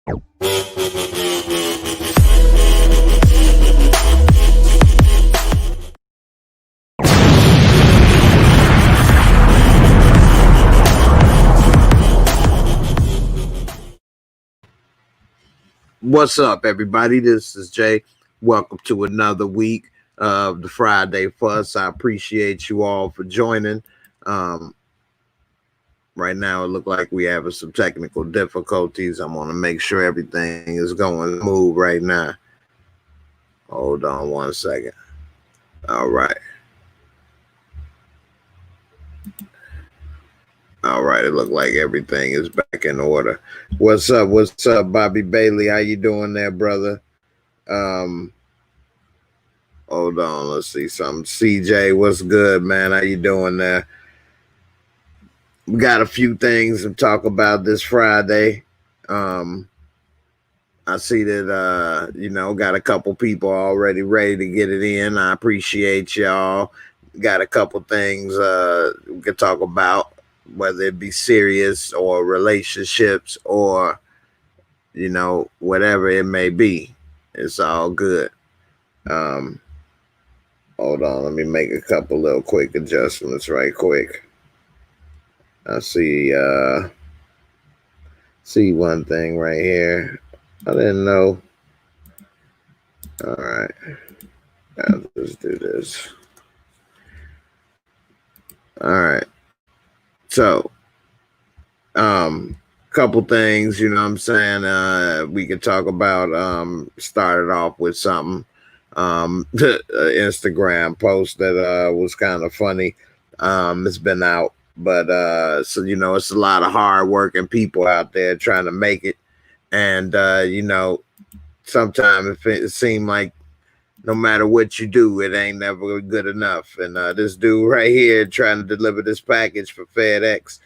What's up, everybody? This is Jay. Welcome to another week of the Friday Fuss. I appreciate you all for joining. Right now, it looks like we have some technical difficulties. I want to make sure everything is going smooth right now. Hold on one second. All right. All right, it looked like everything is back in order. What's up? What's up, Bobby Bailey? How you doing there, brother? Hold on, let's see something. CJ, what's good, man? How you doing there? We got a few things to talk about this Friday. I see that got a couple people already ready to get it in. I appreciate y'all. Got a couple things we could talk about, whether it be serious or relationships or whatever it may be. It's all good. Hold on, let me make a couple little quick adjustments right quick. I see one thing right here. I didn't know. All right. I'll just do this. All right. So, couple things, you know what I'm saying, we could talk about. Started off with something. Instagram post that was kind of funny. It's been out, but so it's a lot of hard working people out there trying to make it, and sometimes it seems like no matter what you do, it ain't never good enough. And this dude right here trying to deliver this package for FedEx,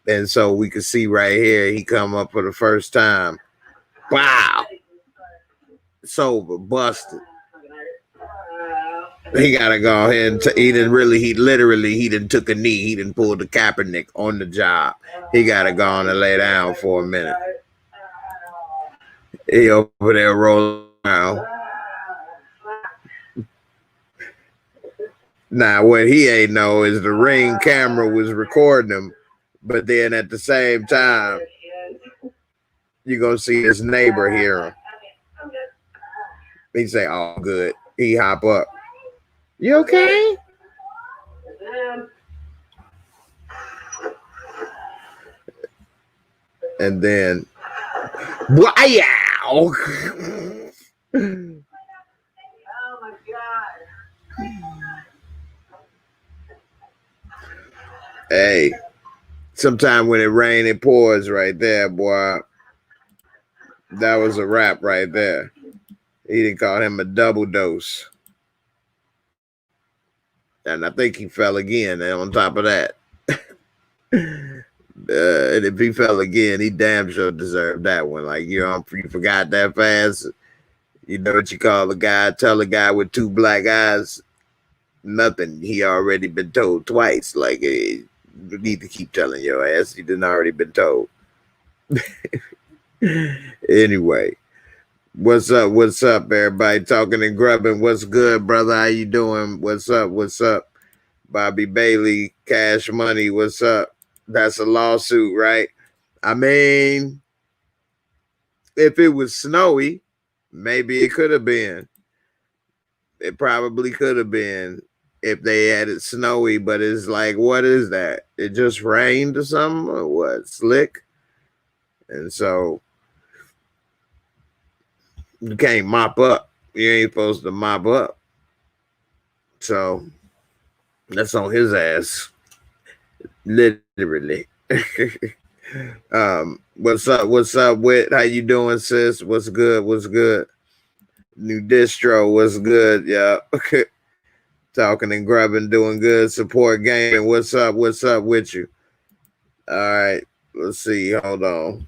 and so we can see right here he come up for the first time. Wow, sober, busted. He gotta go ahead and he didn't took a knee. He didn't pull the Kaepernick on the job. He gotta go on and lay down for a minute. He over there rolling around. Now what he ain't know is the Ring camera was recording him, but then at the same time, you gonna see his neighbor hear him. He say, "Oh, good." He hop up. You okay? And then, wow! Oh my God! Hey, sometime when it rains, it pours right there, boy. That was a wrap right there. He didn't call him a double dose. And I think he fell again on top of that. And if he fell again, he damn sure deserved that one. Like, you forgot that fast. You know what you call a guy, tell a guy with two black eyes, nothing. He already been told twice. Like, you need to keep telling your ass. You didn't already been told. Anyway. What's up? What's up, everybody? Talking and grubbing. What's good, brother? How you doing? What's up? What's up? Bobby Bailey, Cash Money. What's up? That's a lawsuit, right? I mean, if it was snowy, maybe it could have been. It probably could have been if they had it snowy, but it's like, what is that? It just rained or something? Or what? Slick? And so you can't mop up. You ain't supposed to mop up. So that's on his ass. Literally. What's up? What's up, Wit? How you doing, sis? What's good? What's good? New distro, what's good? Yeah. Talking and grubbing, doing good. Support gaming. What's up? What's up with you? All right. Let's see. Hold on.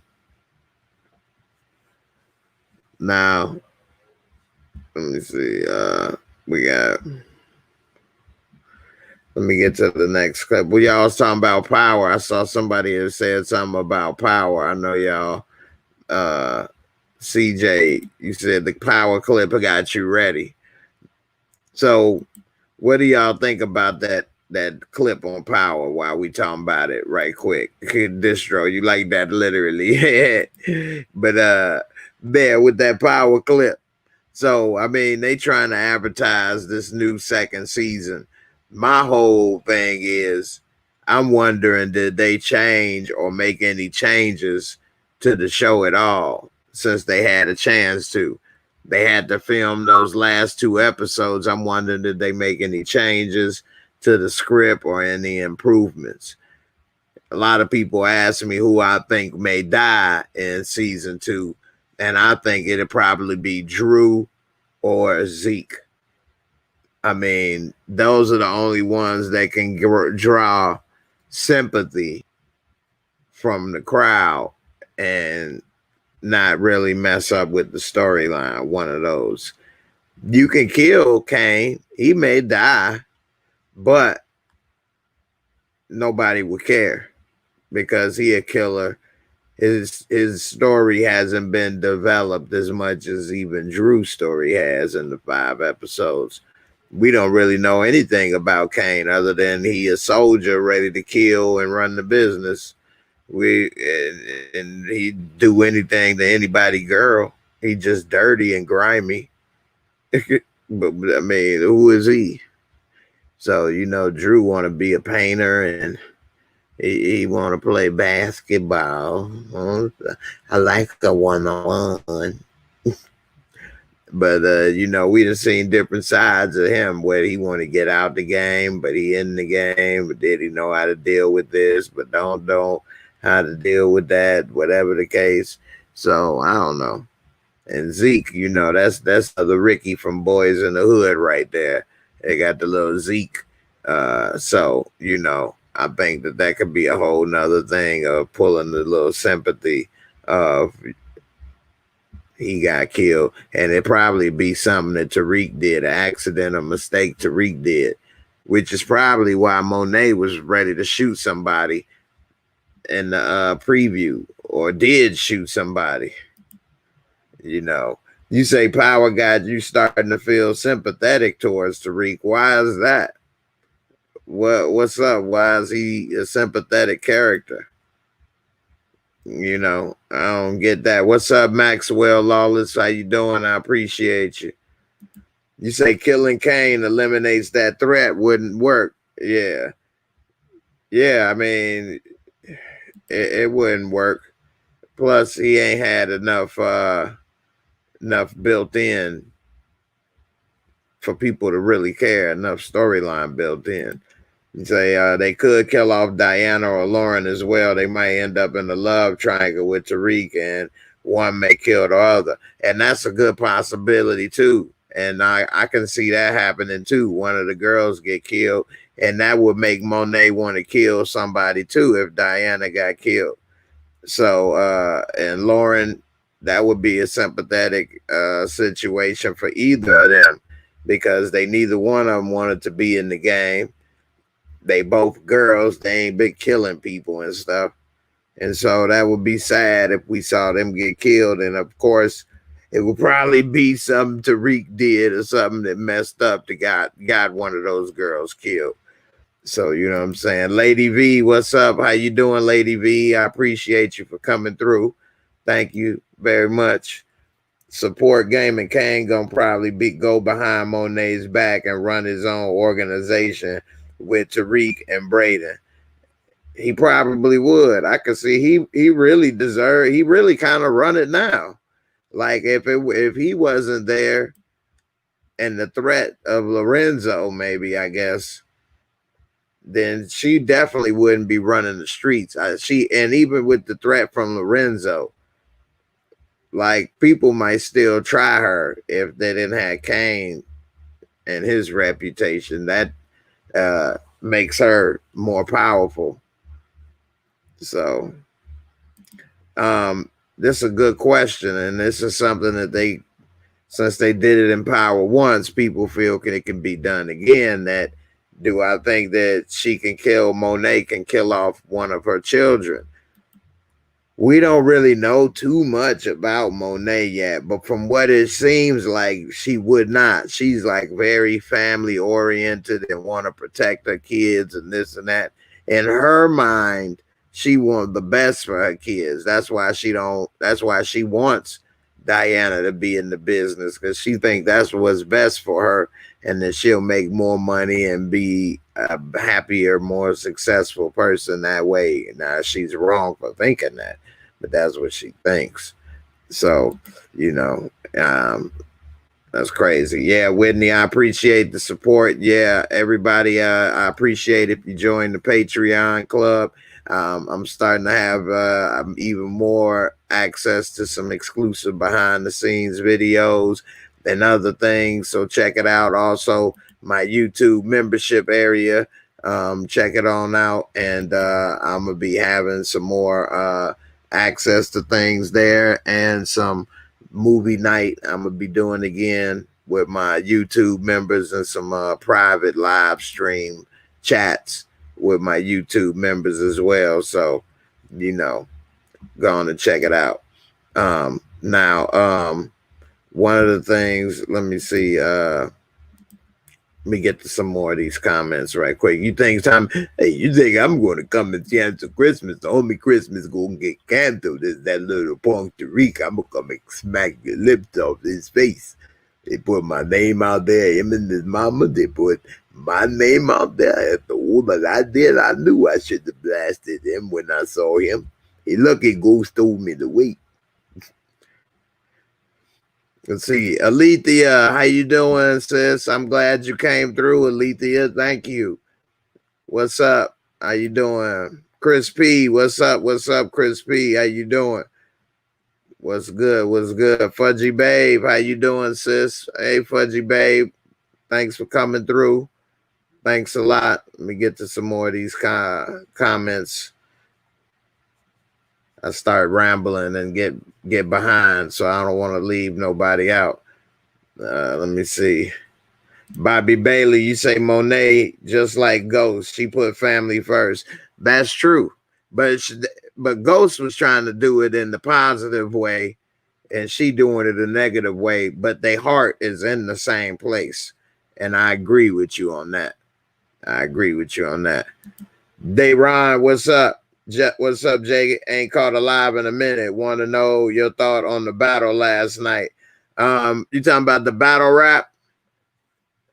Now, let me see. We got. Let me get to the next clip. Well, y'all was talking about power. I saw somebody that said something about power. I know y'all CJ, you said the power clip got you ready. So, what do y'all think about that clip on power while we talking about it right quick? Distro, you like that literally. But there with that power clip. So I mean they trying to advertise this new second season. My whole thing is I'm wondering did they change or make any changes to the show at all since they had a chance to. They had to film those last two episodes. I'm wondering did they make any changes to the script or any improvements. A lot of people ask me who I think may die in season 2, and I think it'll probably be Drew or Zeke. I mean, those are the only ones that can draw sympathy from the crowd and not really mess up with the storyline. One of those. You can kill Kane. He may die, but nobody would care because he a killer. His story hasn't been developed as much as even Drew's story has in the 5 episodes. We don't really know anything about Kane other than he a soldier ready to kill and run the business. And he do anything to anybody girl. He just dirty and grimy. but I mean, who is he? So Drew want to be a painter and he want to play basketball. I like a one-on-one. But we done seen different sides of him where he want to get out the game, but he in the game. But did he know how to deal with this? But don't know how to deal with that. Whatever the case. So I don't know. And Zeke, that's the Ricky from Boys in the Hood right there. They got the little Zeke. So I think that could be a whole nother thing of pulling the little sympathy of he got killed. And it probably be something that Tariq did, an accident or mistake Tariq did, which is probably why Monet was ready to shoot somebody in the preview or did shoot somebody. You say power got you starting to feel sympathetic towards Tariq. Why is that? What's up? Why is he a sympathetic character? I don't get that. What's up, Maxwell Lawless? How you doing? I appreciate you. You say killing Kane eliminates that threat wouldn't work. Yeah. I mean, it wouldn't work. Plus, he ain't had enough built in for people to really care. Enough storyline built in. You say they could kill off Diana or Lauren as well. They might end up in a love triangle with Tariq, and one may kill the other. And that's a good possibility too. And I can see that happening too. One of the girls get killed, and that would make Monet want to kill somebody too if Diana got killed. So and Lauren, that would be a sympathetic situation for either of them because they neither one of them wanted to be in the game. They both girls. They ain't been killing people and stuff. And so that would be sad if we saw them get killed. And of course, it would probably be something Tariq did or something that messed up to got one of those girls killed. So, you know what I'm saying? Lady V, what's up? How you doing, Lady V? I appreciate you for coming through. Thank you very much. Support Gaming. Kane gonna probably go behind Monet's back and run his own organization with Tariq and Braden. He probably would. I could see he really deserved. He really kind of run it now. Like if he wasn't there, and the threat of Lorenzo, maybe I guess, then she definitely wouldn't be running the streets. And even with the threat from Lorenzo, like people might still try her if they didn't have Kane and his reputation. That makes her more powerful. So this is a good question, and this is something that since they did it in Power once, people feel it can be done again. That do I think that Monet can kill off one of her children? we don't really know too much about Monet yet, but from what it seems like, she would not. She's like very family oriented and want to protect her kids and this and that. In her mind, she wants the best for her kids. That's why she don't. That's why she wants Diana to be in the business, because she thinks that's what's best for her, and then she'll make more money and be a happier, more successful person that way. Now she's wrong for thinking that, but that's what she thinks. So, you know, that's crazy. Yeah, Whitney, I appreciate the support. Yeah, everybody, I appreciate if you join the Patreon club. I'm starting to have even more access to some exclusive behind the scenes videos and other things. So check it out. Also, my YouTube membership area. Check it on out. And I'm going to be having some more access to things there and some movie night I'm gonna be doing again with my YouTube members and some private live stream chats with my YouTube members as well. So, you know, go on and check it out. Now, one of the things, let me see, let me get to some more of these comments right quick. You think hey, you think I'm going to come and cancel Christmas? The only Christmas going to get canceled is that little Puerto Rico. I'm going to come and smack your lips off his face. They put my name out there. Him and his mama, they put my name out there. After all that I did, I knew I should have blasted him when I saw him. Hey, look, it Ghost told me to wait. Let's see, Alethea, how you doing, sis? I'm glad you came through, Alethea. Thank you. What's up? How you doing? Chris P, what's up? What's up, Chris P? How you doing? What's good? What's good? Fudgy Babe, how you doing, sis? Hey, Fudgy Babe, thanks for coming through. Thanks a lot. Let me get to some more of these comments. I start rambling and get behind, so I don't want to leave nobody out. Let me see. Bobby Bailey, you say Monet just like Ghost. She put family first. That's true, but Ghost was trying to do it in the positive way, and she doing it a negative way. But their heart is in the same place, and I agree with you on that. I agree with you on that. Dayron, what's up? What's up, Jay? Ain't caught alive in a minute. Want to know your thought on the battle last night? You talking about the battle rap?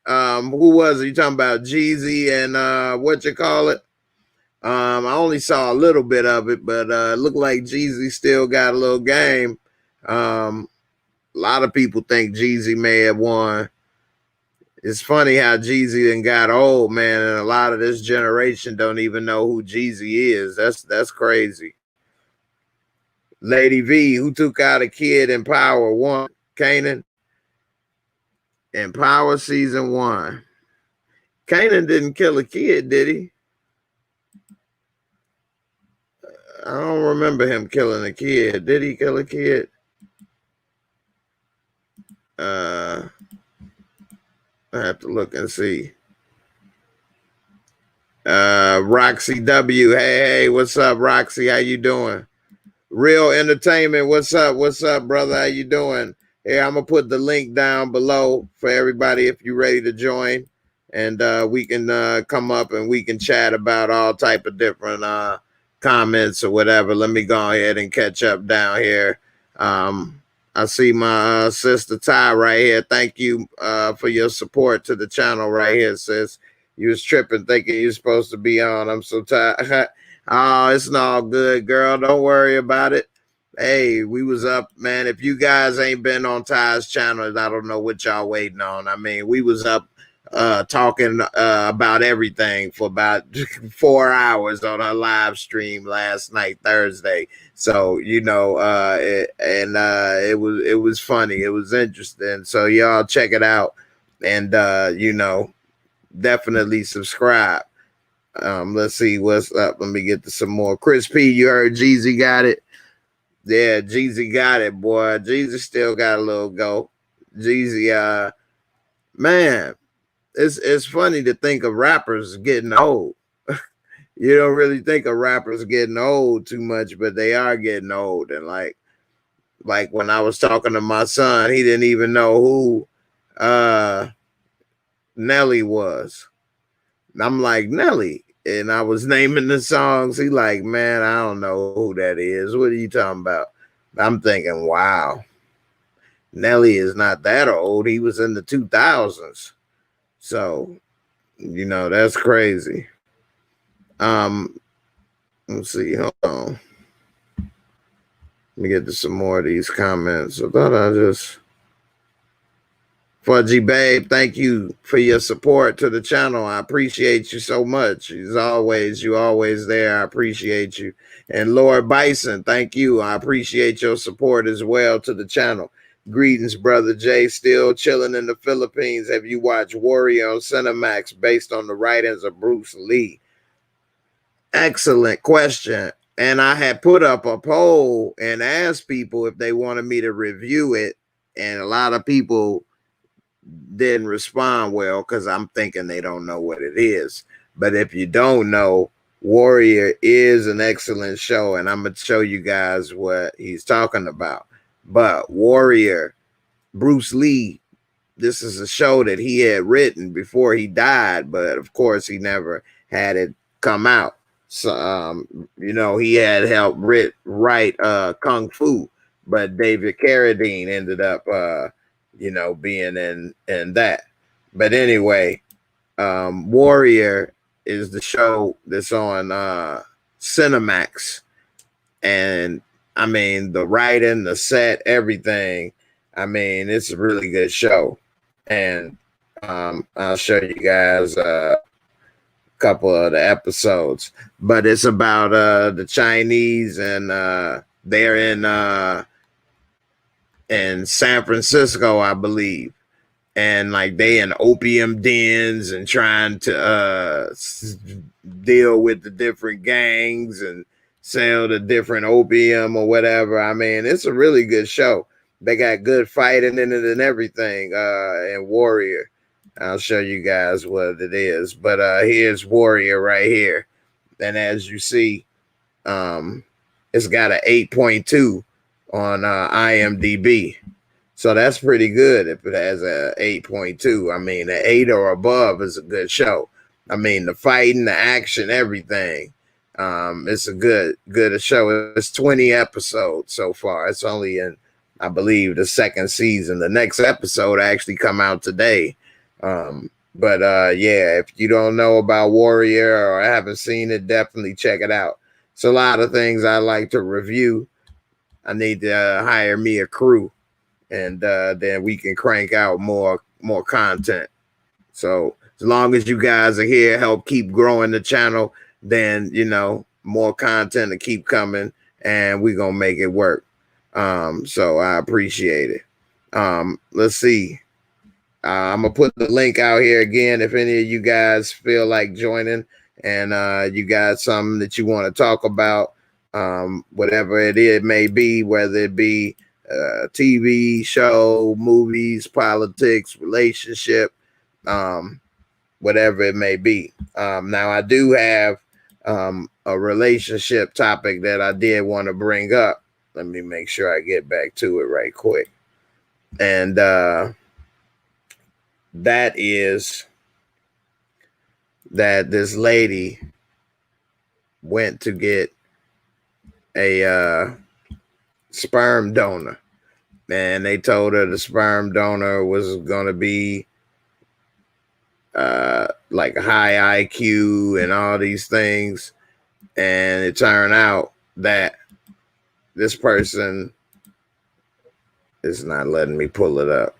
Who was it? You talking about Jeezy and what you call it? I only saw a little bit of it, but it looked like Jeezy still got a little game. A lot of people think Jeezy may have won. It's funny how Jeezy then got old, man, and a lot of this generation don't even know who Jeezy is. That's crazy. Lady V, who took out a kid in Power 1? Kanan. In Power Season 1. Kanan didn't kill a kid, did he? I don't remember him killing a kid. Did he kill a kid? I have to look and see. Roxy W. Hey, what's up, Roxy? How you doing? Real Entertainment, what's up? What's up, brother? How you doing? Hey, I'm gonna put the link down below for everybody if you're ready to join, and we can come up and we can chat about all type of different comments or whatever. Let me go ahead and catch up down here. I see my sister Ty right here. Thank you for your support to the channel right here, sis. You was tripping thinking you're supposed to be on. I'm so tired. Oh, it's not all good, girl. Don't worry about it. Hey, we was up, man. If you guys ain't been on Ty's channel, I don't know what y'all waiting on. I mean, we was up talking about everything for about 4 hours on her live stream last night, Thursday. So, you know, it was funny. It was interesting. So y'all check it out, and you know, definitely subscribe. Let's see what's up. Let me get to some more. Chris P, you heard Jeezy got it? Yeah, Jeezy got it, boy. Jeezy still got a little go. Jeezy, man, it's funny to think of rappers getting old. you don't really think of rappers getting old too much, but they are getting old. And like when I was talking to my son, he didn't even know who Nelly was. And I'm like, Nelly. And I was naming the songs. He like, man, I don't know who that is. What are you talking about? I'm thinking, wow, Nelly is not that old. He was in the 2000s. So, that's crazy. Let's see. Hold on. Let me get to some more of these comments. I thought I just Fudgy Babe, thank you for your support to the channel. I appreciate you so much. As always, you always there. I appreciate you. And Lord Bison, thank you. I appreciate your support as well to the channel. Greetings, Brother Jay. Still chilling in the Philippines. Have you watched Warrior on Cinemax based on the writings of Bruce Lee? Excellent question. And I had put up a poll and asked people if they wanted me to review it. And a lot of people didn't respond well because I'm thinking they don't know what it is. But if you don't know, Warrior is an excellent show, and I'm going to show you guys what he's talking about. But Warrior, Bruce Lee, this is a show that he had written before he died, but of course he never had it come out. So, he had helped write Kung Fu, but David Carradine ended up being in that. But anyway, Warrior is the show that's on Cinemax. And I mean, the writing, the set, everything. I mean, it's a really good show. And I'll show you guys a couple of the episodes. But it's about the Chinese, and they're in San Francisco, I believe. And like they in opium dens and trying to deal with the different gangs and sell the different opium or whatever. I mean, it's a really good show. They got good fighting in it and everything. And Warrior, I'll show you guys what it is. But here's Warrior right here. And as you see, it's got an 8.2 on IMDb. So that's pretty good if it has a 8.2. I mean, an 8 or above is a good show. I mean, the fighting, the action, everything. It's a good show. It's 20 episodes so far. It's only in, I believe, the second season. The next episode actually come out today. But yeah, if you don't know about Warrior or haven't seen it, definitely check it out. It's a lot of things I like to review. I need to hire me a crew, and then we can crank out more content. So as long as you guys are here, help keep growing the channel, then more content to keep coming, and we're gonna make it work. So I appreciate it. Let's see. I'm gonna put the link out here again if any of you guys feel like joining, and you got something that you want to talk about, whatever it may be, whether it be TV show, movies, politics, relationship, whatever it may be. Now I do have a relationship topic that I did want to bring up. Let me make sure I get back to it right quick. And that is that this lady went to get a sperm donor, and they told her the sperm donor was going to be like a high IQ and all these things. And it turned out that this person is not letting me pull it up.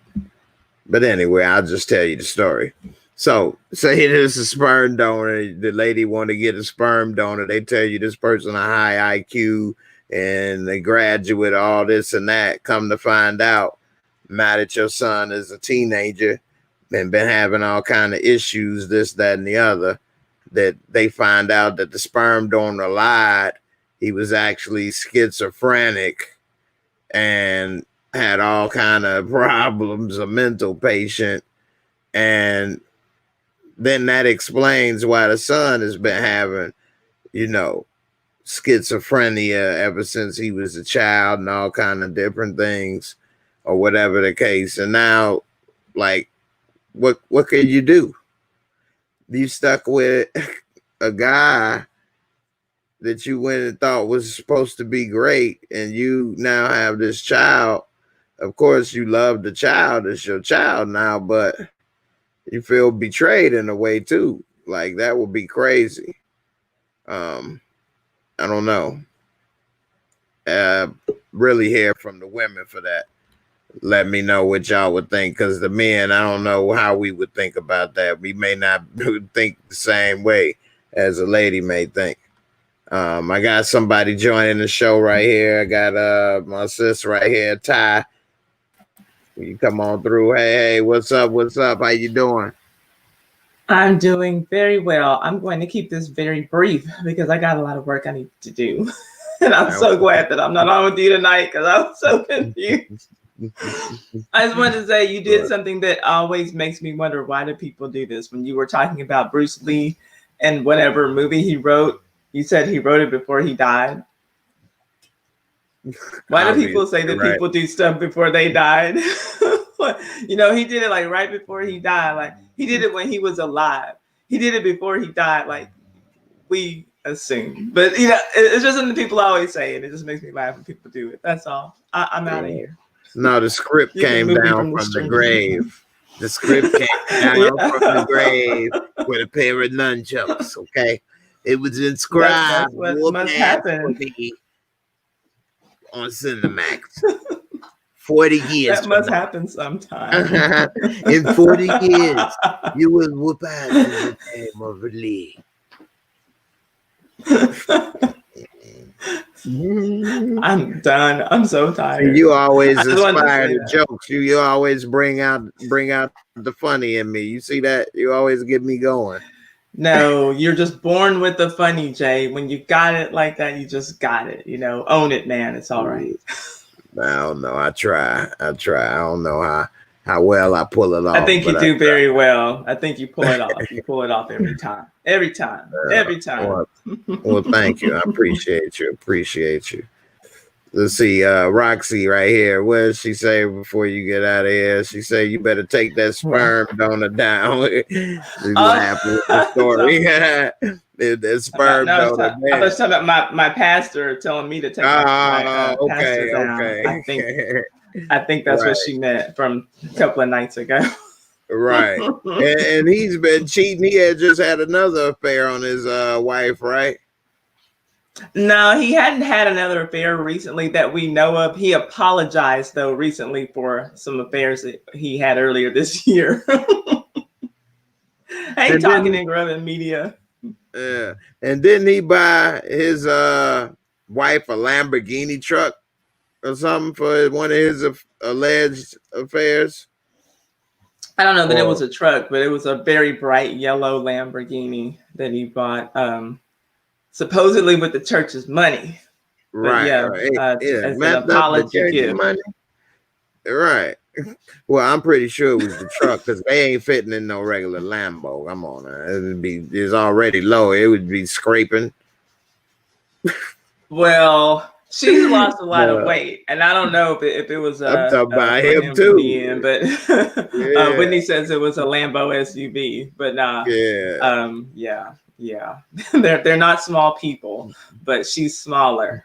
But anyway, I'll just tell you the story. So say there's a sperm donor. The lady want to get a sperm donor. They tell you this person a high IQ and they graduate, all this and that. Come to find out, now that your son is a teenager and been having all kind of issues, this, that, and the other, that they find out that the sperm donor lied. He was actually schizophrenic and had all kind of problems, a mental patient. And then that explains why the son has been having you know, schizophrenia ever since he was a child and all kind of different things or whatever the case. And now, like, what can you do? You stuck with a guy that you went and thought was supposed to be great, and you now have this child. Of course, you love the child; it's your child now, but you feel betrayed in a way too. Like that would be crazy. Um, I don't know. Really hear from the women for that. Let me know what y'all would think, because the men, I don't know how we would think about that. We may not think the same way as a lady may think. I got somebody joining the show right here. I got my sis right here, Ty. You come on through. Hey, what's up? What's up? How you doing? I'm doing very well. I'm going to keep this very brief because I got a lot of work I need to do. And I'm so glad that I'm not on with you tonight because I'm so confused. I just wanted to say you did something that always makes me wonder, why do people do this? When you were talking about Bruce Lee and whatever movie he wrote, you said he wrote it before he died. Why do people say that people do stuff before they died? You know, he did it like right before he died. Like he did it when he was alive. He did it before he died. Like we assume, but you know, it's just something people always say, and it just makes me laugh when people do it. That's all. I'm out of here. No, the script came down from the grave. The script came down from the grave with a pair of nunchucks. Okay, it was inscribed. That's what must happen On Cinemax. 40 years. That must happen sometime. In 40 years, you will whoop ass in the name of Lee. I'm done. I'm so tired. You always inspire the jokes. You always bring out the funny in me. You see that? You always get me going. No, you're just born with the funny, Jay. When you got it like that, you just got it. You know, own it, man. It's all right. I don't know. I try. I don't know how well I pull it off. I think you do very well. I think you pull it off. You pull it off every time. Every time. Every time. Well, thank you. I appreciate you. Appreciate you. Let's see, Roxy right here. What did she say before you get out of here? She said you better take that sperm donor down. She's laughing with the story. The sperm donor. I was talking about my pastor telling me to take my pastor down. I think that's what she meant from a couple of nights ago. Right. And he's been cheating. He had just had another affair on his wife, right? No, he hadn't had another affair recently that we know of. He apologized, though, recently for some affairs that he had earlier this year. Hey, talking in Grubbin Media. Yeah. And didn't he buy his wife a Lamborghini truck or something for one of his alleged affairs? I don't know that it was a truck, but it was a very bright yellow Lamborghini that he bought. Supposedly with the church's money, right? As an apology gift. Money. Right. Well, I'm pretty sure it was the truck because they ain't fitting in no regular Lambo. Come on, it's already low. It would be scraping. Well, she's lost a lot of weight, and I don't know if it was. I'm talking about him too. But Whitney says it was a Lambo SUV, but nah. Yeah, they're not small people, but she's smaller.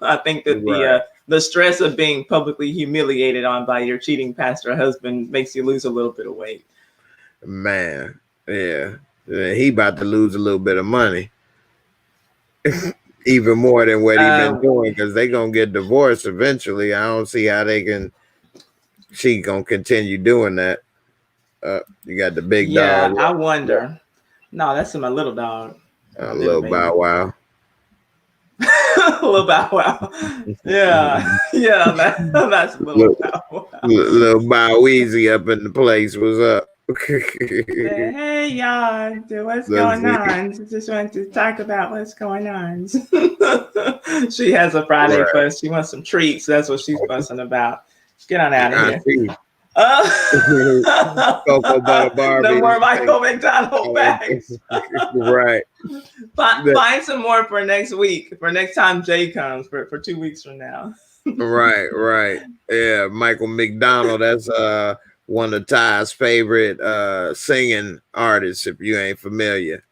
I think that the stress of being publicly humiliated on by your cheating pastor husband makes you lose a little bit of weight. Man, yeah, he about to lose a little bit of money, even more than what he been doing, because they gonna get divorced eventually. I don't see how she gonna continue doing that. You got the big dog. I wonder. No, that's my little dog. Little Bow Wow. Little Bow Wow. Yeah, that's little Bow Wow. Little Bow Weezy up in the place. What's up? Hey y'all, what's going on? Just want to talk about what's going on. She has a Friday fuss. She wants some treats. That's what she's fussing about. Get on out of here. Cocoa Butter No Barbie. more Michael McDonald facts. Right. Find some more for next week, for next time Jay comes, for 2 weeks from now. Right. Yeah, Michael McDonald. That's one of Ty's favorite singing artists. If you ain't familiar,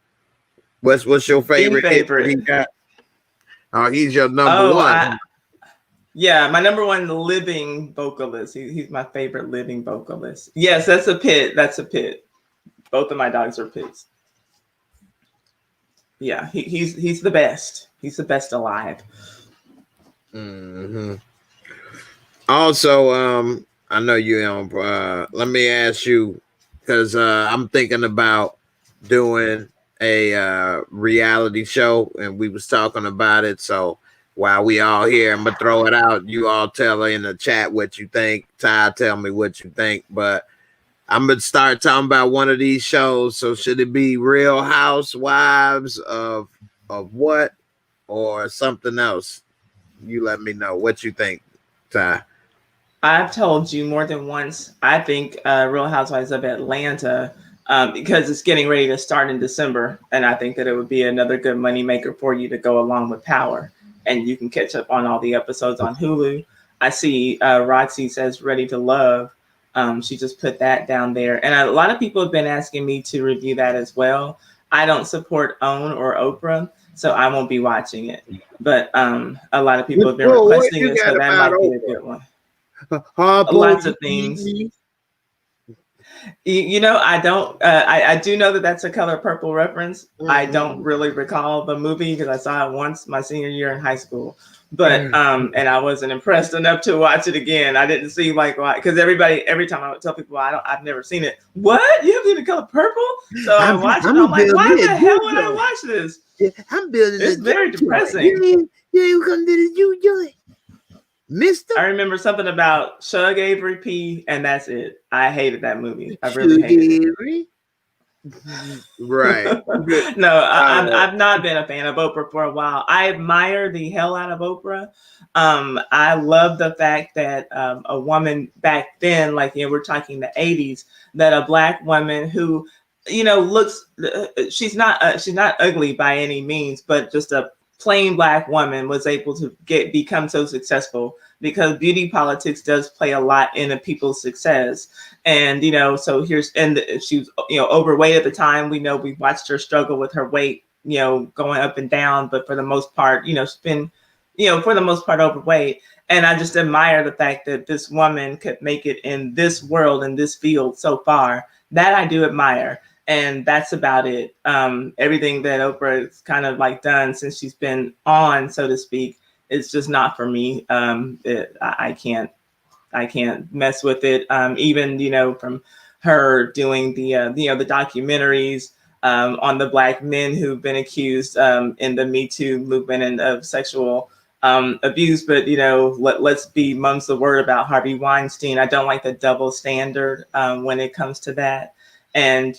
what's your The favorite hit that he favorite. got? Oh, he's your number Oh, one. yeah, my number one living vocalist. He's my favorite living vocalist. Yes, that's a pit. That's a pit. Both of my dogs are pits. Yeah, he's the best. He's the best alive. Hmm. Also, I know you on. Let me ask you, because I'm thinking about doing a reality show, and we was talking about it. So while we all here, I'm gonna throw it out. You all tell her in the chat what you think. Ty, tell me what you think. But I'm gonna start talking about one of these shows. So should it be Real Housewives of what, or something else? You let me know what you think, Ty. I've told you more than once. I think Real Housewives of Atlanta, because it's getting ready to start in December, and I think that it would be another good moneymaker for you to go along with Power, and you can catch up on all the episodes on Hulu. I see Roxy says Ready to Love. She just put that down there, and a lot of people have been asking me to review that as well. I don't support OWN or Oprah, so I won't be watching it. But a lot of people have been What requesting you it, so got that about might be a Oprah? good one. Harpo, Lots of things. I don't. I do know that that's a Color Purple reference. I don't really recall the movie because I saw it once my senior year in high school, but and I wasn't impressed enough to watch it again. I didn't see like why, because every time I would tell people I've never seen it. What, you haven't seen The Color Purple? So I watch it. And I'm like, why the hell would I watch this? Yeah, I'm building It's a very depressing. You ain't come to the juke joint, Mister. I remember something about Shug Avery P, and that's it. I hated that movie. I really hated it. Right. No, I've not been a fan of Oprah for a while. I admire the hell out of Oprah. I love the fact that a woman back then, like we're talking the '80s, that a Black woman who, looks, she's not ugly by any means, but just a plain Black woman was able to become so successful, because beauty politics does play a lot in a people's success. And so she was overweight at the time. We watched her struggle with her weight, going up and down, but for the most part, she's been for the most part overweight. And I just admire the fact that this woman could make it in this world, in this field so far. That I do admire. And that's about it. Everything that Oprah has kind of like done since she's been on, so to speak, it's just not for me. I can't mess with it. Even from her doing the documentaries on the Black men who've been accused in the Me Too movement and of sexual abuse. But let's be mum's the word about Harvey Weinstein. I don't like the double standard when it comes to that. And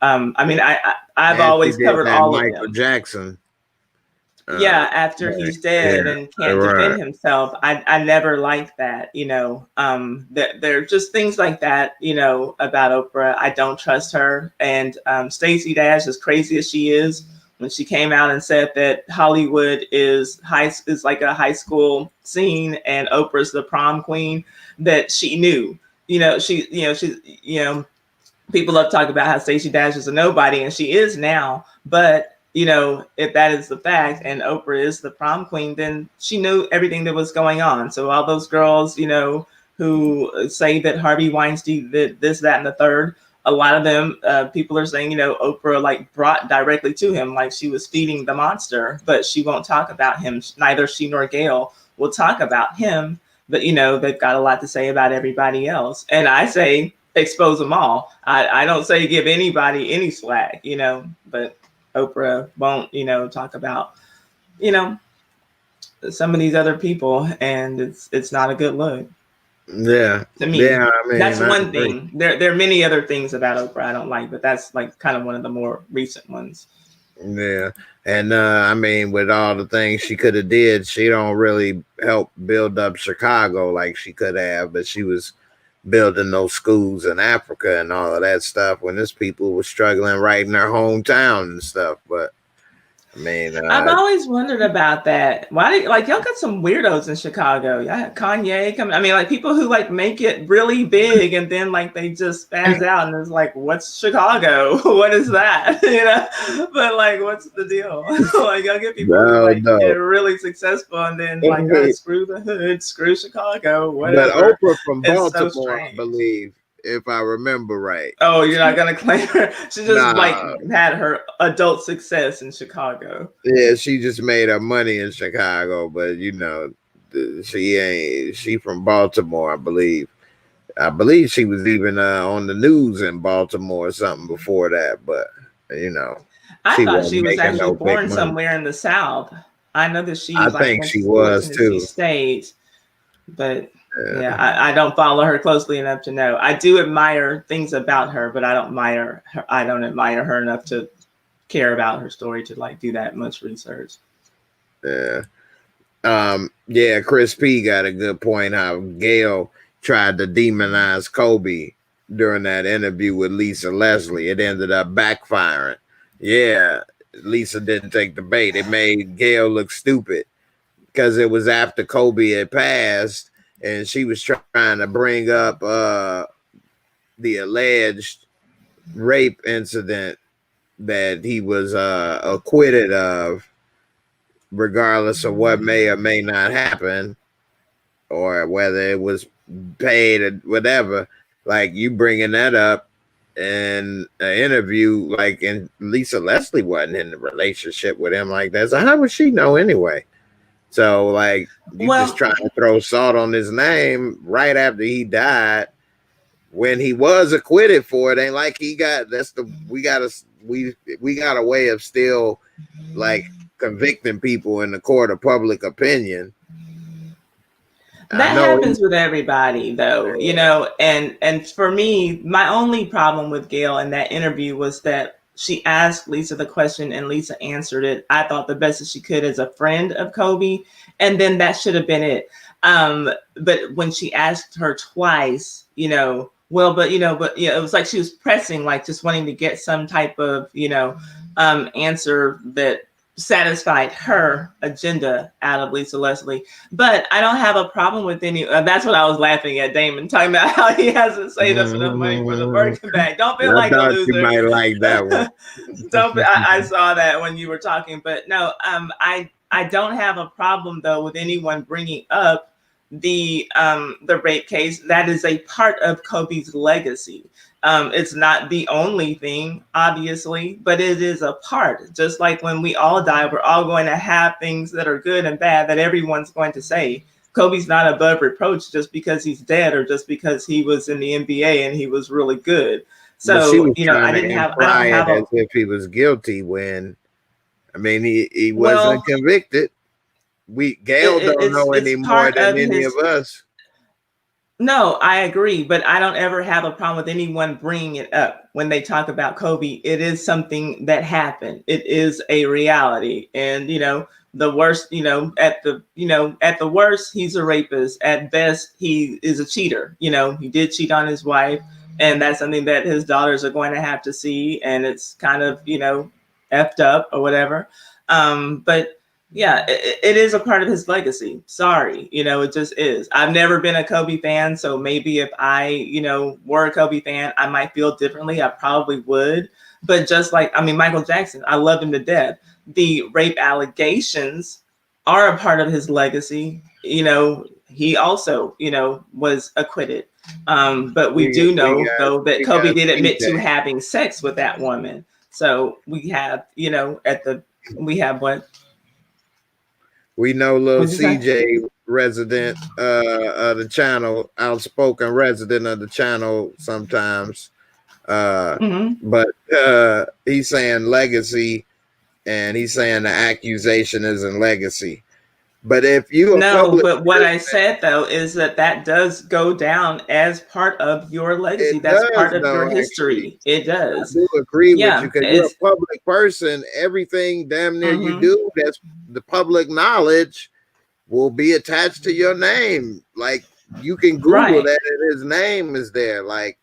I've always covered all of Michael them. Jackson. After he's dead and can't defend himself, I never liked that. There are just things like that. About Oprah, I don't trust her. And Stacey Dash, as crazy as she is, when she came out and said that Hollywood is like a high school scene and Oprah's the prom queen, that she knew. People love to talk about how Stacey Dash is a nobody, and she is now. But if that is the fact, and Oprah is the prom queen, then she knew everything that was going on. So all those girls, who say that Harvey Weinstein did this, that, and the third, a lot of them, people are saying, Oprah like brought directly to him, like she was feeding the monster, but she won't talk about him. Neither she nor Gail will talk about him, but they've got a lot to say about everybody else. And I say, expose them all. I don't say give anybody any slack, but Oprah won't, talk about, some of these other people, and it's not a good look. Yeah. To me. Yeah. I mean, that's one thing. There are many other things about Oprah I don't like, but that's like kind of one of the more recent ones. Yeah. And I mean, with all the things she could have did, she don't really help build up Chicago like she could have, but she was building those schools in Africa and all of that stuff when this people were struggling right in their hometown and stuff. But I mean, I've always wondered about that. Why, like, y'all got some weirdos in Chicago. Y'all had Kanye coming. I mean, like, people who like make it really big and then like they just spaz out and it's like, what's Chicago? What is that? You know? But like, what's the deal? Like, y'all get people who like get really successful and then like, oh, screw the hood, screw Chicago, whatever. But Oprah from It's so Baltimore, I believe, if I remember right. Oh, you're not gonna claim her. She just like had her adult success in Chicago. Yeah, she just made her money in Chicago, but you know, she from Baltimore, I believe. I believe she was even on the news in Baltimore or something before that, but you know, I thought she was actually born somewhere in the South. I know that she like think went she to was Tennessee too. State, but yeah, I don't follow her closely enough to know. I do admire things about her, but I don't admire her. I don't admire her enough to care about her story to like do that much research. Yeah. Yeah, Chris P got a good point how Gail tried to demonize Kobe during that interview with Lisa Leslie. It ended up backfiring. Yeah, Lisa didn't take the bait. It made Gail look stupid because it was after Kobe had passed and she was trying to bring up the alleged rape incident that he was acquitted of, regardless of what may or may not happen or whether it was paid or whatever. Like you bringing that up in an interview, like, and Lisa Leslie wasn't in the relationship with him like that. So how would she know anyway? So like you just trying to throw salt on his name right after he died when he was acquitted for it. Ain't like he got we got a way of still like convicting people in the court of public opinion. That happens with everybody though, you know, and for me, my only problem with Gail in that interview was that she asked Lisa the question and Lisa answered it. I thought the best that she could as a friend of Kobe, and then that should have been it. But when she asked her twice, you know, but it was like she was pressing, like just wanting to get some type of, answer that satisfied her agenda out of Lisa Leslie. But I don't have a problem with any. That's what I was laughing at Damon talking about how he hasn't saved up enough money for the Birkin bag. Don't feel like a loser. You might like that one. I saw that when you were talking, but no, I don't have a problem though with anyone bringing up the rape case. That is a part of Kobe's legacy. It's not the only thing, obviously, but it is a part. Just like when we all die, we're all going to have things that are good and bad that everyone's going to say. Kobe's not above reproach just because he's dead or just because he was in the NBA and he was really good. So, I don't have as if he was guilty when, I mean, he wasn't convicted. Gail don't know any more than any of us. No, I agree, but I don't ever have a problem with anyone bringing it up when they talk about Kobe. It is something that happened. It is a reality, and the worst. At the worst, he's a rapist. At best, he is a cheater. He did cheat on his wife, and that's something that his daughters are going to have to see, and it's kind of effed up or whatever. But yeah, it is a part of his legacy. Sorry, it just is. I've never been a Kobe fan, so maybe if I, were a Kobe fan, I might feel differently. I probably would. But just like, Michael Jackson, I love him to death. The rape allegations are a part of his legacy. He also, was acquitted. But we do know, though, that Kobe did admit to having sex with that woman. So we have, we have what? We know little CJ, resident of the channel, outspoken resident of the channel sometimes. But he's saying legacy, and he's saying the accusation isn't legacy. But if you but what I said though is that does go down as part of your legacy. That's part of your history. It does. I do agree with you because you're a public person. Everything damn near you do that's the public knowledge will be attached to your name. Like you can Google Right. that and his name is there. Like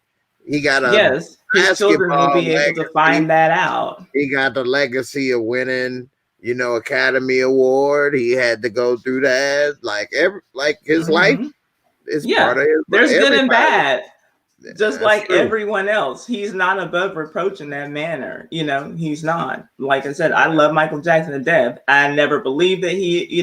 he got a Yes. His children will basketball be able to legacy. find that out. He got the legacy of winning, Academy Award. He had to go through that. Like his life Hmm. is part Yeah. of his There's good and everybody. bad. Just That's like true. everyone else, he's not above reproach in that manner. He's not. Like I said, I love Michael Jackson to death. I never believed that he,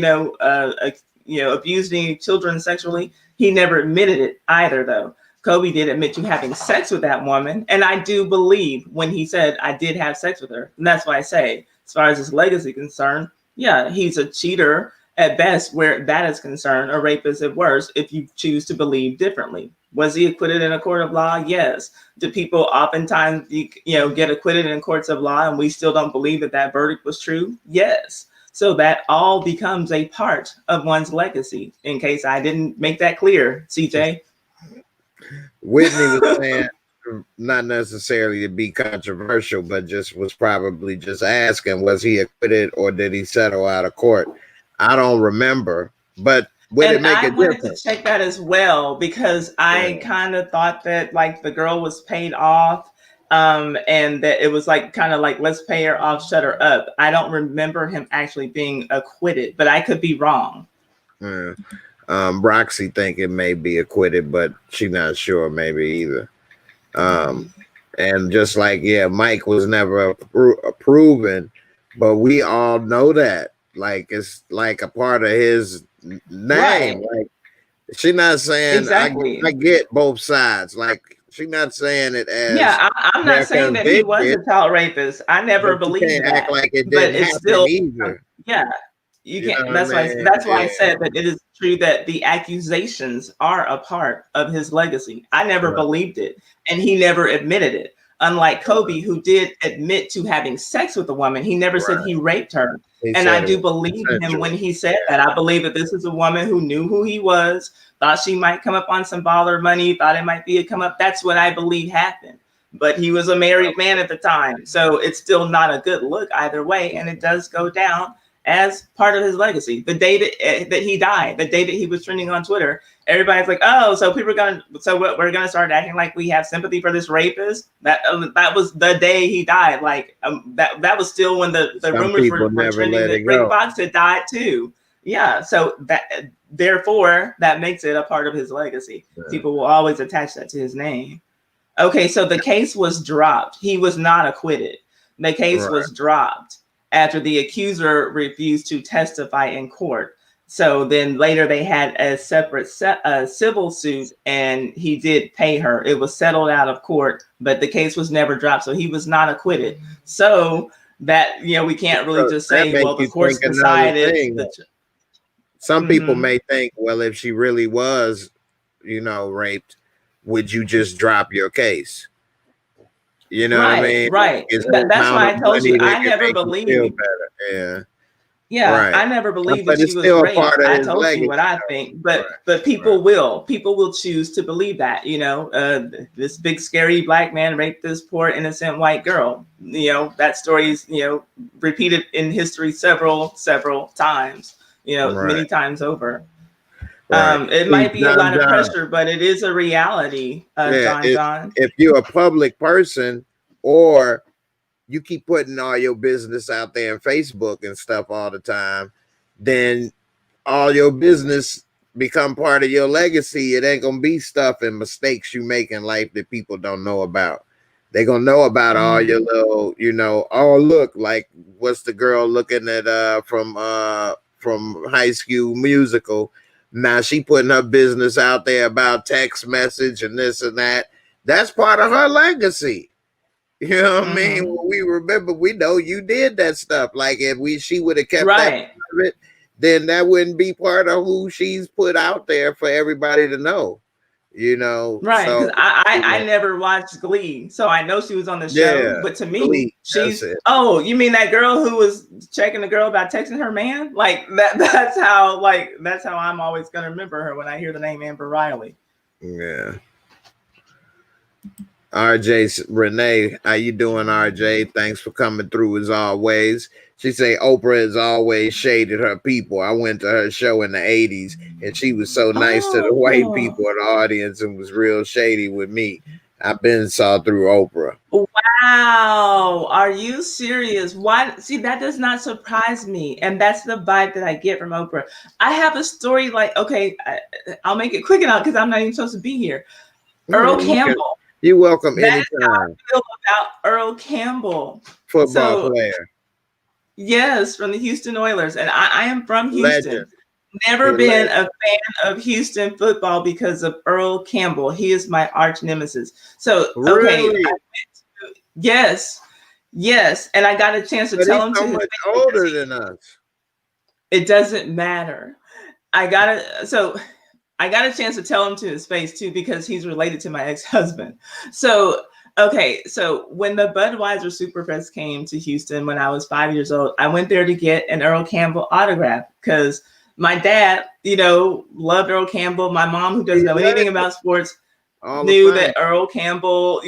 abused any children sexually. He never admitted it either, though. Kobe did admit to having sex with that woman, and I do believe when he said I did have sex with her. And that's why I say, as far as his legacy concerned, yeah, he's a cheater at best where that is concerned, a rapist at worst, if you choose to believe differently. Was he acquitted in a court of law? Yes. Do people oftentimes, get acquitted in courts of law and we still don't believe that that verdict was true? Yes. So that all becomes a part of one's legacy. In case I didn't make that clear, CJ. Whitney was saying, not necessarily to be controversial, but just was probably just asking, was he acquitted or did he settle out of court? I don't remember, but would it And make I a wanted to difference? check that as well because I Yeah. kind of thought that like the girl was paid off, and that it was like kind of like let's pay her off, shut her up. I don't remember him actually being acquitted, but I could be wrong. Yeah. Roxy think it may be acquitted, but she not sure maybe either. Um, and just like Mike was never proven, but we all know that like it's like a part of his name. Right. Like she not saying I Exactly. get both sides. Like she not saying it as Yeah, I'm not they're saying that he was convicted, a child rapist. I but never you believed can't act that. like it But didn't it's happen still, either. yeah, you You know can't. what I That's why. mean? That's why I Yeah. said that it is true that the accusations are a part of his legacy. I never Right. believed it, and he never admitted it. Unlike Kobe, who did admit to having sex with a woman, he never said Right. he raped her. He And I said it do was believe him when consensual. he said that. I believe that this is a woman who knew who he was, thought she might come up on some baller money, thought it might be a come up. That's what I believe happened. But he was a married man at the time. So it's still not a good look either way. And it does go down as part of his legacy. The day that he died, the day that he was trending on Twitter, everybody's like, "Oh, so people are gonna, so we're gonna start acting like we have sympathy for this rapist." That was the day he died. Like that was still when the Some rumors people were never trending let that it Rick go. Fox had died too. Yeah, so that therefore that makes it a part of his legacy. Yeah. People will always attach that to his name. Okay, so the case was dropped. He was not acquitted. The case Right. was dropped after the accuser refused to testify in court. So then later they had a separate civil suit, and he did pay her. It was settled out of court, but the case was never dropped. So he was not acquitted. So that, we can't really So just that say, make well, the you courts think another decided thing. the. Some people Mm-hmm. may think, well, if she really was, raped, would you just drop your case? You know what I Right, mean? right. Is the That's amount why of I told money you that I can never make you feel believed. better. Yeah. Yeah, Right. I never believed that But she it's was still a raped. part of I his told you legacy, what I though. think, but Right. people will choose to believe that. This big scary black man raped this poor innocent white girl. That story is repeated in history several times. Right. Many times over. Right. It See, might be a John lot of John. pressure, but it is a reality, Yeah. John John. If you're a public person or you keep putting all your business out there in Facebook and stuff all the time, then all your business become part of your legacy. It ain't gonna be stuff and mistakes you make in life that people don't know about. They gonna know about all your Mhm. little, oh look, like what's the girl looking at from High School Musical. Now she putting her business out there about text message and this and that. That's part of her legacy. You know what I mean? Mhm. When we remember, we know you did that stuff. Like if she would have kept that Right. private, then that wouldn't be part of who she's put out there for everybody to know. Right, So because I yeah, never watched Glee, so I know she was on the show. yeah, But to me, Glee, that's she's it. oh, you mean that girl who was checking the girl about texting her man? Like that. That's how I'm always gonna remember her when I hear the name Amber Riley. Yeah. RJ Renee, how you doing, RJ? Thanks for coming through as always. She say Oprah has always shaded her people. I went to her show in the 80s and she was so nice to the white Oh, people in the audience and was real shady with me. I've been saw through Oprah. wow. Are you serious? Why? See, that does not surprise me. And that's the vibe that I get from Oprah. I have a story like, okay, I'll make it quick enough because I'm not even supposed to be here. Earl Campbell. You're welcome That's how I anytime. feel about Earl Campbell. Football So, player. yes, from the Houston Oilers. And I am from Houston. Legend. Never He been legend. a fan of Houston football because of Earl Campbell. He is my arch nemesis. So, okay, Really? yes, yes. And I got a chance to But tell he's him to so his much face because older than us. it doesn't matter. I got a chance to tell him to his face too because he's related to my ex-husband. So, okay, so when the Budweiser Superfest came to Houston when I was 5 years old, I went there to get an Earl Campbell autograph because my dad, loved Earl Campbell. My mom, who doesn't He's know anything legend. about sports, Hall of knew Fame. that Earl Campbell,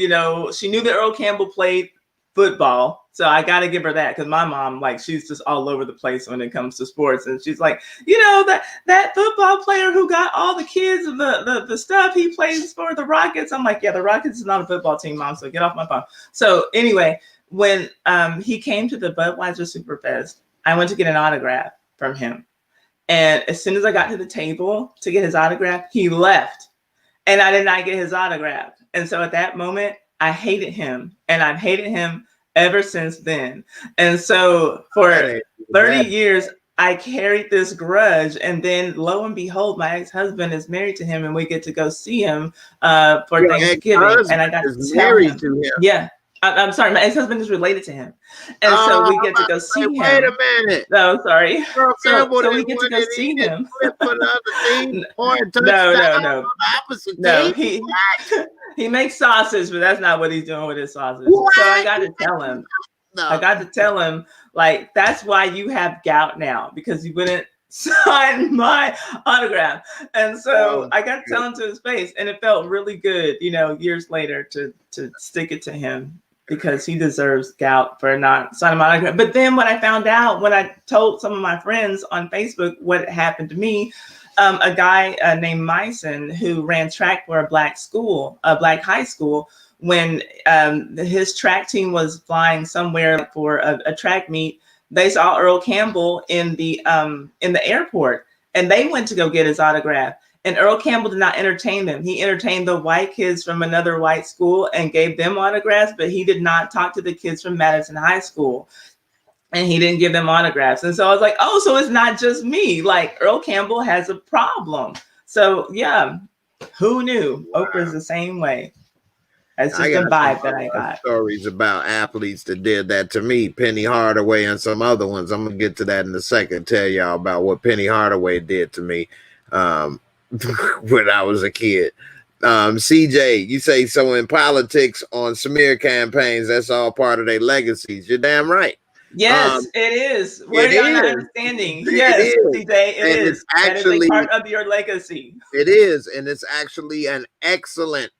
she knew that Earl Campbell played football. So I got to give her that because my mom, like, she's just all over the place when it comes to sports. And she's like, that football player who got all the kids and the stuff, he plays for the Rockets. I'm like, yeah, the Rockets is not a football team, Mom. So get off my phone. So anyway, when he came to the Budweiser Superfest, I went to get an autograph from him. And as soon as I got to the table to get his autograph, he left. And I did not get his autograph. And so at that moment, I hated him. And I've hated him ever since then. And so for 30 years, I carried this grudge. And then lo and behold, my ex-husband is married to him and we get to go see him for Your Thanksgiving. And I got is to tell married him, to him. yeah, I'm sorry, my ex-husband is related to him. And so we get to go see him. Wait a minute. No, sorry. Earl Campbell So we get to go see him. Flip for the other team. No. Opposite No, team. he makes sausage, but that's not what he's doing with his sausage. What? So I got to tell him. No. I got to tell him, like, that's why you have gout now, because you wouldn't sign my autograph. And so I got to tell him to his face, and it felt really good, years later to stick it to him because he deserves gout for not signing my autograph. But then when I found out, when I told some of my friends on Facebook what happened to me, a guy named Myson who ran track for a black high school, when his track team was flying somewhere for a track meet, they saw Earl Campbell in the airport, and they went to go get his autograph. And Earl Campbell did not entertain them. He entertained the white kids from another white school and gave them autographs, but he did not talk to the kids from Madison High School. And he didn't give them autographs. And so I was like, oh, so it's not just me. Like, Earl Campbell has a problem. So yeah, who knew? Wow. Oprah's the same way. That's just the vibe that I got. Stories about athletes that did that to me, Penny Hardaway and some other ones. I'm gonna get to that in a second. Tell y'all about what Penny Hardaway did to me when I was a kid. CJ, you say so in politics on smear campaigns, that's all part of their legacies. You're damn right. Yes, it is. What are y'all not understanding? Yes, CJ, it is. That is a part of your legacy. It is, and it's actually an excellent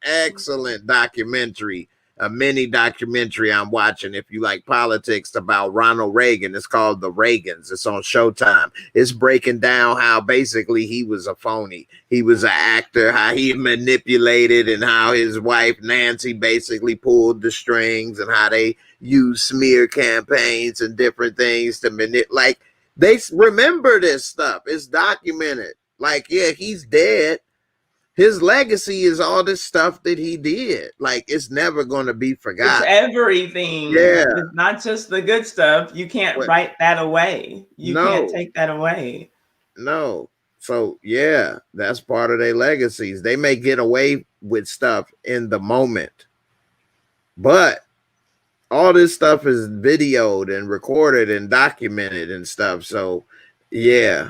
documentary, a mini documentary I'm watching. If you like politics, about Ronald Reagan. It's called The Reagans. It's on Showtime. It's breaking down how basically he was a phony. He was an actor, how he manipulated, and how his wife Nancy basically pulled the strings, and how they use smear campaigns and different things to manipulate. Like, they remember this stuff. It's documented. Like, yeah, he's dead. His legacy is all this stuff that he did. Like, it's never going to be forgotten. It's everything. Yeah. It's not just the good stuff. You can't write that away. You can't take that away. No. So, yeah, that's part of their legacies. They may get away with stuff in the moment, but all this stuff is videoed and recorded and documented and stuff. So, yeah,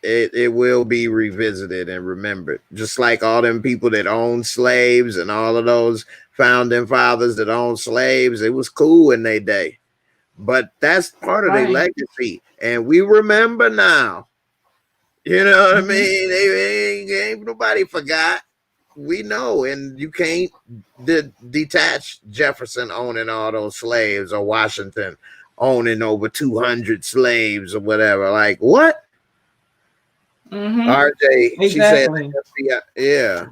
it will be revisited and remembered. Just like all them people that owned slaves and all of those founding fathers that owned slaves, it was cool in their day. But that's part of their legacy. And we remember now. You know what I mean? Ain't nobody forgot. We know, and you can't detach Jefferson owning all those slaves or Washington owning over 200 slaves or whatever. Like, what? RJ, she said Exactly. FBI, yeah.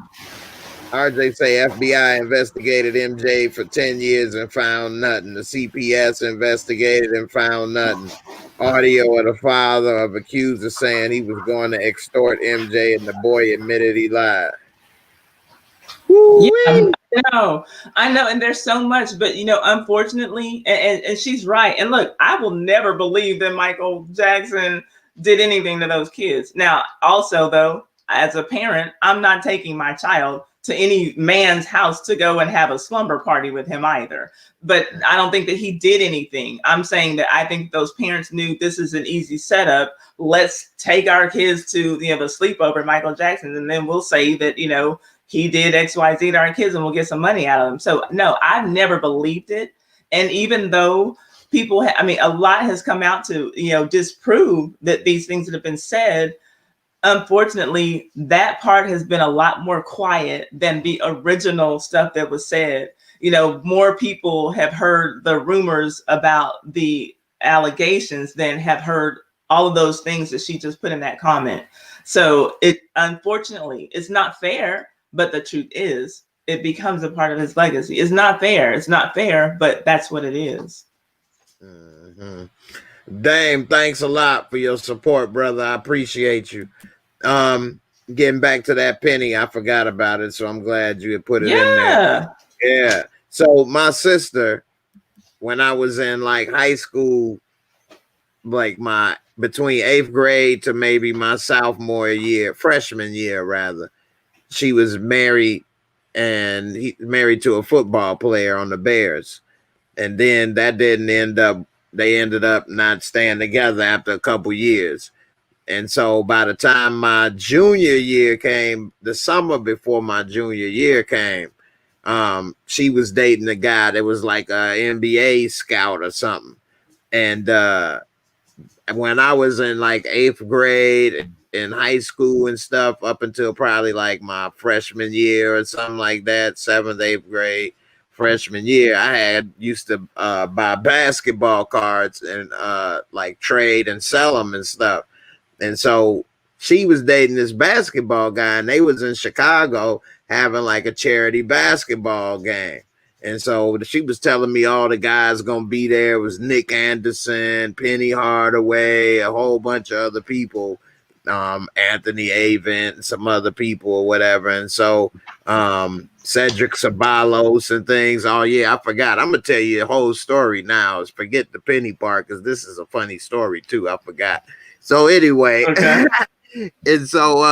RJ say FBI investigated MJ for 10 years and found nothing. The CPS investigated and found nothing. Audio of the father of accuser saying he was going to extort MJ and the boy admitted he lied. Yeah, Woo-wee. I know, and there's so much, but unfortunately, and she's right. And look, I will never believe that Michael Jackson did anything to those kids. Now, also though, as a parent, I'm not taking my child to any man's house to go and have a slumber party with him either. But I don't think that he did anything. I'm saying that I think those parents knew this is an easy setup. Let's take our kids to the sleepover at Michael Jackson's, and then we'll say that he did XYZ to our kids and we'll get some money out of them. So no, I've never believed it. And even though people, a lot has come out to, disprove that these things that have been said, unfortunately, that part has been a lot more quiet than the original stuff that was said. More people have heard the rumors about the allegations than have heard all of those things that she just put in that comment. So unfortunately, it's not fair. But the truth is, it becomes a part of his legacy. It's not fair. It's not fair, but that's what it is. Mm-hmm. Dame, thanks a lot for your support, brother. I appreciate you. Getting back to that penny, I forgot about it, so I'm glad you had put it in there. Yeah. So my sister, when I was in like high school, like my between 8th grade to maybe my freshman year rather, she was married and he married to a football player on the Bears. And then that didn't they ended up not staying together after a couple years. And so by the time my junior year came, the summer before my junior year came, she was dating a guy that was like a NBA scout or something. And when I was in like 8th grade in high school and stuff, up until probably like my freshman year or something like that, 7th, 8th grade, freshman year, I had used to buy basketball cards and like trade and sell them and stuff. And so she was dating this basketball guy, and they was in Chicago having like a charity basketball game. And so she was telling me all the guys gonna be there. It was Nick Anderson, Penny Hardaway, a whole bunch of other people, Anthony Avent, and some other people or whatever. And so Cedric Sabalos and things. Oh yeah, I forgot. I'm gonna tell you the whole story now. Forget the Penny part because this is a funny story too. I forgot. So anyway, okay. And so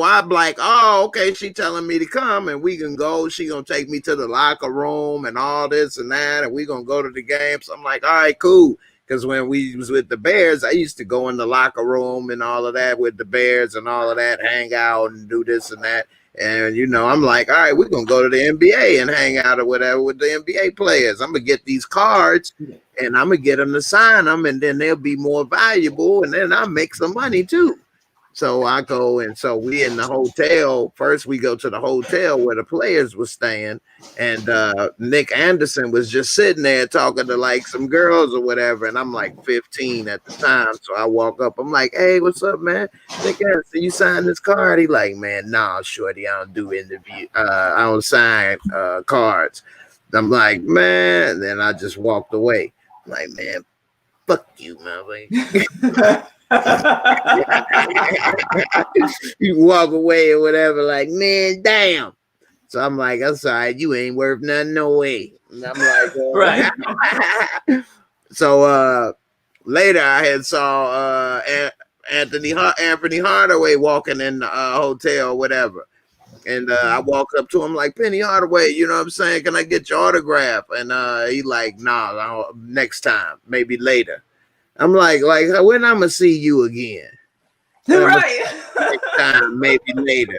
I'm like, oh, okay, she telling me to come and we can go. She gonna take me to the locker room and all this and that, and we gonna go to the games. So I'm like, all right, cool. Because when we was with the Bears, I used to go in the locker room and all of that with the Bears and all of that, hang out and do this and that. And I'm like, all right, we're gonna go to the NBA and hang out or whatever with the NBA players. I'm gonna get these cards and I'm gonna get them to sign them, and then they'll be more valuable, and then I'll make some money too. So I go, and so we in the hotel. First, we go to the hotel where the players were staying, and Nick Anderson was just sitting there talking to like some girls or whatever. And I'm like 15 at the time, so I walk up. I'm like, "Hey, what's up, man? Nick Anderson, you signed this card?" He like, "Man, nah, shorty, I don't do interview. I don't sign cards." I'm like, "Man," and then I just walked away. I'm like, "Man, fuck you, man." You walk away or whatever, like, man, damn. So I'm like, I'm sorry, you ain't worth nothing, no way. And I'm like, right. So later I had saw Anthony Hardaway walking in the hotel, or whatever. And I walked up to him like, Penny Hardaway, you know what I'm saying? Can I get your autograph? And he like, nah, next time, maybe later. I'm like when I'm gonna see you again? Right. Next time, maybe later.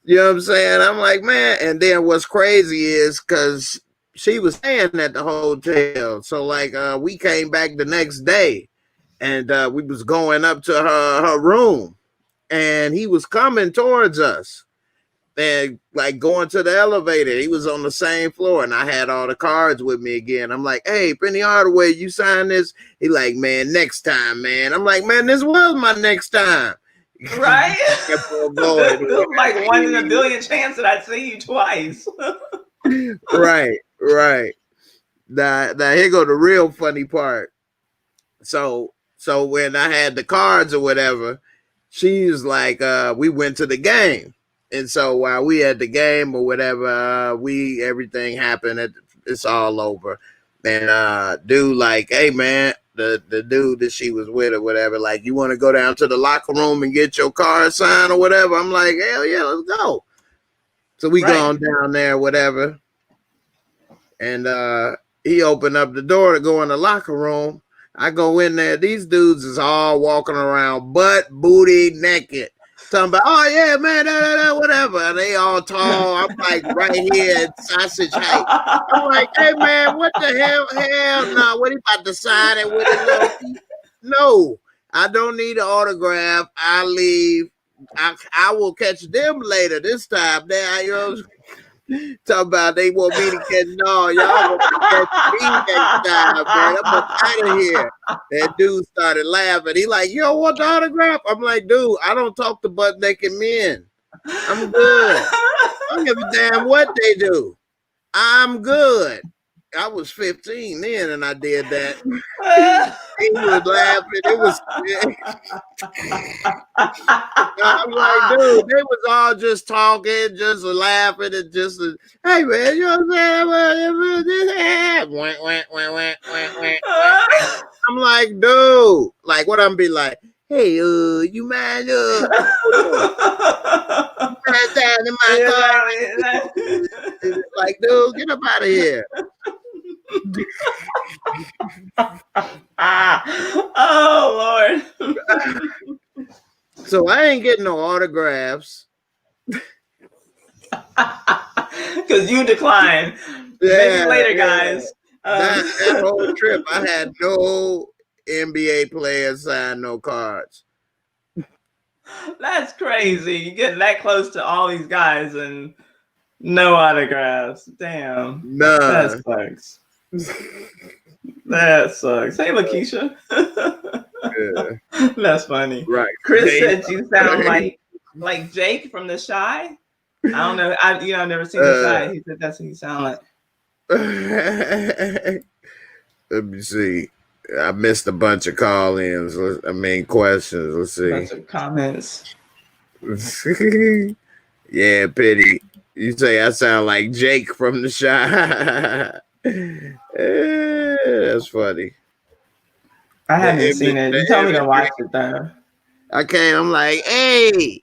You know what I'm saying? I'm like, man. And then what's crazy is because she was staying at the hotel, so like we came back the next day, and we was going up to her room, and he was coming towards us. and like going to the elevator. He was on the same floor, and I had all the cards with me again. I'm like, "Hey, Penny Hardaway, you sign this?" He like, "Man, next time, man." I'm like, "Man, this was my next time." Right? Going. Like 1 in a billion chance that I'd see you twice. Right. Now here go the real funny part. So when I had the cards or whatever, she was like, we went to the game. And so while we had the game or whatever, everything happened. It's all over. And dude, like, hey man, the dude that she was with or whatever, like, you want to go down to the locker room and get your card signed or whatever? I'm like, hell yeah, let's go. So we gone down there, whatever. And he opened up the door to go in the locker room. I go in there. These dudes is all walking around butt, booty, naked. Talking about, oh yeah, man, whatever. And they all tall. I'm like right here at sausage height. I'm like, hey man, what the hell? Hell no. Nah, what he about to sign it with a little piece? No, I don't need an autograph. I leave. I will catch them later this time. Now, you know, talking about they want me to catch. No, y'all want to catch me next time, man. I'm up out of here. That dude started laughing. He like, you don't want the autograph? I'm like, dude, I don't talk to butt naked men. I'm good. I don't give a damn what they do. I'm good. I was 15 then, and I did that. He was laughing. It was. I'm like, dude, they was all just talking, just laughing, and just, hey man, you know what I'm saying? I'm like, dude, like, what I'm be like, hey, you mind, down in my car? Like, dude, get up out of here. Oh Lord. So I ain't getting no autographs. Because you declined. Maybe later, guys. That whole trip, I had no NBA players sign no cards. That's crazy. You getting that close to all these guys and no autographs. Damn. None. That sucks. That sucks. Hey, Lakeisha. Yeah. That's funny. Right. Chris said you sound like Jake from The Shy. I don't know. I've never seen The Shy. He said that's what you sound like. Let me see. I missed a bunch of call-ins. Questions. Let's see. Bunch of comments. Yeah, pity. You say I sound like Jake from The Shy. That's funny. I haven't seen it. You told me to watch it though. I can't. I'm like, hey,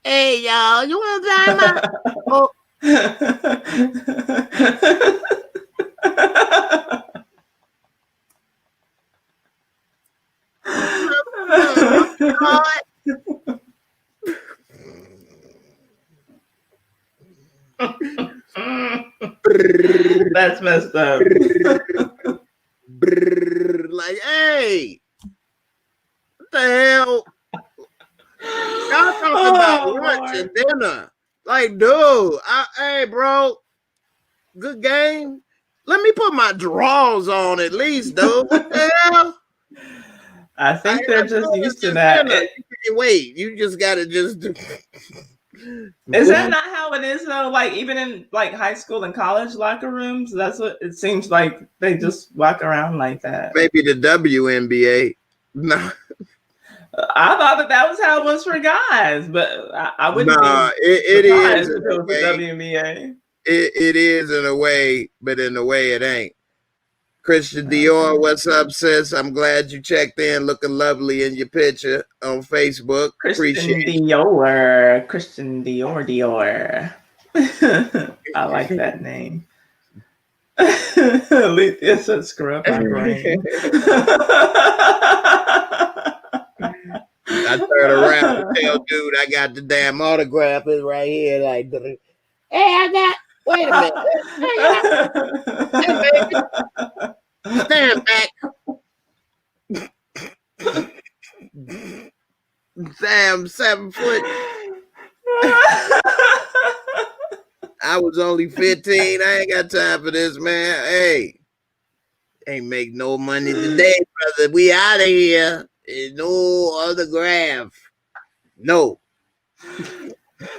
y'all, you want to buy my? Oh. That's messed up. Like, hey, what the hell? Y'all talking about lunch and dinner. Like, dude, hey, bro, good game. Let me put my drawers on at least, dude. What the hell? I think they're just used to that. Wait, you just gotta just do. Is that not how it is though? Like even in like high school and college locker rooms, that's what it seems like. They just walk around like that. Maybe the WNBA. No, I thought that was how it was for guys, but I wouldn't. It is if it was the WNBA. It is in a way, but in a way it ain't. Christian Dior, what's up, sis? I'm glad you checked in, looking lovely in your picture on Facebook. Christian Dior. I like that name. Alethea said, screw up my brain. I turn around and tell dude I got the damn autograph is right here. Like, hey, wait a minute. Hey, baby. Stand back. Damn, 7 foot. I was only 15. I ain't got time for this, man. Hey, ain't make no money today, brother. We out of here. There's no autograph. No.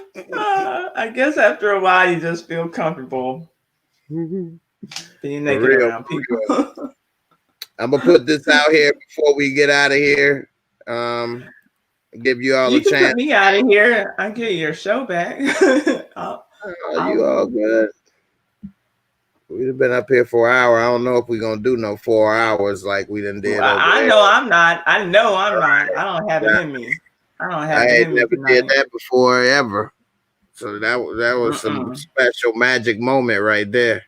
I guess after a while, you just feel comfortable being naked Real, around people. I'm gonna put this out here before we get out of here. Give you all You a can chance. put me out of here. I'll get your show back. You all good? We'd have been up here for an hour. I don't know if we're gonna do no 4 hours like we done did over I there. know I'm not. I know I'm not. I don't have it in me. I don't have it I in me never did tonight. that before ever. So that was some special magic moment right there.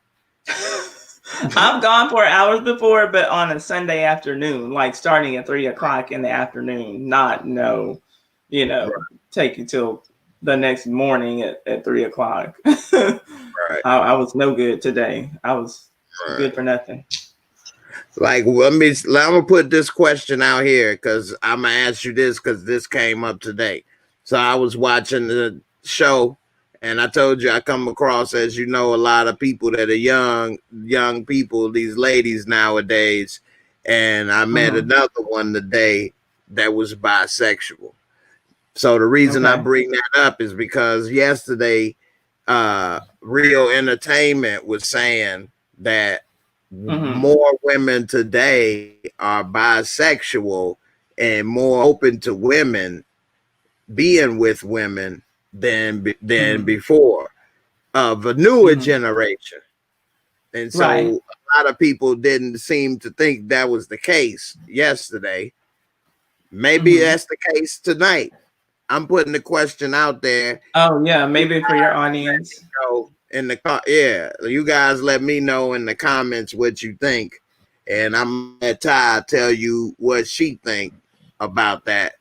I've gone for hours before, but on a Sunday afternoon, like starting at 3:00 in the afternoon, take you till the next morning at 3:00. Right. I was no good today. I was good for nothing. Like, I'm gonna put this question out here because I'm gonna ask you this because this came up today. So I was watching the show, and I told you I come across, as you know, a lot of people that are young people, these ladies nowadays, and I met another one today that was bisexual. So the reason I bring that up is because yesterday, Real Entertainment was saying that more women today are bisexual and more open to women being with women than before, of a newer generation. And so a lot of people didn't seem to think that was the case yesterday. Maybe that's the case tonight. I'm putting the question out there. Oh yeah, maybe for your audience. In the you guys let me know in the comments what you think, and I'm let Ty tell you what she think about that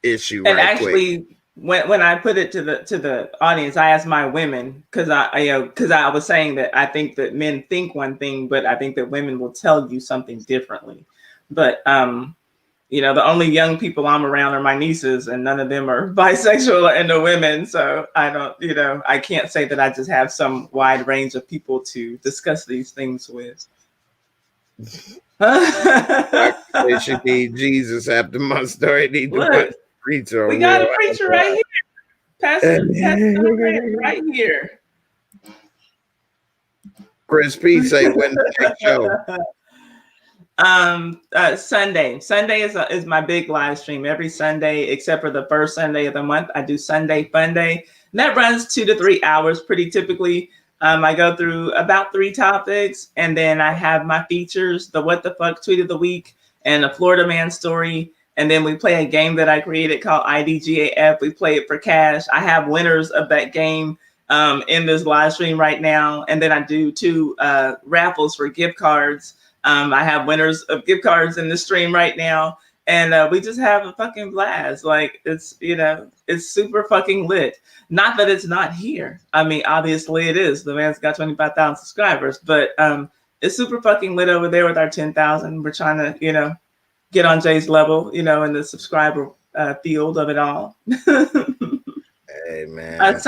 issue. And right actually, quick. when I put it to the audience, I asked my women because I was saying that I think that men think one thing, but I think that women will tell you something differently. But the only young people I'm around are my nieces, and none of them are bisexual or into women. So I don't, I can't say that I just have some wide range of people to discuss these things with. They should need Jesus after my story. Need to watch preacher. We got a preacher right here, Pastor Bryant, right here. Chris P say when the next show. Sunday. Sunday is my big live stream every Sunday, except for the first Sunday of the month. I do Sunday Fun Day. And that runs 2 to 3 hours pretty typically. I go through about 3 topics, and then I have my features, the What the Fuck Tweet of the Week, and a Florida Man story. And then we play a game that I created called IDGAF. We play it for cash. I have winners of that game in this live stream right now. And then I do 2 raffles for gift cards. I have winners of gift cards in the stream right now. And we just have a fucking blast. Like, it's super fucking lit. Not that it's not here. I mean, obviously it is. The man's got 25,000 subscribers, but it's super fucking lit over there with our 10,000. We're trying to, get on Jay's level, in the subscriber field of it all. Hey man. This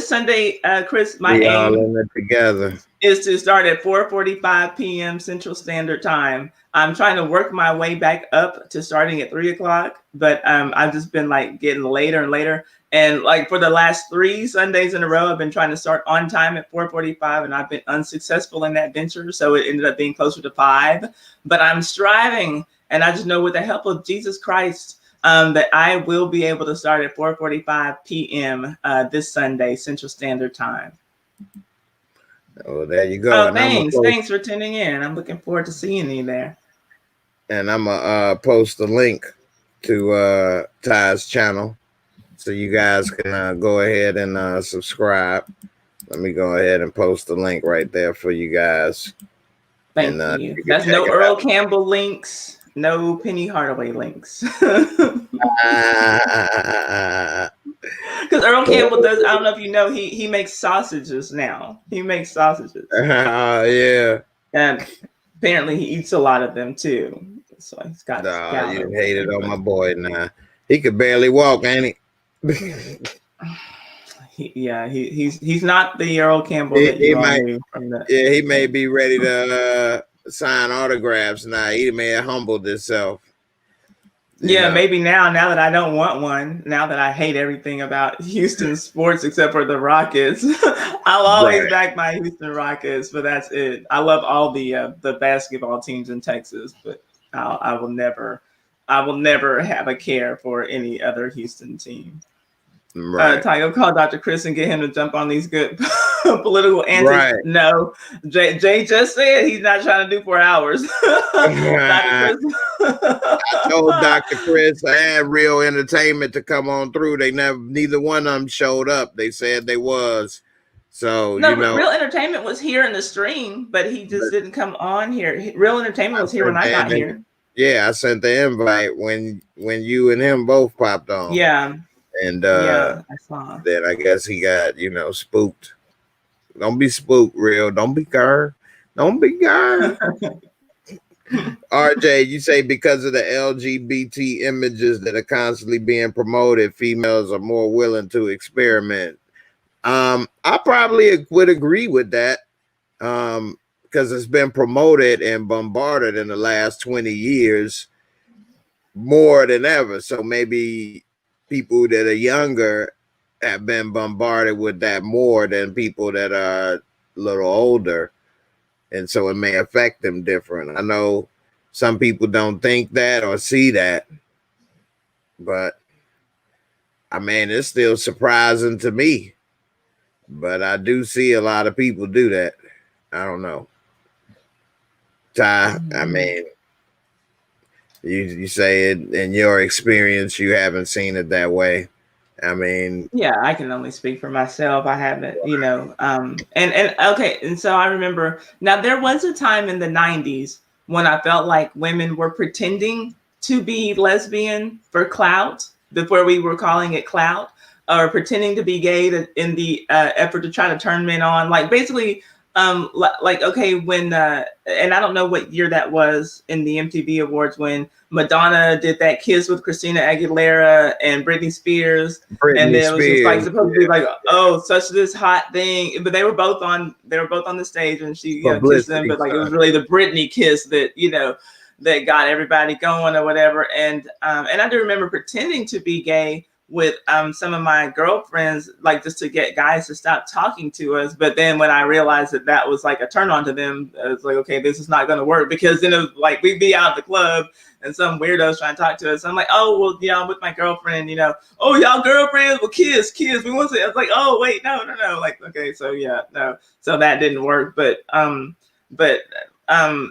Sunday, Chris, my aim all in it together is to start at 4:45 p.m. Central Standard Time. I'm trying to work my way back up to starting at 3:00, but I've just been like getting later and later. And like for the last 3 Sundays in a row, I've been trying to start on time at 4:45, and I've been unsuccessful in that venture. So it ended up being closer to 5. But I'm striving, and I just know with the help of Jesus Christ, that I will be able to start at 4:45 p.m. This Sunday, Central Standard Time. Oh, there you go. Oh, thanks for tuning in. I'm looking forward to seeing you there. And I'm gonna post a link to Ty's channel, so you guys can go ahead and subscribe. Let me go ahead and post the link right there for you guys. Thank you. That's no Earl Campbell links, no Penny Hardaway links. Because Earl Campbell does, I don't know if you know, he makes sausages now. He makes sausages. Yeah. And apparently he eats a lot of them too. So he's got. You hated on my boy now. He could barely walk, ain't he? he's not the Earl Campbell that He you all might, knew from the. yeah, he may be ready to sign autographs now. He may have humbled himself. You Yeah, know, maybe now that I don't want one, now that I hate everything about Houston sports except for the Rockets, I'll always right, back my Houston Rockets, but that's it. I love all the basketball teams in Texas, but I will never have a care for any other Houston team. right, Tygo, call Dr. Chris and get him to jump on these good political antics. right. No, Jay just said he's not trying to do 4 hours. Dr. I Chris. told Dr. Chris and Real Entertainment to come on through. Neither one of them showed up. They said they was. So, No, Real Entertainment was here in the stream, but he just but didn't come on here. Real Entertainment I was here when sent I the got invite. here. Yeah, I sent the invite when you and him both popped on. Yeah, And yeah, I saw. then I guess he got, spooked. Don't be spooked, Real. Don't be scared. Don't be scared. RJ, you say because of the LGBT images that are constantly being promoted, females are more willing to experiment. I probably would agree with that. Because it's been promoted and bombarded in the last 20 years more than ever. So maybe people that are younger have been bombarded with that more than people that are a little older. And so it may affect them different. I know some people don't think that or see that, but I mean, it's still surprising to me. But I do see a lot of people do that. I don't know. Ty, I Mhm. mean, you say it in your experience, you haven't seen it that way. I mean, Yeah, I can only speak for myself. I haven't, and okay, and so I remember now there was a time in the 90s when I felt like women were pretending to be lesbian for clout before we were calling it clout, or pretending to be gay in the effort to try to turn men on. Like basically, like okay, when and I don't know what year that was in the MTV Awards when Madonna did that kiss with Christina Aguilera and Britney Spears, and Britney then it was just like Spears, supposed to be like, oh, such this hot thing. But they were both on the stage, and she kissed them. publicity But like it was stunt. really the Britney kiss that that got everybody going or whatever. And I do remember pretending to be gay with some of my girlfriends, like just to get guys to stop talking to us. But then when I realized that that was like a turn on to them, it's like, okay, this is not going to work, because then it was like we'd be out at the club and some weirdos trying to talk to us. I'm like, oh, well, yeah, I'm with my girlfriend, oh, y'all girlfriends, well, kiss. We want to. I was like, oh, wait, no. Like, okay, so yeah, no. So that didn't work. But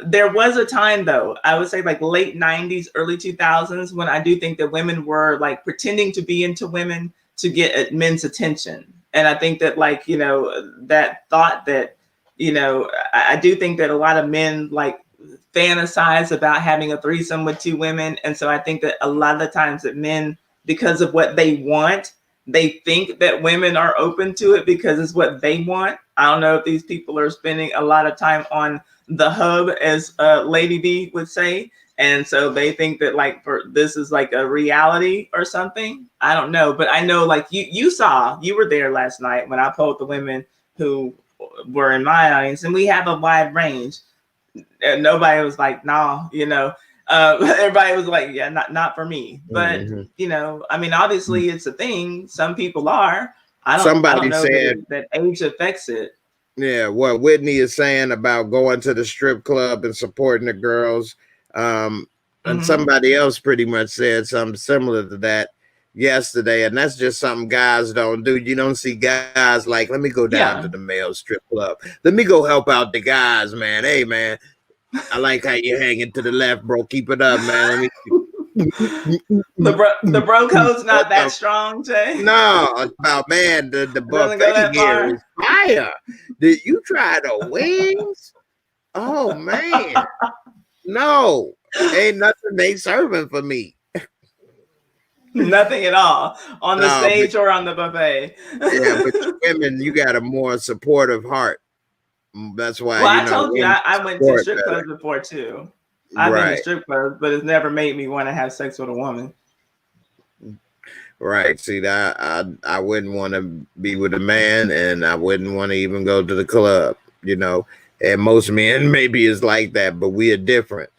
there was a time though, I would say like late 90s, early 2000s, when I do think that women were like pretending to be into women to get men's attention. And I think that like, that thought that, I do think that a lot of men like fantasize about having a threesome with two women. And so I think that a lot of the times that men, because of what they want, they think that women are open to it because it's what they want. I don't know if these people are spending a lot of time on the hub, as Lady B would say. And so they think that like this is like a reality or something. I don't know. But I know like you were there last night when I polled the women who were in my audience, and we have a wide range. And nobody was like, nah, everybody was like, yeah, not for me. But Mm-hmm. I mean, obviously it's a thing. Some people are. I don't Somebody know that said, that age affects it. yeah, what Whitney is saying about going to the strip club and supporting the girls. And Mm-hmm. somebody else pretty much said something similar to that yesterday. And that's just something guys don't do. You don't see guys like, let me go down to the Yeah. male strip club. Let me go help out the guys, man. Hey, man, I like how you're hanging to the left, bro. Keep it up, man. Let me. The bro code's What not that the strong, Jay. no, about man, the It doesn't go buffet that here far. is fire. Did you try the wings? Oh man, no, ain't nothing they serving for me. Nothing at all on the No, but stage or on the buffet. yeah, but women, you got a more supportive heart. That's why Well, I told you women I went to support strip better. clubs before too. I've been to Right. strip clubs, but it's never made me want to have sex with a woman. Right. See that I wouldn't want to be with a man, and I wouldn't want to even go to the club. You know, and most men maybe is like that, but we are different.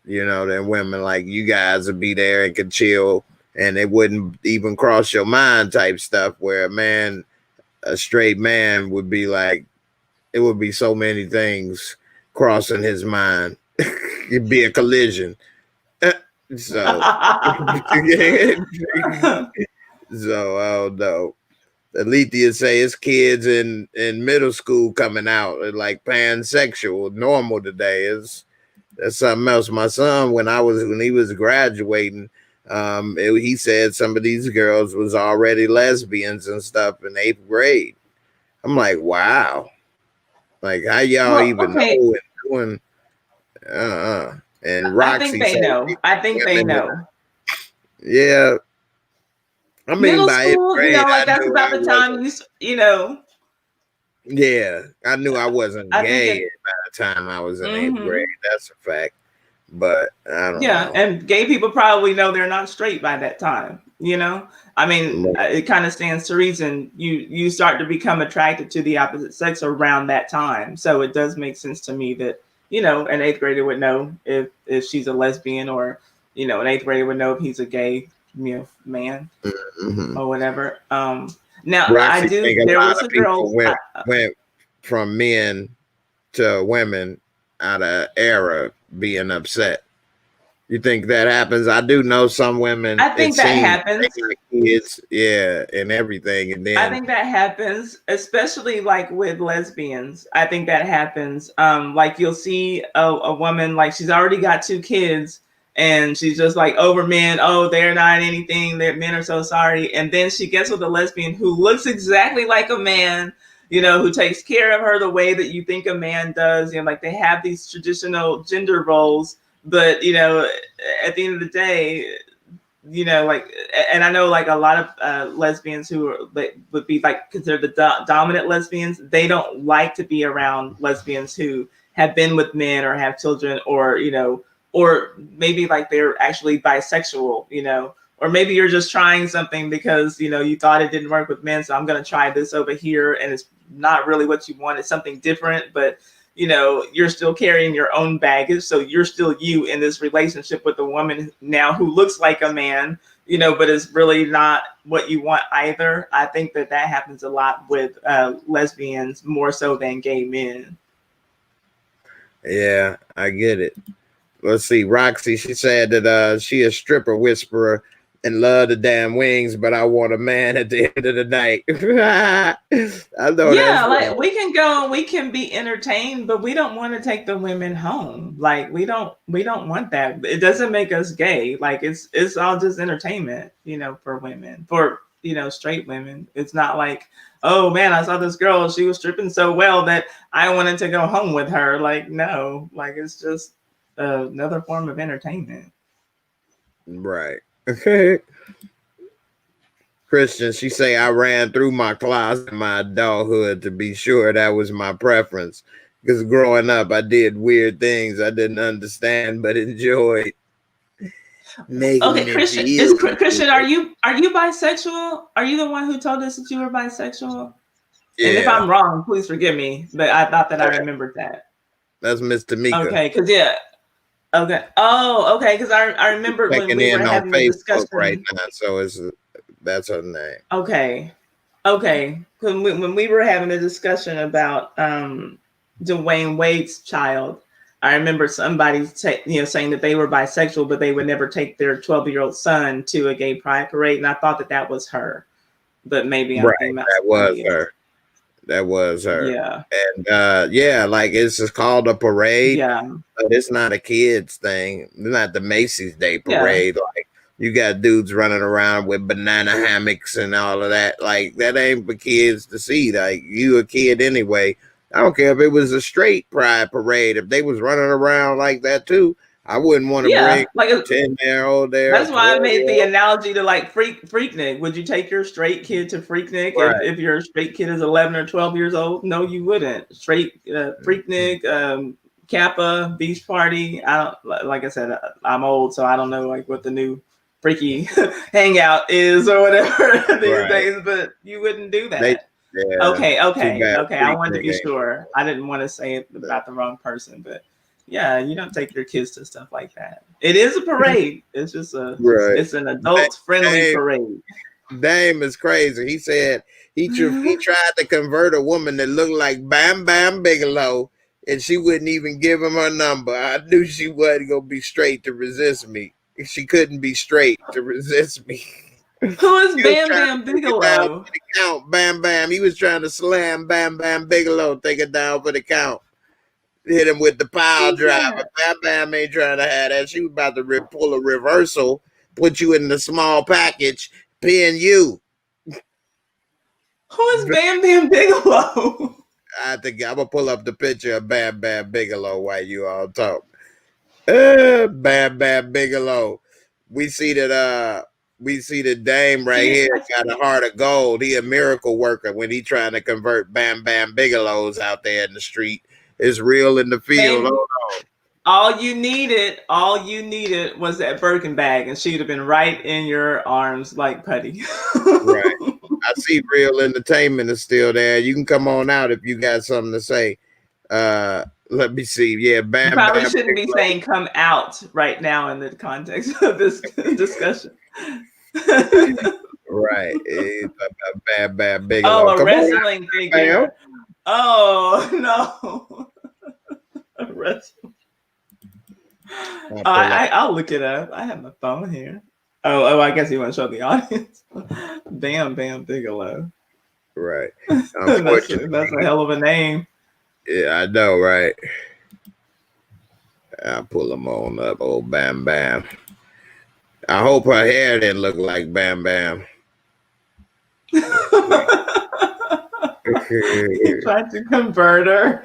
You know, than women. Like you guys would be there and could chill, and it wouldn't even cross your mind type stuff. Where a straight man would be like, it would be so many things crossing his mind. It'd be a collision. So, so I don't know. Alethea say it's kids in middle school coming out like pansexual normal today. That's something else. My son, when he was graduating, he said some of these girls was already lesbians and stuff in 8th grade. I'm like, wow, like how y'all Well, even okay. know and doing? Uh, and I think Roxy they said know. I think they women. know. Yeah, I mean Middle by 8th school, grade, like I that's knew about I the time wasn't. you know. Yeah, I knew I wasn't I think gay it. by the time I was in 8th grade. Hmm. That's a fact. But I don't Yeah, know. and gay people probably know they're not straight by that time. I mean, it kind of stands to reason. You start to become attracted to the opposite sex around that time, so it does make sense to me that an eighth grader would know if she's a lesbian, or an eighth grader would know if he's a gay man Mm-hmm. or whatever. Now I Roxy do. think a There lot was of a people girl. went from men to women out of era being upset. You think that happens? I do know some women. I It think that seems they happens. got kids, yeah, and everything, and I then think that happens, especially like with lesbians. I think that happens. Like you'll see a woman like she's already got two kids, and she's just like over men. Oh, they're not anything. That men are so sorry. And then she gets with a lesbian who looks exactly like a man. Who takes care of her the way that you think a man does. Like they have these traditional gender roles, but at the end of the day, like, and I know like a lot of lesbians who are like would be like considered the dominant lesbians. They don't like to be around lesbians who have been with men or have children, or or maybe like they're actually bisexual, or maybe you're just trying something because you thought it didn't work with men, so I'm going to try this over here, and it's not really what you want. It's something different, but you're still carrying your own baggage. So you're still you in this relationship with a woman now who looks like a man, but is really not what you want either. I think that happens a lot with lesbians more so than gay men. yeah, I get it. Let's see, Roxy. She said that she a stripper whisperer and love the damn wings, but I want a man at the end of the night. I know that's Yeah, like right. we can go and we can be entertained, but we don't want to take the women home. Like we don't want that. It doesn't make us gay. Like it's all just entertainment, for women. For straight women. It's not like, oh man, I saw this girl, she was stripping so well that I wanted to go home with her. Like no, like it's just another form of entertainment. Right. Christian, she say I ran through my closet in my adulthood to be sure that was my preference. Because growing up, I did weird things I didn't understand but enjoyed. Making Okay, me Christian, feel Christian, good. are you bisexual? Are you the one who told us that you were bisexual? And if Yeah, I'm wrong, please forgive me, but I thought that I remembered that. that's Miss Tamika Okay, because yeah, okay. Oh, okay, because I remembered when checking we were in on having the Facebook right discussion. now. So that's her name. Okay, okay, when we were having a discussion about Dwayne Wade's child, I remember somebody saying that they were bisexual, but they would never take their 12-year-old son to a gay pride parade, and I thought that that was her, but maybe I'm Right, thinking about that was somebody else. her. That was her. Yeah, And yeah, like it's just called a parade, yeah, but it's not a kids thing. It's not the Macy's Day yeah, parade. Like you got dudes running around with banana hammocks and all of that. Like that ain't for kids to see. Like you a kid anyway. I don't care if it was a straight pride parade. If they was running around like that too, I wouldn't want to bring yeah. Like 10-year-old there, a that's why I 12 made year the old. analogy to like Freaknik. Would you take your straight kid to Freaknik Right. if your straight kid is 11 or 12 years old? No, you wouldn't. Straight Freaknik, Kappa, Beach Party. I don't, like I said, I'm old, so I don't know like what the new freaky hangout is or whatever these days, but you wouldn't do that. Okay. I wanted to be sure. I didn't want to say it about the wrong person, but yeah, you don't take your kids to stuff like that. It is a parade. It's just it's an adult friendly parade. Dame is crazy. He said he tried to convert a woman that looked like Bam Bam Bigelow, and she wouldn't even give him her number. I knew she wasn't gonna be straight to resist me. She couldn't be straight to resist me. Who is Bam Bam Bigelow? Count Bam Bam. He was trying to slam Bam Bam Bigelow, take it down for the count. Hit him with the pile driver. Bam Bam ain't trying to have that. She was about to pull a reversal, put you in the small package, pin you. Who is Bam Bam Bigelow? I think I'm gonna pull up the picture of Bam Bam Bigelow while you all talk. Bam Bam Bigelow. We see that Dame right here got a heart of gold. He a miracle worker when he trying to convert Bam Bam Bigelows out there in the street. It's real in the field. Hold on. All you needed was that Birkin bag, and she'd have been right in your arms like putty. Right. I see Real Entertainment is still there. You can come on out if you got something to say. Let me see. Yeah, Bam. You probably Bam, shouldn't be saying "come out" right now in the context of this discussion. Right. Bam Bam Bigelow. Oh, a wrestling figure. Oh no. A wrestling. I'll look it up. I have my phone here. Oh, I guess you want to show the audience. Bam Bam Bigelow. Right. That's a hell of a name. Yeah, I know, right? I'll pull them on up, old Bam Bam. I hope her hair didn't look like Bam Bam. He tried to convert her.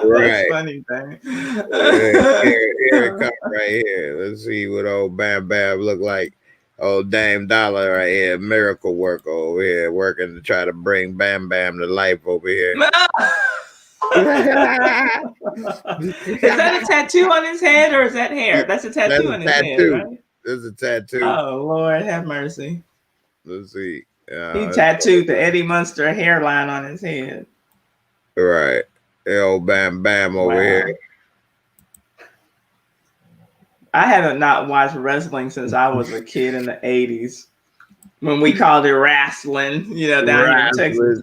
Right. That's funny thing. Here it comes right here. Let's see what old Bam Bam look like. Old Dame Dollar right here. Miracle worker over here. Working to try to bring Bam Bam to life over here. Is that a tattoo on his head or is that hair? That's a tattoo on his head, right? There's a tattoo. Oh, Lord, have mercy. Let's see. He tattooed the Eddie Munster hairline on his head. Right. The old Bam Bam over here. I haven't not watched wrestling since I was a kid in the 80s. When we called it wrestling, down here in Texas.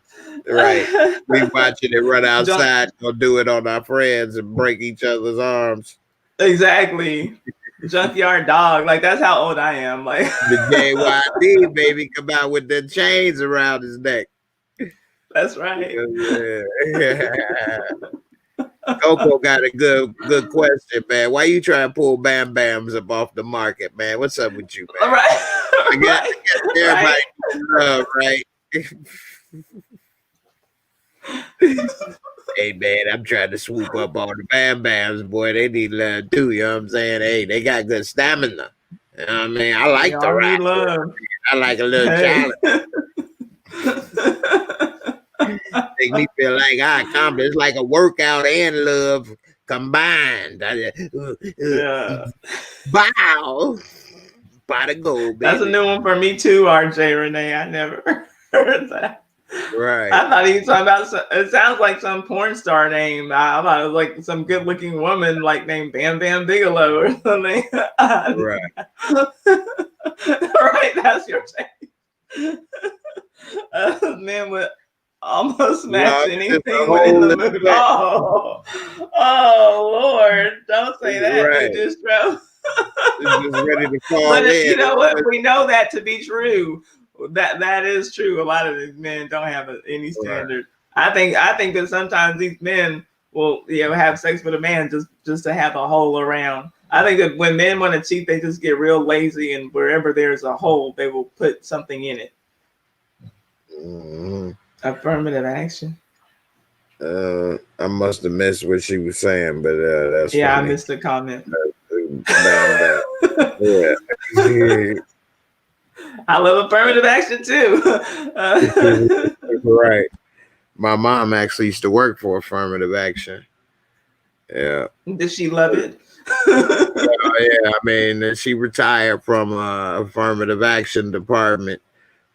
Right. We watching it run outside, go do it on our friends and break each other's arms. Exactly. Junkyard Dog. Like, that's how old I am. Like the JYD baby come out with the chains around his neck. That's right. Yeah. Coco got a good question, man. Why you trying to pull Bam Bams up off the market, man? What's up with you, man? All right. I guess everybody love, right? Hey, man, I'm trying to swoop up all the Bam Bams, boy. They need love too, you know what I'm saying? Hey, they got good stamina. You know what I mean? I like the rock. I like a little challenge. Make me feel like I accomplished. It's like a workout and love combined. Yeah. Bow. By the gold, baby. That's a new one for me too, RJ Renee. I never heard that. Right. I thought he was talking about. It sounds like some porn star name. I thought it was like some good-looking woman, like named Bam Bam Bigelow or something. Right. Right. That's your take. Man would almost match anything within the movie. Oh, Lord! Don't say that. Right. Distro. Just ready to fall But in. you know what? We know that to be true. That is true. A lot of these men don't have any standard. Right. I think that sometimes these men will have sex with a man just to have a hole around. I think that when men want to cheat, they just get real lazy, and wherever there's a hole, they will put something in it. Mm-hmm. Affirmative action. I must have missed what she was saying, but that's funny. I missed the comment. Yeah. I love affirmative action too. Right. My mom actually used to work for affirmative action. Yeah. Did she love it? Yeah, I mean, she retired from affirmative action department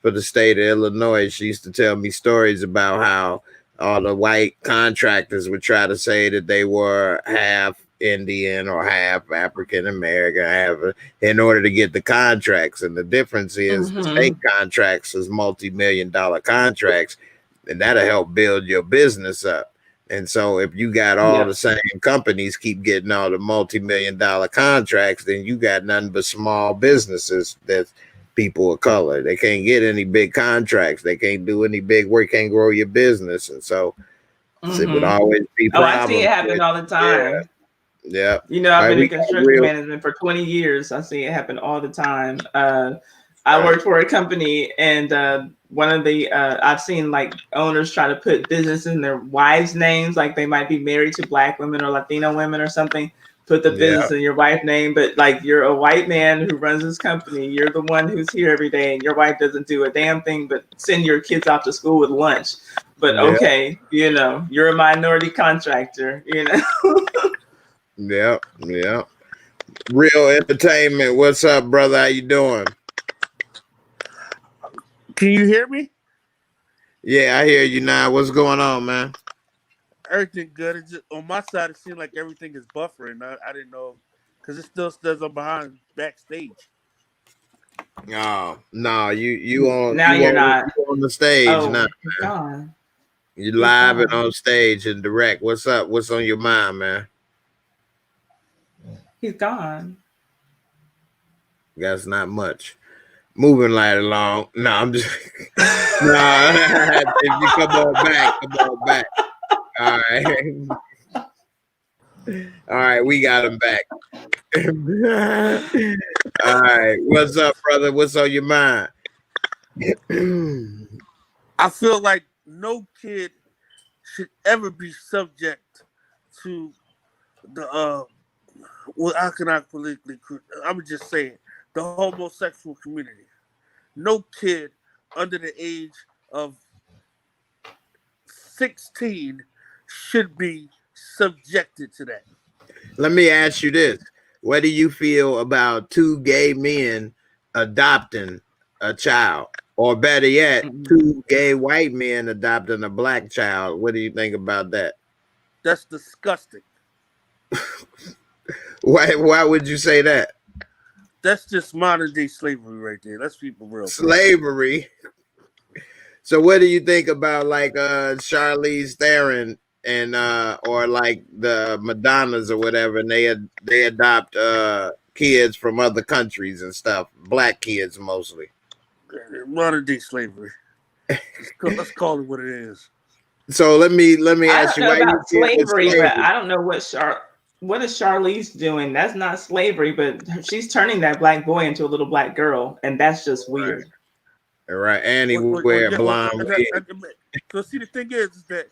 for the state of Illinois. She used to tell me stories about how all the white contractors would try to say that they were half Indian or half African American, in order to get the contracts. And the difference is the state contracts is multi-million-dollar contracts, and that'll help build your business up. And so if you got all the same companies keep getting all the multi-million-dollar contracts, then you got nothing but small businesses that people of color. They can't get any big contracts. They can't do any big work, can't grow your business. And so it would always be Oh, I see it problems happen with, all the time. yeah. You know, All I've right, been we in got construction real management for 20 years. I see it happen all the time. I worked for a company, and one of the I've seen like owners try to put business in their wives' names, like they might be married to Black women or Latino women or something. Put the business in your wife's name, but like you're a white man who runs this company. You're the one who's here every day, and your wife doesn't do a damn thing but send your kids off to school with lunch. But okay, you know, you're a minority contractor, you know. Yeah. Real entertainment. What's up, brother? How you doing? Can you hear me? Yeah, I hear you now. What's going on, man? Everything good. It's just, on my side, it seems like everything is buffering. I didn't know because it still says I'm behind backstage. Oh no, you on Now you're not. you on the stage Oh, now. he's gone. You He's live and gone. on stage and direct. What's up? What's on your mind, man? He's gone. That's not much. Moving right along. No, I'm just no. If you come on back, come on back. All right. All right, we got him back. All right. What's up, brother? What's on your mind? I feel like no kid should ever be subject to the well, how can I politically? I'm just saying the homosexual community. No kid under the age of 16 should be subjected to that. Let me ask you this. What do you feel about two gay men adopting a child? Or better yet, two gay white men adopting a black child. What do you think about that? That's disgusting. Why would you say that? That's just modern day slavery right there. Let's keep it real. Slavery. So what do you think about like Charlize Theron and or like the Madonnas or whatever, and they adopt kids from other countries and stuff, black kids mostly. Modern day slavery. Let's call it what it is. So let me I ask don't you, know why you about feel it's slavery, but slavery? I don't know what is Charlize doing. That's not slavery, but she's turning that black boy into a little black girl, and that's just weird. All right, and he wear blonde wig. So see, the thing is that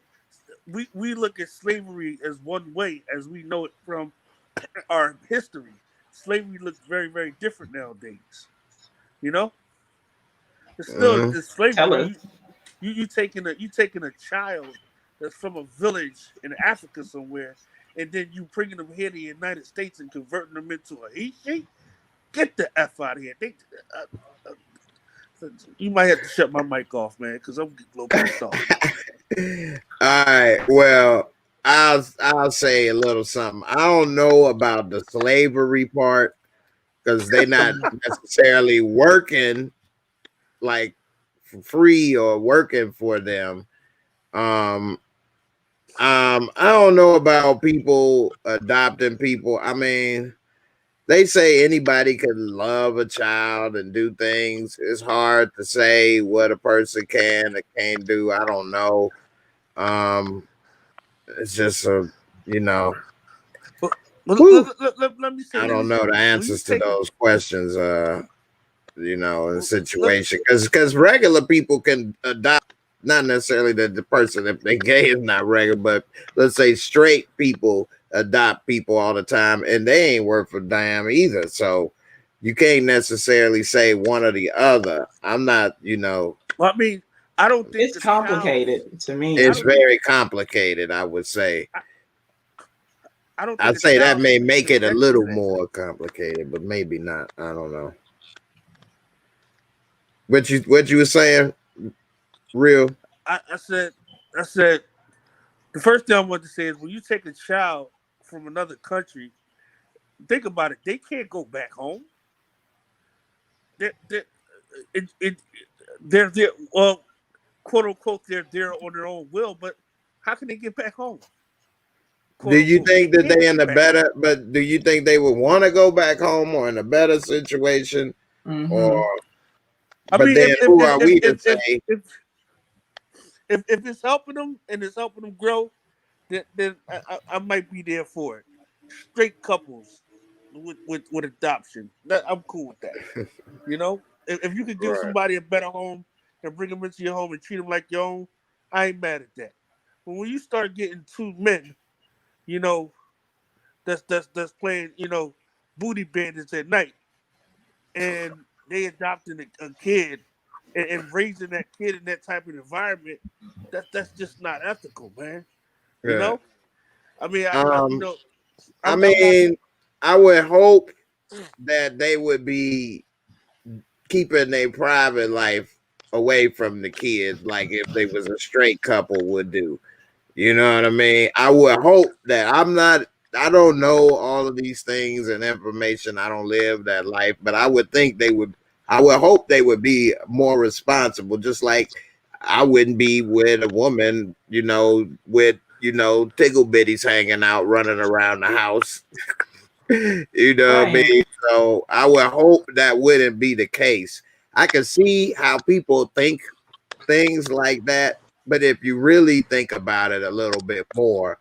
we look at slavery as one way as we know it from our history. Slavery looks very, very different nowadays. You know, it's still it's Tell us. slavery. You taking a child that's from a village in Africa somewhere, and then you bringing them here to the United States and converting them into a he. Get the f out of here. You might have to shut my mic off, man, because I'm getting a little pissed off. All right. Well, I'll say a little something. I don't know about the slavery part because they're not necessarily working like for free or working for them. I don't know about people adopting people. I mean, they say anybody can love a child and do things. It's hard to say what a person can or can't do. I don't know. Um, it's just you know, Let me say I this. don't know the answers to those questions. In a situation because regular people can adopt. Not necessarily that the person, if they gay, is not regular, but let's say straight people adopt people all the time, and they ain't worth a damn either. So you can't necessarily say one or the other. I'm not, Well, I mean, I don't think It's complicated to me. It's very complicated, I would say. I don't think I'd a say that child may should be make it a subjected to little that. more complicated, but maybe not. I don't know. What you were saying, real? I said the first thing I want to say is when you take a child from another country, think about it. They can't go back home. They're, it, it, they're well, quote unquote, they're there on their own will. But how can they get back home? Do Quote you unquote, they think that can't they in get a back home. better? But do you think they would want to go back home or in a better situation? Or Mm-hmm. I but mean, then who are we to say? if it's helping them and it's helping them grow, then I might be there for it. Straight couples with adoption, I'm cool with that. You know, if you could give Right. somebody a better home and bring them into your home and treat them like your own, I ain't mad at that. But when you start getting two men, you know, that's playing, booty bandits at night, and they adopting a kid and raising that kid in that type of environment, that's just not ethical, man. You Yeah. know, I mean, Um. I I'm not. mean, I would hope that they would be keeping their private life away from the kids, like if they was a straight couple would do. You know what I mean? I would hope that I'm not. I don't know all of these things and information. I don't live that life, but I would think they would. I would hope they would be more responsible, just like I wouldn't be with a woman, with tickle bitties hanging out, running around the house. You know what I Right. mean? So I would hope that wouldn't be the case. I can see how people think things like that, but if you really think about it a little bit more,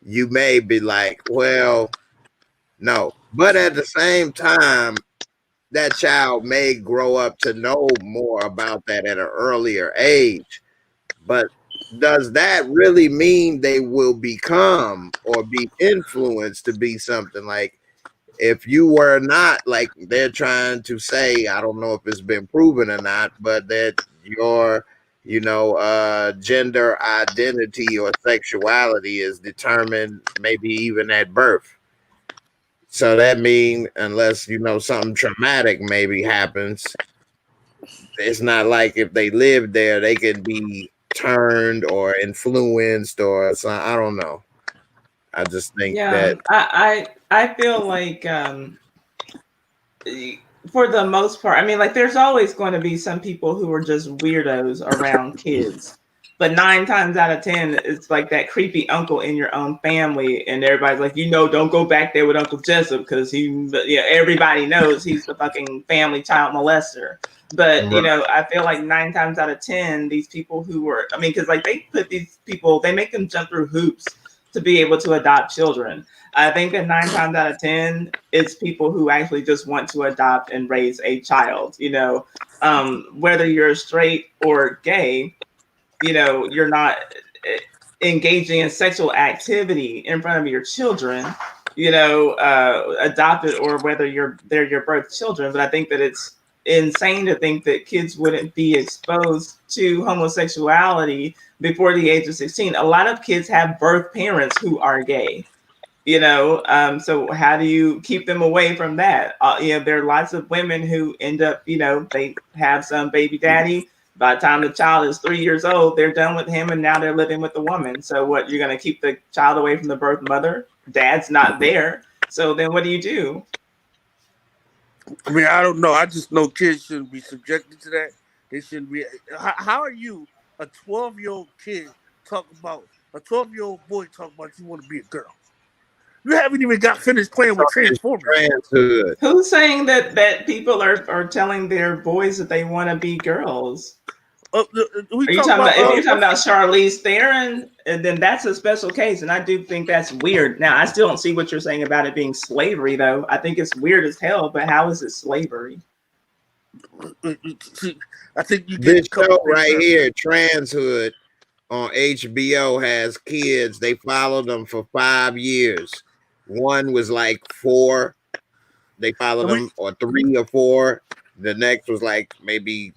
you may be like, well, no. But at the same time, that child may grow up to know more about that at an earlier age. But does that really mean they will become or be influenced to be something like if you were not like they're trying to say, I don't know if it's been proven or not, but that your, gender identity or sexuality is determined maybe even at birth. So that means unless something traumatic maybe happens, it's not like if they live there they can be turned or influenced or something. I don't know. I just think Yeah. that I feel like for the most part, I mean, like there's always going to be some people who are just weirdos around kids. But 9 times out of 10, it's like that creepy uncle in your own family, and everybody's like, don't go back there with Uncle Jessup because everybody knows he's the fucking family child molester. But right, I feel like 9 times out of 10, these people who were, I mean, because like they put these people, they make them jump through hoops to be able to adopt children. I think that 9 times out of 10, it's people who actually just want to adopt and raise a child. Whether you're straight or gay, you're not engaging in sexual activity in front of your children. Adopted or whether they're your birth children. But I think that it's insane to think that kids wouldn't be exposed to homosexuality before the age of 16. A lot of kids have birth parents who are gay. So how do you keep them away from that? There are lots of women who end up, they have some baby daddy. By the time the child is 3 years old, they're done with him and now they're living with the woman. So what, you're going to keep the child away from the birth mother? Dad's not there. So then what do you do? I mean, I don't know. I just know kids shouldn't be subjected to that. They shouldn't be. How are you, a 12-year-old kid, talk about a 12-year-old boy talk about you want to be a girl? You haven't even got finished playing with it's Transformers yet. transhood. Who's saying that people are telling their boys that they want to be girls? We Are you talking talking about about, if you're talking what's about Charlize Theron, and then that's a special case, and I do think that's weird. Now, I still don't see what you're saying about it being slavery, though. I think it's weird as hell, but how is it slavery? I think you get a This couple show things right up. here, Transhood on HBO, has kids. They followed them for 5 years. One was like 4. They followed And we, them, or 3 or 4. The next was like maybe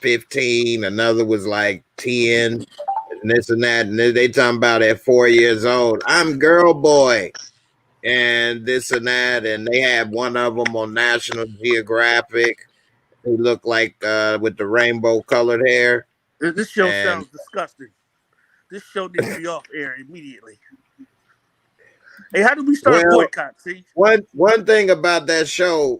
15. Another was like 10. And this and that. And they talking about at 4 years old. I'm girl boy. and this and that, and they had one of them on National Geographic. He looked like with the rainbow colored hair, This show and sounds disgusting. This show needs to be off air immediately. Hey, how do we start well, boycott? See, one thing about that show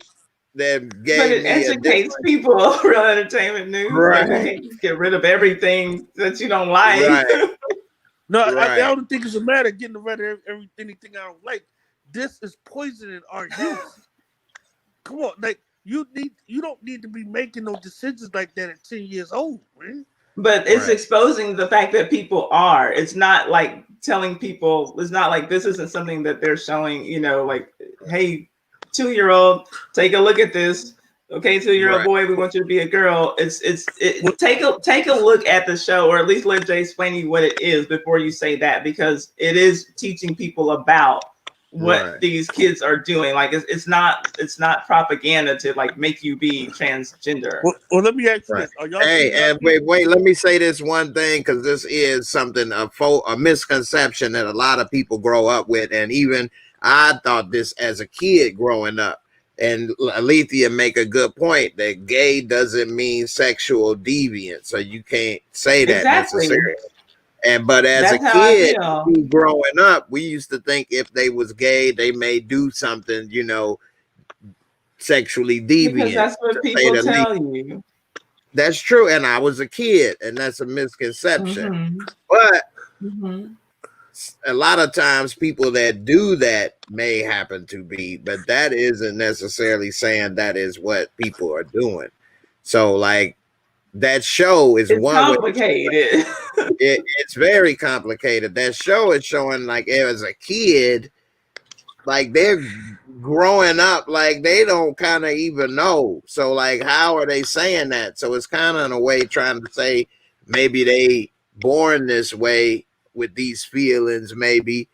that But gave it me a educates different people. Real entertainment news. Like, right, hey, get rid of everything that you don't like. right, no, I right, don't think it's a matter of getting rid of anything I don't like. This is poisoning our youth. Come on, like you don't need to be making no decisions like that at 10 years old, man. But it's right, exposing the fact that people are. It's not like telling people, it's not like this isn't something that they're showing, like, hey, 2-year-old, take a look at this. Okay, 2-year-old right. boy, we want you to be a girl. Take a look at the show, or at least let Jay explain you what it is before you say that, because it is teaching people about what Right. these kids are doing. Like it's not propaganda to like make you be transgender. Well, let me ask you Right. this: are y'all Hey, sending y'all and kids? wait. Let me say this one thing, because this is something a misconception that a lot of people grow up with, and even I thought this as a kid growing up. And Alethea make a good point that gay doesn't mean sexual deviant, so you can't say that Exactly. necessarily. But as a That's how I kid, feel. me growing up, we used to think if they was gay, they may do something, sexually Because deviant, that's what to say people the least. tell you. That's true, and I was a kid, and that's a misconception. Mm-hmm. But Mm-hmm. a lot of times, people that do that may happen to be, but that isn't necessarily saying that is what people are doing. So, like that show is It's one way. complicated. It's very complicated. That show is showing like as a kid, like they're growing up like they don't kind of even know, so like how are they saying that? So it's kind of in a way trying to say maybe they born this way with these feelings, maybe.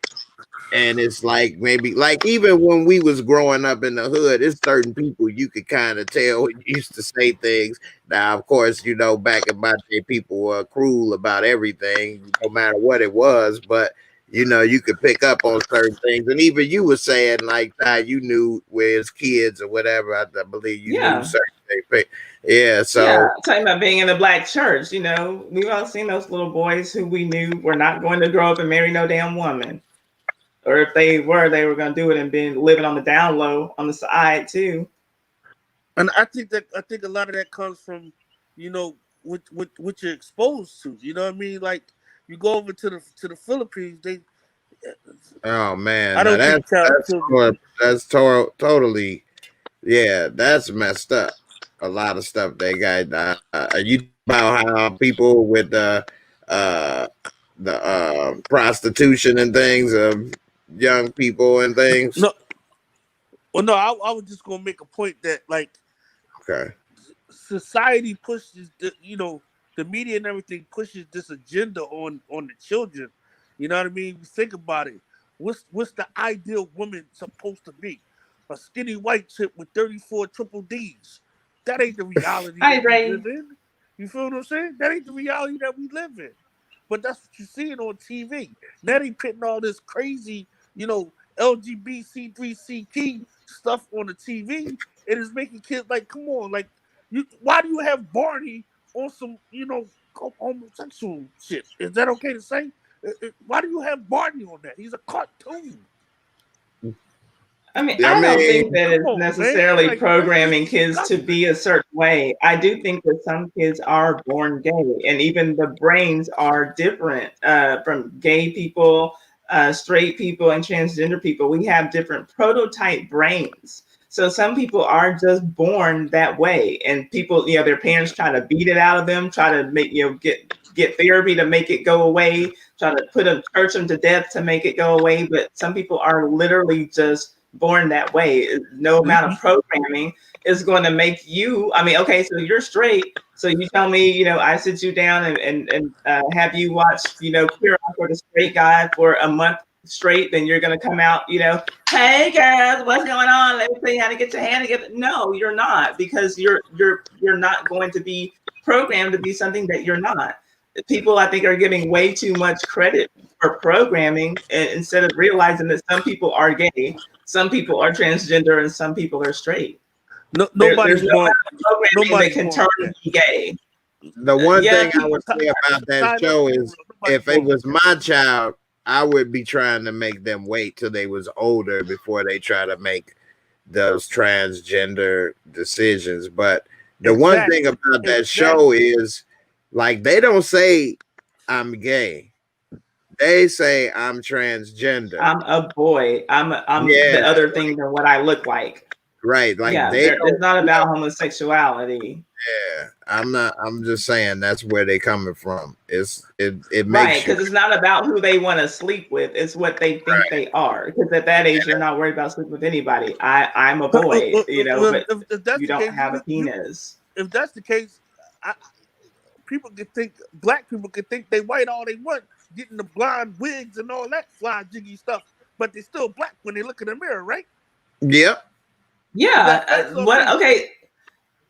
And it's like maybe like even when we was growing up in the hood, it's certain people you could kind of tell used to say things. Now, of course, back in my day, people were cruel about everything, no matter what it was. But you could pick up on certain things, and even you were saying like you knew as kids or whatever. I believe you knew Yeah. certain things. Yeah, Yeah. so Talking about being in a black church, we've all seen those little boys who we knew were not going to grow up and marry no damn woman. Or if they were going to do it and been living on the down low on the side too. And I think a lot of that comes from, what you're exposed to. You know what I mean? Like you go over to the Philippines, oh man, I now don't think child that's children. totally. Yeah, that's messed up. A lot of stuff they got. You about how people with the prostitution and things of young people and things. No, well, no, I was just gonna make a point that like Okay. society pushes the media and everything pushes this agenda on the children. You know what I mean? You think about it. What's the ideal woman supposed to be? A skinny white chick with 34 triple D's. That ain't the reality Hi, that we Ray. live in. You feel what I'm saying? That ain't the reality that we live in. But that's what you're seeing on TV. Now they putting all this crazy, LGBTC3CP stuff on the TV. It is making kids like, come on, like why do you have Barney on some, homosexual shit? Is that okay to say? Why do you have Barney on that? He's a cartoon. I mean, I I don't mean, think that Come it's on, man. necessarily Like that's just programming kids to disgusting. be a certain way. I do think that some kids are born gay, and even the brains are different from gay people, straight people, and transgender people. We have different prototype brains. So some people are just born that way, and people, their parents try to beat it out of them, try to make get therapy to make it go away, try to church them to death to make it go away. But some people are literally just born that way. No amount of programming is going to make you. I mean, okay, so you're straight. So you tell me, I sit you down and have you watch, Queer Eye for the Straight Guy for a month straight, then you're going to come out, hey girls, what's going on? Let me tell you how to get your hand together. No, you're not, because you're not going to be programmed to be something that you're not. people, I think, are giving way too much credit for programming, and instead of realizing that some people are gay, some people are transgender, and some people are straight. No, There's nobody's no born. programming that Nobody's can born turn with that. you gay. The one Yeah, thing I would say about that show is, if it was my child, I would be trying to make them wait till they was older before they try to make those transgender decisions. But the one thing about that show is, like, they don't say I'm gay. They say I'm transgender. I'm a boy. I'm the other thing than what I look like. Right. Like, yeah, it's not about homosexuality. Yeah, I'm just saying that's where they coming from. It makes right, because it's not about who they want to sleep with. It's what they think they are. Because at that age, you're not worried about sleeping with anybody. I'm a boy, you know, but if that's you don't have a penis. If that's the case, people can think, black people can think they white all they want, getting the blonde wigs and all that fly jiggy stuff, but they're still black when they look in the mirror, right? Yep. Yeah. What? Okay.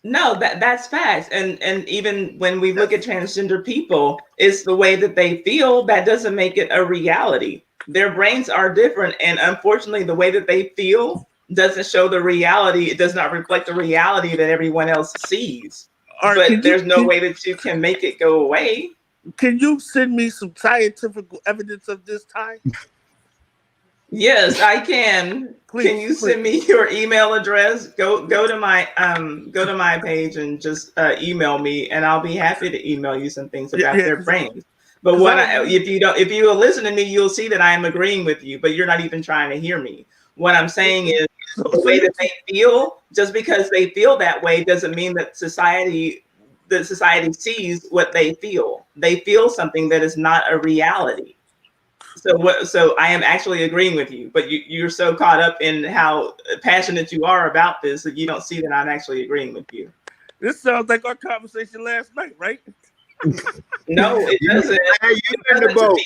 No, that's facts. And even when we look at transgender people, it's the way that they feel that doesn't make it a reality. Their brains are different, and unfortunately, the way that they feel doesn't show the reality. It does not reflect the reality that everyone else sees. But there's no way that you can make it go away. Can you send me some scientific evidence of this, Ty? Yes, I can. Please, can you send me your email address? Go to my page and just email me, and I'll be happy to email you some things about their brains. But if you listen to me, you'll see that I am agreeing with you, but you're not even trying to hear me. What I'm saying is the way that they feel, just because they feel that way doesn't mean that society sees what they feel. They feel something that is not a reality. So I am actually agreeing with you, but you're so caught up in how passionate you are about this that you don't see that I'm actually agreeing with you. This sounds like our conversation last night, right? No, it doesn't. You're in the boat.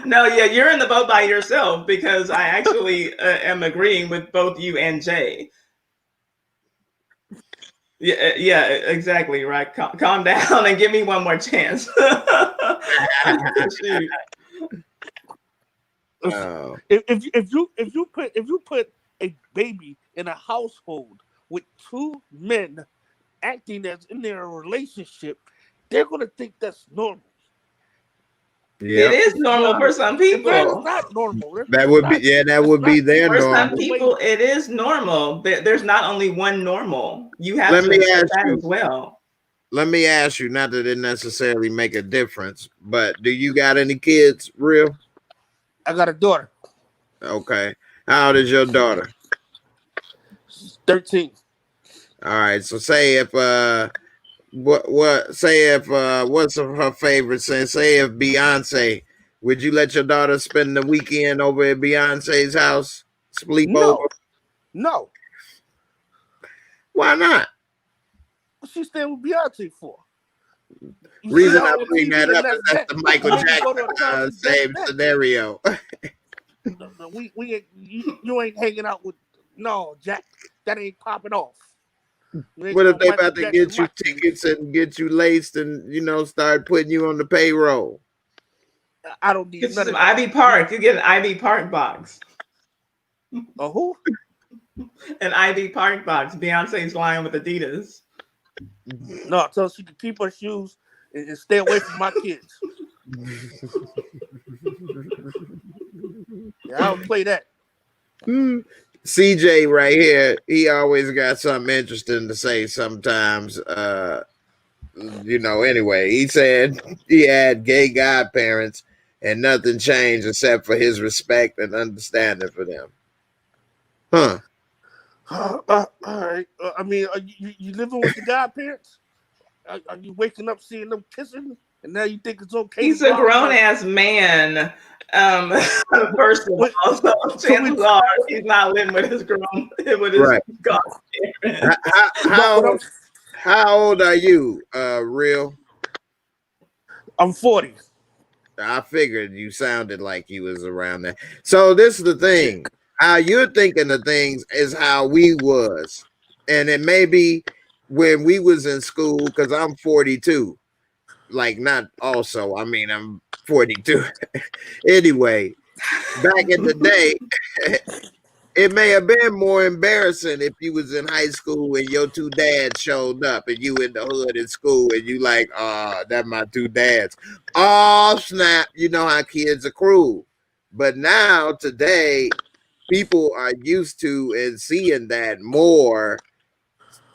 No, yeah, you're in the boat by yourself, because I actually am agreeing with both you and Jay. Yeah, exactly. Right. Calm down and give me one more chance. If you put a baby in a household with two men acting as in their relationship, they're gonna think that's normal. Yep. It is normal for some people. That's not normal. That would be their normal. For some people, it is normal. There's not only one normal. You have to accept that as well. Let me ask you, not that it necessarily make a difference, but do you got any kids, real? I got a daughter. Okay. How old is your daughter? 13. All right. So say if what's her favorite scene? Say if Beyonce, would you let your daughter spend the weekend over at Beyonce's house? Sleep over? No. Why not? What's she staying with Beyonce for? Reason I bring that up is that's the Michael Jackson same scenario. No, you ain't hanging out with Jack. That ain't popping off. What if they about to get you tickets and get you laced and start putting you on the payroll? I don't need none of Ivy Park. You get an Ivy Park box. A who? An Ivy Park box. Beyonce's lying with Adidas. No, so she can keep her shoes and stay away from my kids. Yeah, I don't play that. CJ right here, he always got something interesting to say sometimes. Anyway, he said he had gay godparents and nothing changed except for his respect and understanding for them. Huh. All right. I mean, are you living with the godparents? Are you waking up seeing them kissing, and now you think it's okay? He's a grown-ass man. First of all, so chances are he's not living with his godparents. How old are you, real? I'm 40. I figured you sounded like you was around there. So this is the thing. How you're thinking of things is how we was. And it may be when we was in school, because I'm 42. like not also. I mean, I'm 42. Anyway, back in the day, it may have been more embarrassing if you was in high school and your two dads showed up and you in the hood in school and you like, that my two dads. Oh snap! You know how kids are cruel. But now today, people are used to and seeing that more.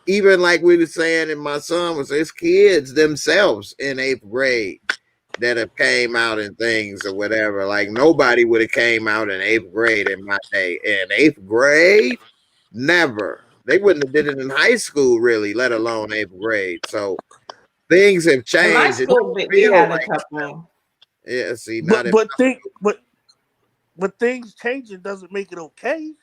Even like we were saying, and my son was his kids themselves in 8th grade that have came out in things or whatever. Like nobody would have came out in 8th grade in my day. In 8th grade, never. They wouldn't have did it in high school, really, let alone 8th grade. So things have In my changed. It school, don't we feel had a like couple. yeah. See, not But in but think but things changing doesn't make it okay,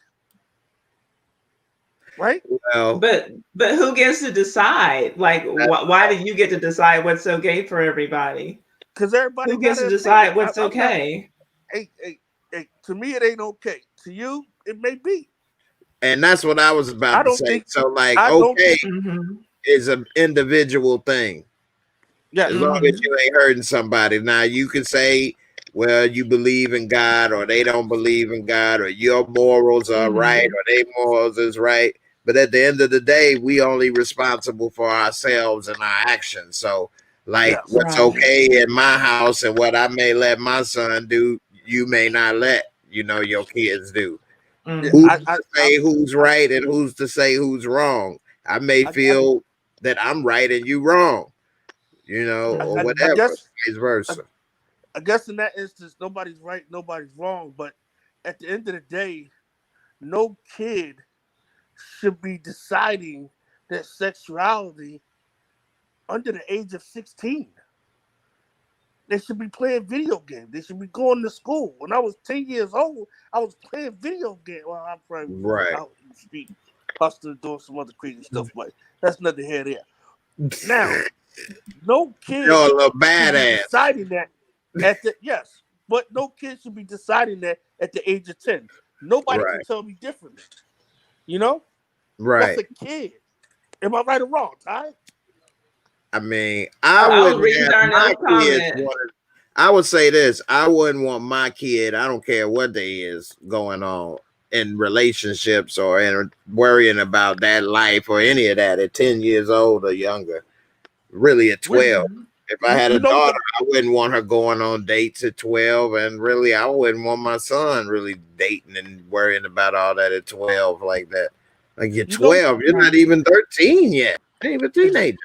right? well, But who gets to decide? Like, why do you get to decide what's okay for everybody? Because everybody Who got gets to an opinion. decide what's I'm not. okay? Hey, to me, it ain't okay. To you, it may be. and that's what I was I about to don't say. think. So, like, I don't okay think. Mm-hmm. is an individual thing. As Yes. long as Mm-hmm. you ain't hurting somebody. Now you can say, well, you believe in God or they don't believe in God or your morals are right Mm-hmm. or their morals is right. But at the end of the day, we only responsible for ourselves and our actions. So like Yes. what's Right. okay in my house and what I may let my son do, you may not let, your kids do. Yeah. Who's Mm-hmm. to say who's right and who's to say who's wrong? I may I, feel that I'm right and you wrong, or Mm-hmm. I whatever, guess. vice I, versa. I guess in that instance, nobody's right, nobody's wrong. But at the end of the day, no kid should be deciding their sexuality under the age of 16. They should be playing video games. They should be going to school. When I was 10 years old, I was playing video games. Well, I probably was Right. out in the street, hustling, doing some other crazy stuff, but that's neither here nor there. Now, no kid You're a little should be badass. deciding that yes, but no kid should be deciding that at the age of 10. Nobody can Right. tell me differently. You know? That's Right. a kid. Am I right or wrong, Ty? I mean, Oh, I I was wouldn't reading have my Darnell's kids comment. wanted. I would say this: I wouldn't want my kid. I don't care what there is going on in relationships or in worrying about that life or any of that at 10 years old or younger. Really, at We, 12. Mm-hmm. If I had a you know daughter, the I wouldn't want her going on dates at 12. And really, I wouldn't want my son really dating and worrying about all that at 12 like that. Like, you're you know 12. You're not Right. even 13 yet. You ain't even a ex- teenager.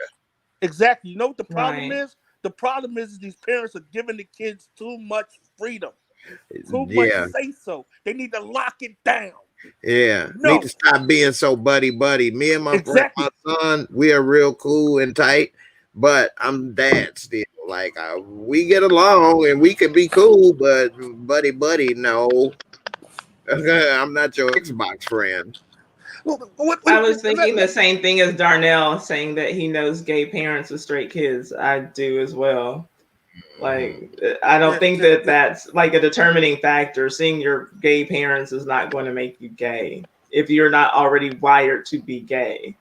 exactly. You know what the problem Right. is? The problem is these parents are giving the kids too much freedom, too much Yeah. say so. They need to lock it down. Yeah. Need to No, stop being so buddy buddy. Me and my exactly. son, we are real cool and tight, but I'm dad still. Like, we get along and we can be cool, but buddy buddy, no. I'm not your Xbox friend. I was thinking the same thing as Darnell saying that he knows gay parents with straight kids. I do as well. Mhm. Like, I don't Yeah, think that that's like a determining factor. Seeing your gay parents is not going to make you gay if you're not already wired to be gay.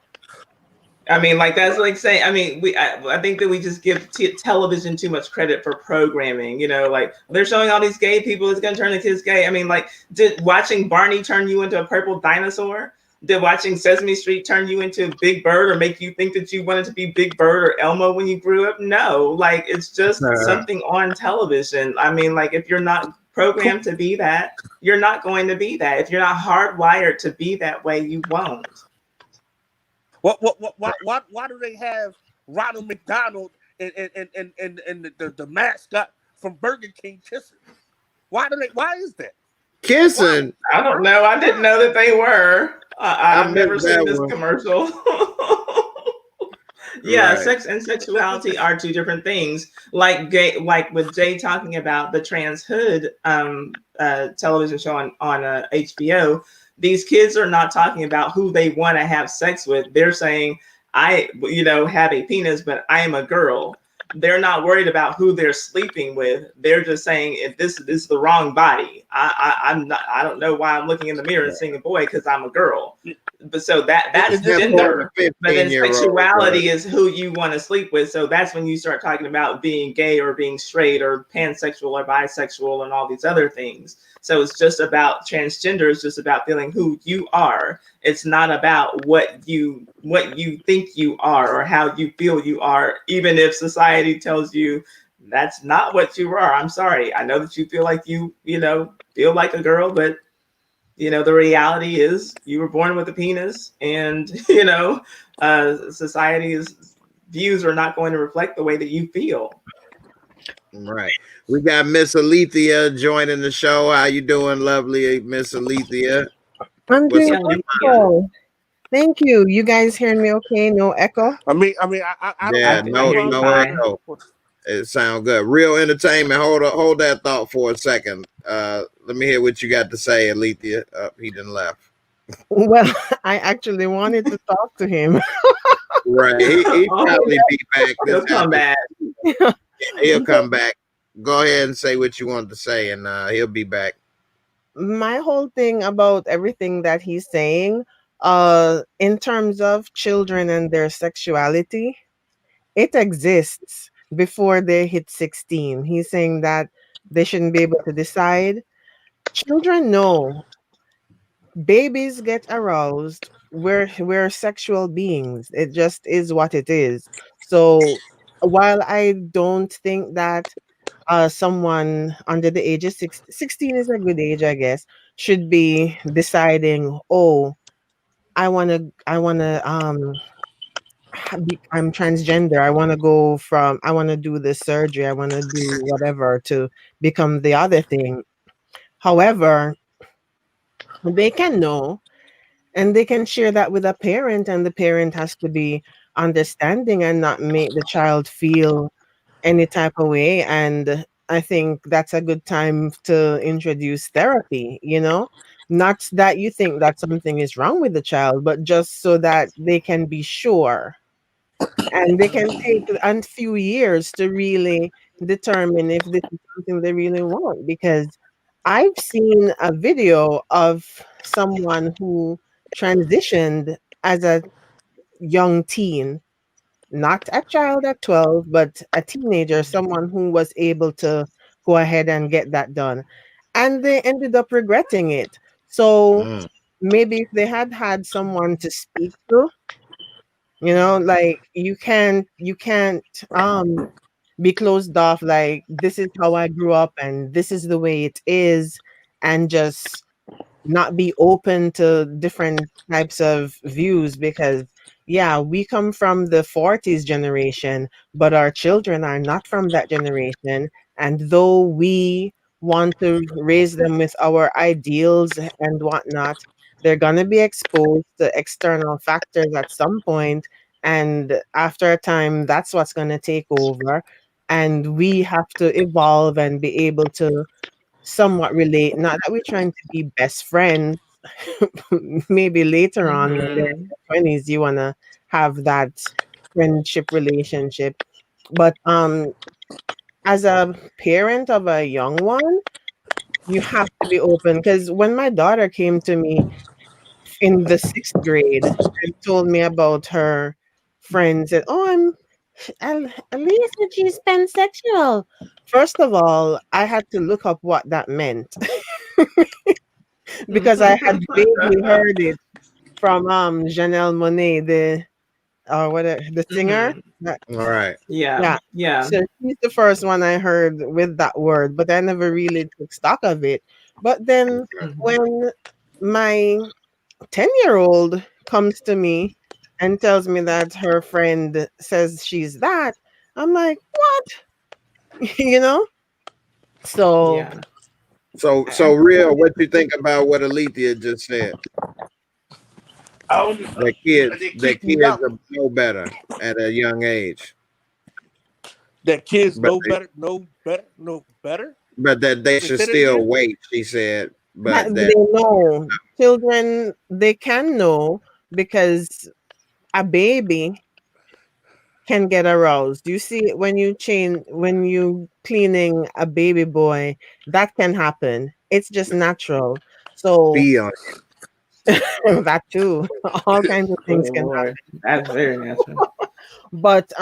I mean, like that's like saying. I mean, I think that we just give television too much credit for programming. Like they're showing all these gay people. It's gonna turn the kids gay. I mean, like, did watching Barney turn you into a purple dinosaur? Did watching Sesame Street turn you into Big Bird or make you think that you wanted to be Big Bird or Elmo when you grew up? No, like it's just something on television. I mean, like if you're not programmed to be that, you're not going to be that. If you're not hardwired to be that way, you won't. why do they have Ronald McDonald and the mascot from Burger King kissing? Why is that? Why? Kissing. I don't know. I didn't know that they were. I I've never missed that seen this one. commercial. Yeah, Right. sex and sexuality are two different things. Like gay, like with Jay talking about the Trans Hood television show on HBO. These kids are not talking about who they want to have sex with. They're saying, I have a penis, but I am a girl. they're not worried about who they're sleeping with. They're just saying, if this is the wrong body, I'm not. I don't know why I'm looking in the mirror and seeing a boy because I'm a girl. But so that's It's just gender. But then 15-year-old. sexuality is who you want to sleep with. So that's when you start talking about being gay or being straight or pansexual or bisexual and all these other things. So it's just about transgender. It's just about feeling who you are. It's not about what you think you are or how you feel you are, even if society tells you that's not what you are. I'm sorry. I know that you feel like feel like a girl, but the reality is you were born with a penis, and society's views are not going to reflect the way that you feel. Right. We got Miss Alethea joining the show. How you doing, lovely Miss Alethea? I'm What's doing on your mind? wonderful. Thank you. You guys hearing me okay? No echo? I don't Yeah, have I no no, hear you problem no with fine. echo. it. It sound good. Real entertainment. Hold that thought for a second. Let me hear what you got to say, Alethea. He done left. Well, I actually wanted to talk to him. Right. He Oh, probably be back this he'll come after. back. He'll So come back. Go ahead and say what you want to say, and he'll be back. my whole thing about everything that he's saying, in terms of children and their sexuality, it exists before they hit 16. He's saying that they shouldn't be able to decide. Children know. Babies get aroused. We're sexual beings. It just is what it is. So while I don't think that someone under the age of 16 is a good age, I guess, should be deciding, oh, I'm transgender. I want to do this surgery. I want to do whatever to become the other thing. However, they can know, and they can share that with a parent, and the parent has to be understanding and not make the child feel any type of way. And I think that's a good time to introduce therapy. Not that you think that something is wrong with the child, but just so that they can be sure, and they can take a few years to really determine if this is something they really want. Because I've seen a video of someone who transitioned as a young teen, not a child at 12, but a teenager, someone who was able to go ahead and get that done. And they ended up regretting it. So Mm. maybe if they had had someone to speak to, like you can't be closed off, like this is how I grew up and this is the way it is, and just not be open to different types of views. Because yeah, we come from the 40s generation, but our children are not from that generation. And though we want to raise them with our ideals and whatnot, they're going to be exposed to external factors at some point, and after a time that's what's going to take over. And we have to evolve and be able to somewhat relate. Not that we're trying to be best friends. Maybe later on when they're in Hmm. their 20s, you want to have that friendship relationship. But as a parent of a young one, you have to be open. Because when my daughter came to me in the 6th grade and told me about her friends, and oh, at least that she's pansexual. First of all, I had to look up what that meant because I had vaguely heard it from Janelle Monet, the or whatever, the singer. Hmm. All right. Yeah, Yeah. yeah. So she's the first one I heard with that word, but I never really took stock of it. But then Hmm. when my 10-year-old comes to me and tells me that her friend says she's that, I'm like, what? you know? So Yeah. So I real. What you think about what Alethea just said? I don't, That they that kicked me kids out. know better at a young age, That kids but know better, know better. that they They should say that still again. wait. She said, that but that they know. Children, they can know because a baby can get aroused. You see it when you cleaning a baby boy, that can happen. It's just natural. So Feels. that too. All kinds of Oh things can Lord, that's very natural. happen. But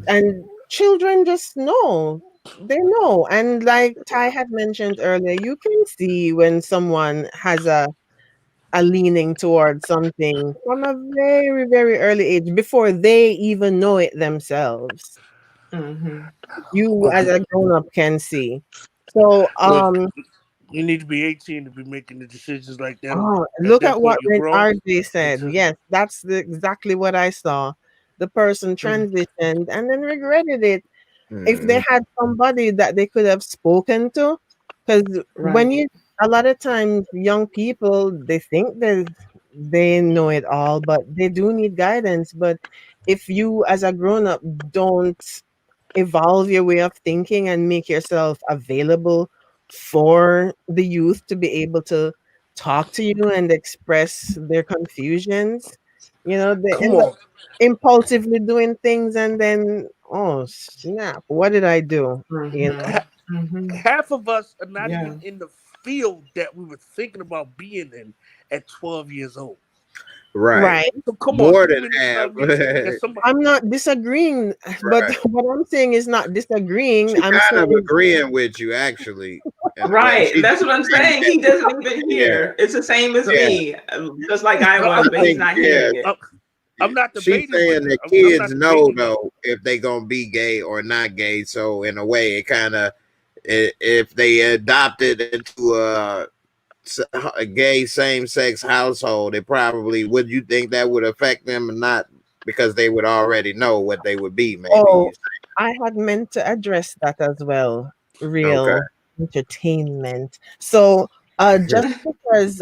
and children just know. They know. And like Ty had mentioned earlier, you can see when someone has a leaning towards something from a very, very early age before they even know it themselves. Mm-hmm. You as Okay. a grown up can see. So Well, you need to be 18 to be making the decisions like that. At look that at point, what you're grown. RJ said. It's Yes, that's exactly what I saw. The person Mm-hmm. transitioned and then regretted it. If they Mhm. had somebody that they could have spoken to, because Right. when you a lot of times young people they think that they know it all, but they do need guidance. But if you as a grown up don't evolve your way of thinking and make yourself available for the youth to be able to talk to you and express their confusions, they come end up on. impulsively doing things and then, oh snap, what did I do? Mm-hmm. Ha- Mm-hmm. Half of us are not Yeah. even in the field that we were thinking about being in at 12 years old. Right. Right. So come on, More too than many half. times that Right. somebody. I'm not disagreeing, but what I'm saying is not disagreeing. She I'm kind of saying agreeing with you, actually, in a way. Right. She's That's what I'm saying saying. that, He doesn't even yeah, hear. It's the same as yeah. me, just like I No, was, I but he's think, not yeah, hearing it. I'm not she's debating with saying her. that I'm kids not know debating that. though if they gonna be gay or not gay. So in a way, it kind of if they adopted into a gay same sex household, it probably would. You think that would affect them or not? Because they would already know what they would be. Maybe oh, you I had meant to address that as well. say, okay. Real entertainment. So, just because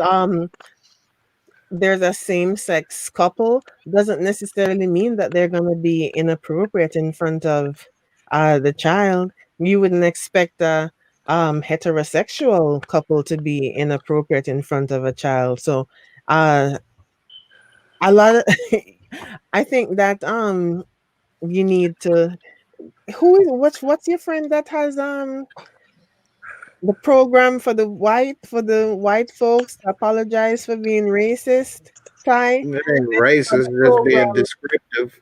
there's a same-sex couple doesn't necessarily mean that they're going to be inappropriate in front of the child. You wouldn't expect a heterosexual couple to be inappropriate in front of a child. So, uh, a lot of I think that you need to who is what's your friend that has the program for the white folks to apologize for being racist, Ty? It ain't For racist, the just being program, descriptive.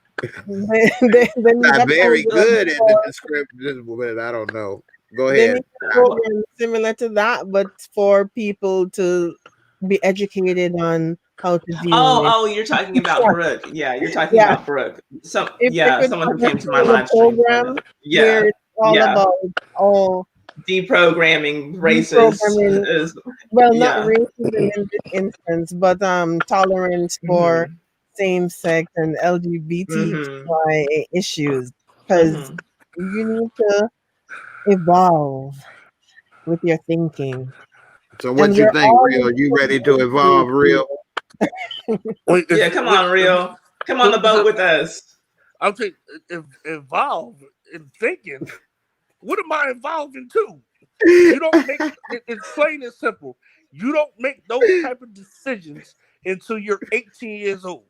they need Not a very program good at the for descriptive, but I don't know. Go they ahead. need a program similar to that, but for people to be educated on how to deal Oh, with. oh, you're talking about Brooke. Yeah, you're talking Yeah, about Brooke. So, if they yeah, could someone who ever came to my create a live stream for program that. where Yeah, it's all yeah. about all Deprogramming races deprogramming, is, well, not yeah. racism in this instance, but tolerance for Mm-hmm. same sex and Mm-hmm. LGBTQI issues, because Mm-hmm. you need to evolve with your thinking, So and what you we're think, all in real? You different ready to age evolve, real? groups Wait, Yeah, come on, real. Come on the boat with us. I'll take evolve in thinking. What am I involved in too? You don't make it's plain and simple. You don't make those type of decisions until you're 18 years old.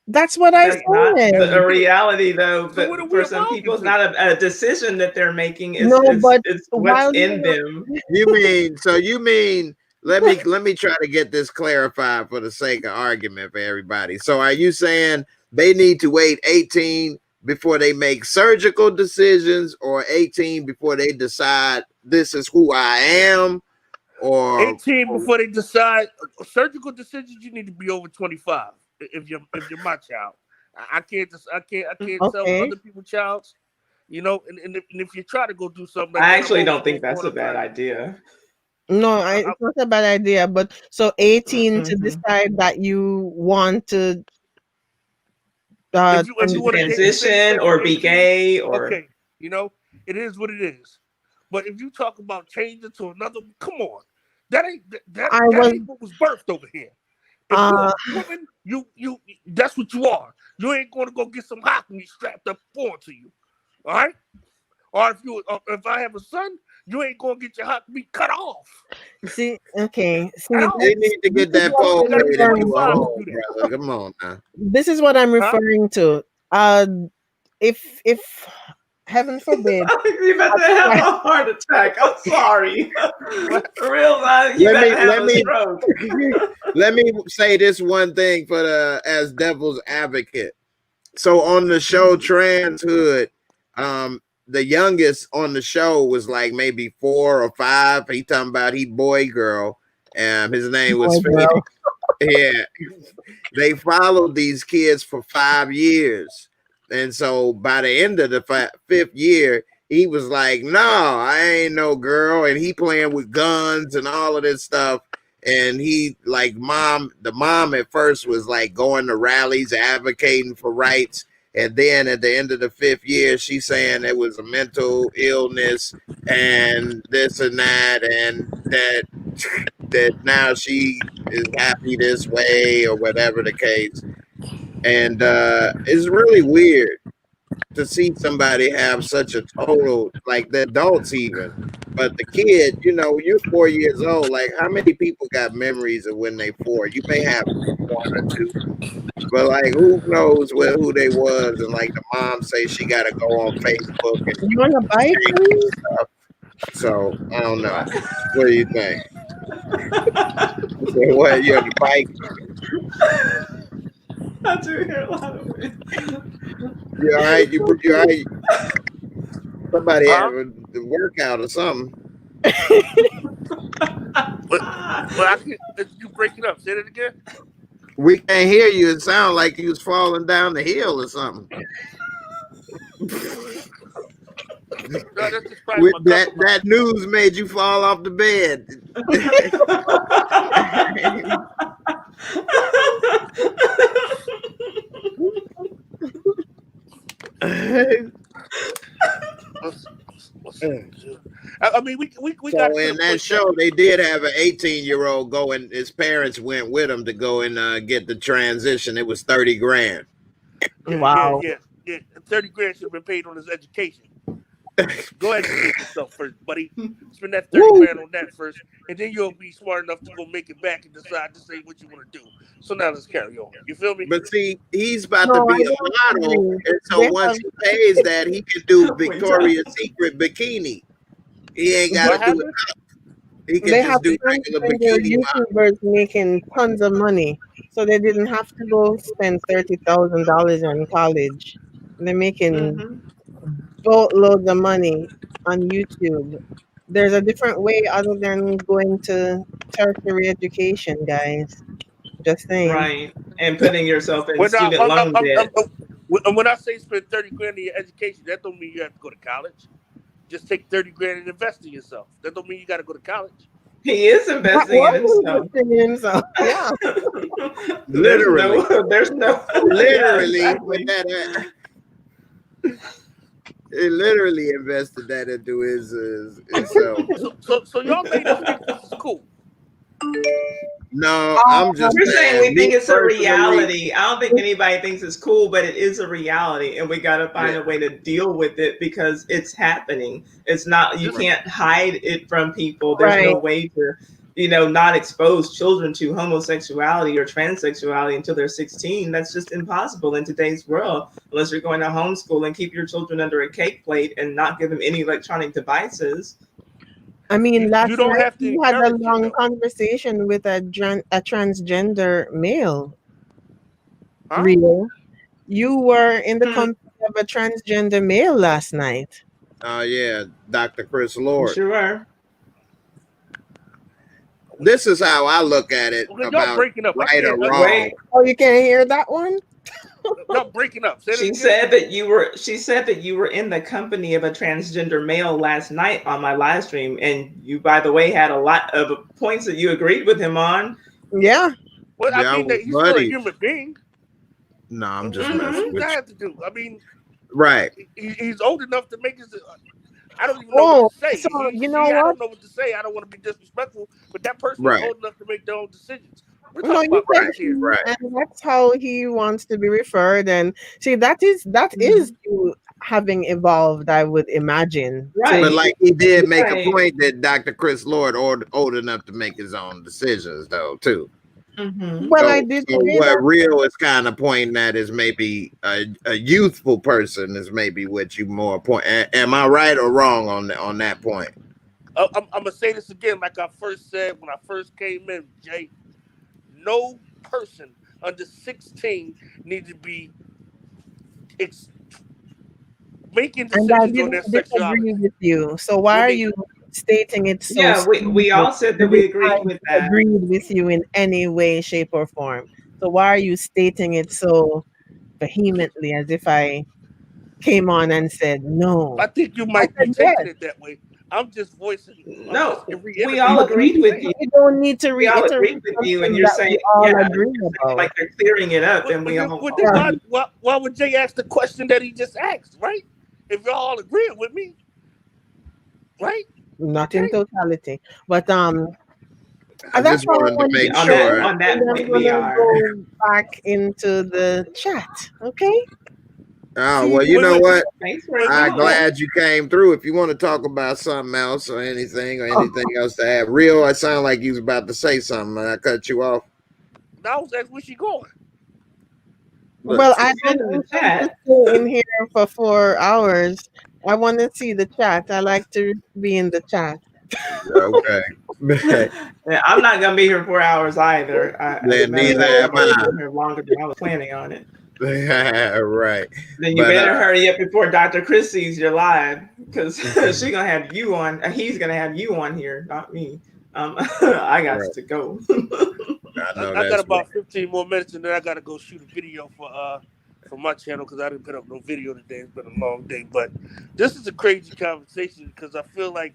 That's what I That's not As said. a a kid. reality, though. So what are But we for some evolving people, it's to? not a decision that they're making. No, but It's what's while in you're them. You mean so? You mean let me try to get this clarified for the sake of argument for everybody. So are you saying they need to wait 18 before they make surgical decisions, or 18 before they decide this is who I am, or 18 before they decide surgical decisions. You need to be over 25 if you're my child. I can't just I can't tell okay, other people's childs. And if you try to go do something like I that, I'm actually also don't gonna think go that's on a a bad timeout. idea. no, I, it's not a bad idea. But so 18 to Hmm. decide that you want to if you To want to date same transition sex at or be 18, gay or okay, it is what it is. But if you talk about changing to another, come on, that ain't that I that was ain't what was birthed over here. If you're uh a woman, you that's what you are. You ain't going to go get some hot and strapped up onto you, all right? Or if I have a son, you ain't going to get your hot meat cut off see, okay, at see, they all. need to this get is that what You pole got to I'm be plate and referring do a 25 to. to hole, do that, brother. Come on now. This is what I'm huh? referring to. Uh, if heaven forbid, You about to have a heart attack. I'm sorry. Realize you about to have a stroke. Let me say this one thing for as devil's advocate. So on the show Trans Hood, the youngest on the show was like maybe 4 or 5. He talking about he boy girl. His name was Phoenix. Yeah. They followed these kids for 5 years. And so by the end of the 5th year, he was like, no, I ain't no girl. And he playing with guns and all of this stuff. And he like the mom at first was like going to rallies, advocating for rights. And then at the end of the 5th year, she's saying it was a mental illness and this and that, and that now she is happy this way or whatever the case. And it's really weird to see somebody have such a total, like the adults even, but the kid, you know, you're 4 years old. Like, how many people got memories of when they 4? You may have 1 or 2, but like, who knows who they was? And like the mom say she got to go on Facebook and You want a bike, please? stuff. So I don't know. What do you think? What, you're on the bike? I do hear a lot of it. You all right? You all right? Somebody have a workout or something. But I can't, you breaking up. Say that again. We can't hear you. It sounds like you was falling down the hill or something. No, that's just probably That news made you fall off the bed. I mean, we so got in that show, they did have an 18-year-old go, and his parents went with him to go and get the transition. It was 30 grand. Wow. Yeah. 30 grand should have been paid on his education. Go educate yourself first, buddy. Spend that 30 grand on that first, and then you'll be smart enough to go make it back and decide to say what you want to do. So now let's carry on. You feel me? But see, he's about to be a model, and so once he pays that, he can do Victoria's Secret bikini. He ain't got to do it. He can just do regular bikini YouTubers making tons of money, so they didn't have to go spend $30,000 on college. They're making boatloads of money on YouTube. There's a different way other than going to tertiary education, guys. Just saying. Right. And putting yourself in student loan debt. When I say spend 30 grand in your education, that don't mean you have to go to college. Just take 30 grand and invest in yourself. That don't mean you got to go to college. He is investing in himself. Yeah. Literally. There's no literally. Yeah, exactly. It literally invested that into himself. So y'all think this is cool? No, I'm just saying we think it's a reality. I don't think anybody thinks it's cool, but it is a reality, and we got to find a way to deal with it because it's happening. It's not, you can't hide it from people. There's no way to, not expose children to homosexuality or transsexuality until they're 16. That's just impossible in today's world, unless you're going to homeschool and keep your children under a cake plate and not give them any electronic devices. I mean, last you don't night have to we had a long conversation with a transgender male. Huh? Real. You were in the company of a transgender male last night. Oh, yeah. Dr. Chris Lord. Sure were. This is how I look at it about breaking up. right or wrong. Wait. Oh, you can't hear that one? Y'all breaking up. She said that you were in the company of a transgender male last night on my live stream, and you, by the way, had a lot of points that you agreed with him on. Yeah. Well, I mean, he's still a human being. No, I'm just messing with you. Have to do. I mean, right. He's old enough to make his. I don't even know what to say. So, I don't know what to say. I don't want to be disrespectful, but that person is old enough to make their own decisions. We're talking about rights here. Right. And that's how he wants to be referred. And see, that is you having evolved, I would imagine. Right. But like he did make a point that Dr. Chris Lord old enough to make his own decisions, though, too. Well, I So, did so say what that. real is kind of pointing at is maybe a youthful person is maybe what you more point. Am I right or wrong on that point? I'm gonna say this again, like I first said when I first came in, Jay. No person under 16 needs to be ex- making And I decisions on didn't their disagree sexuality. with you. So why When are they, you stating it so Yeah, we strongly all said that as if we agreed I with that. agreed with you in any way, shape, or form? So why are you stating it so vehemently as if I came on and said no? I think you I might be said yes. taking it that way. I'm just No, we all reiterating But what I'm agreed with you. saying. you don't need to We all reiterate agreed with you, and something you're that we saying, all yeah, agree you're saying about. like they're clearing it up, But, and but we then, all but then Yeah. agree. why would Jay ask the question that he just asked, right? If y'all all agreeing with me, right? Not in Jay? totality. But I that's just all I wanted to wanted make to On say. that sure. on that And I'm point, we gonna are. go back into the chat. Okay? Oh See if well, you Wait, know wait, what? Thanks for wait, wait, I'm wait. acknowledging. glad you came through. If you want to talk about something else or anything else to add, real, I sound like you was about to say something. And I cut you off. Now I was asking where she going. Look, well, see, I She don't said in the intend to chat. stay in here for 4 hours. I want to see the chat. I like to be in the chat. okay. Yeah, I'm not gonna be here 4 hours either. As a Then matter of neither fact, am I've already I. been here longer than I was planning on it. Right. Then you But better hurry up before Dr. Chris sees you're live, because she's gonna have you on. He's gonna have you on here, not me. I got right. to go. I know I got that's right. about 15 more minutes, and then I gotta go shoot a video for my channel because I didn't put up no video today. It's been a long day, but this is a crazy conversation because I feel like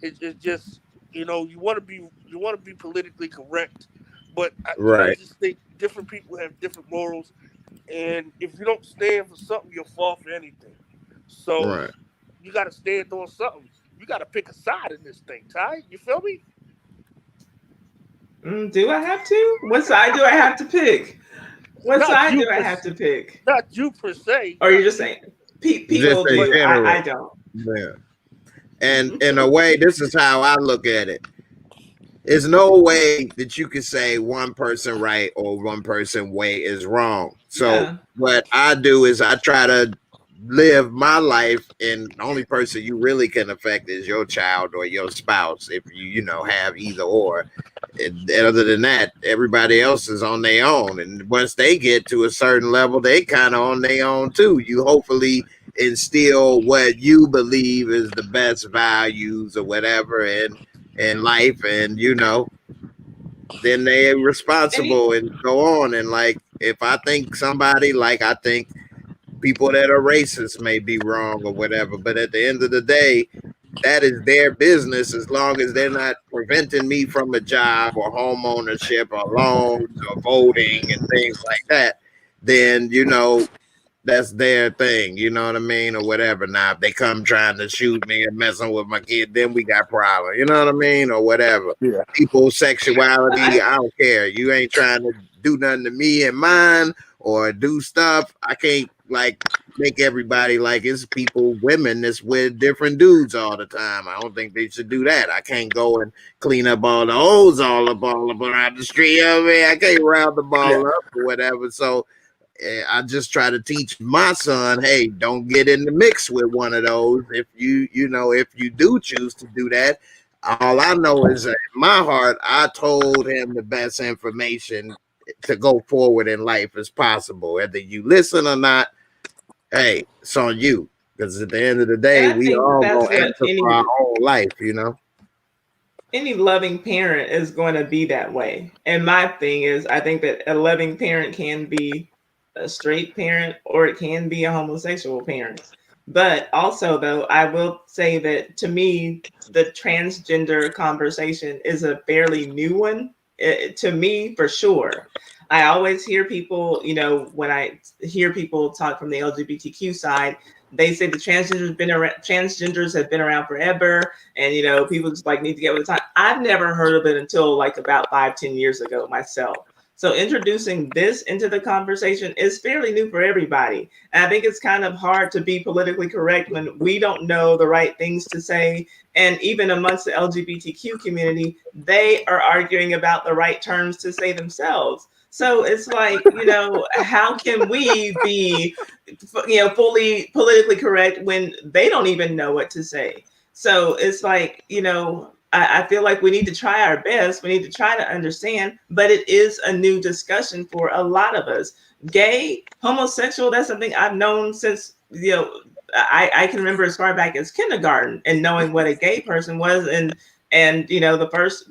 it's just you want to be politically correct, but I Right. just think different people have different morals, and if you don't stand for something, you'll fall for anything. So Right. you got to stand on something. You got to pick a side in this thing, Ty. You feel me? Do I have to? What side do I have to pick? What Not side you do I per, have to pick? not you per se, Or you're not just you, saying Just people in but do. I general. don't. Yeah. And in a way, this is how I look at it. There's no way that you can say one person right or one person way is wrong. So Yeah. what I do is I try to live my life, and the only person you really can affect is your child or your spouse if you have either or. And other than that, everybody else is on their own. And once they get to a certain level, they kind of on their own too. You hopefully instill what you believe is the best values or whatever in life, and then they're Any responsible and go on. And like, if I think somebody, like, I think people that are racist may be wrong or whatever, but at the end of the day, that is their business as long as they're not preventing me from a job or home ownership or loans or voting and things like that. Then that's their thing, you know what I mean, or whatever. Now, if they come trying to shoot me and messing with my kid, then we got problem, you know what I mean, or whatever. yeah, People's sexuality, I I don't care. You ain't trying to do nothing to me and mine or do stuff. I can't like make everybody like it's people, women that's with different dudes all the time. I don't think they should do that. I can't go and clean up all the holes all up around the street. I mean, I can't round the yeah. ball up or whatever. So I just try to teach my son, hey, don't get in the mix with one of those. If if you do choose to do that, all I know is that in my heart, I told him the best information to go forward in life as possible. Whether you listen or not, hey, it's on you. Because at the end of the and day, I we think all that's gonna what answer for our own life. any loving parent is going to be that way. And my thing is, I think that a loving parent can be a straight parent or it can be a homosexual parent. But also, though, I will say that to me, the transgender conversation is a fairly new one. To me, for sure. I always hear people, when I hear people talk from the LGBTQ side, they say the transgenders have been around forever, and people just like need to get with the time. I've never heard of it until like about 5-10 years ago myself. So introducing this into the conversation is fairly new for everybody. And I think it's kind of hard to be politically correct when we don't know the right things to say. And even amongst the LGBTQ community, they are arguing about the right terms to say themselves. So it's like, how can we be, fully politically correct when they don't even know what to say? So it's like, I feel like we need to try our best. We need to try to understand, but it is a new discussion for a lot of us. Gay, homosexual, that's something I've known since, I can remember as far back as kindergarten and knowing what a gay person was. And the first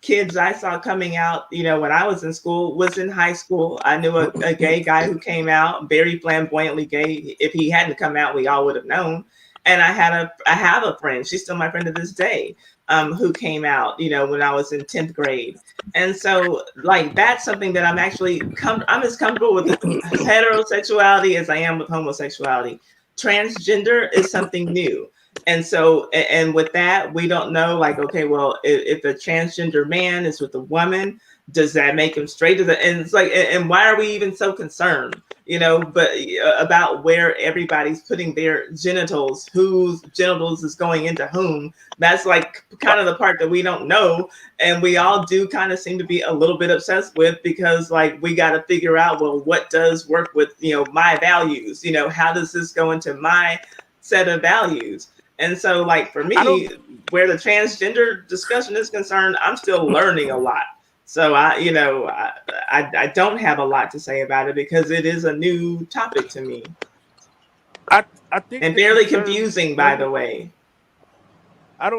kids I saw coming out, when I was in school was in high school. I knew a gay guy who came out very flamboyantly gay. If he hadn't come out, we all would have known. And I have a friend, she's still my friend to this day, who came out, when I was in 10th grade. And so like, that's something that I'm as comfortable with heterosexuality as I am with homosexuality. Transgender is something new. And so, and with that, we don't know, like, okay, well, if a transgender man is with a woman, does that make him straight? And it's like, and why are we even so concerned, but about where everybody's putting their genitals, whose genitals is going into whom? That's like kind of the part that we don't know. And we all do kind of seem to be a little bit obsessed with, because like, we got to figure out, well, what does work with, my values? How does this go into my set of values? And so, like, for me, where the transgender discussion is concerned, I'm still learning a lot. So I don't have a lot to say about it because it is a new topic to me. I think, and fairly confusing, by the way. I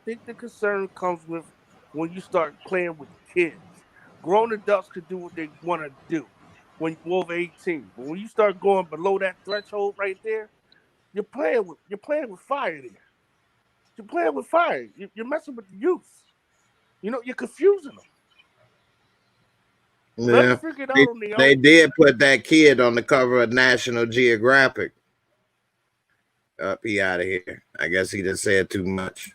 think the concern comes with when you start playing with kids. Grown adults can do what they want to do when you're over 18. But when you start going below that threshold right there, you're playing with fire there. You're playing with fire. You're messing with the youth. You're confusing them. Yeah. Let them figure it out on their They own. did put that kid on the cover of National Geographic. Up, he out of here. I guess he just said too much.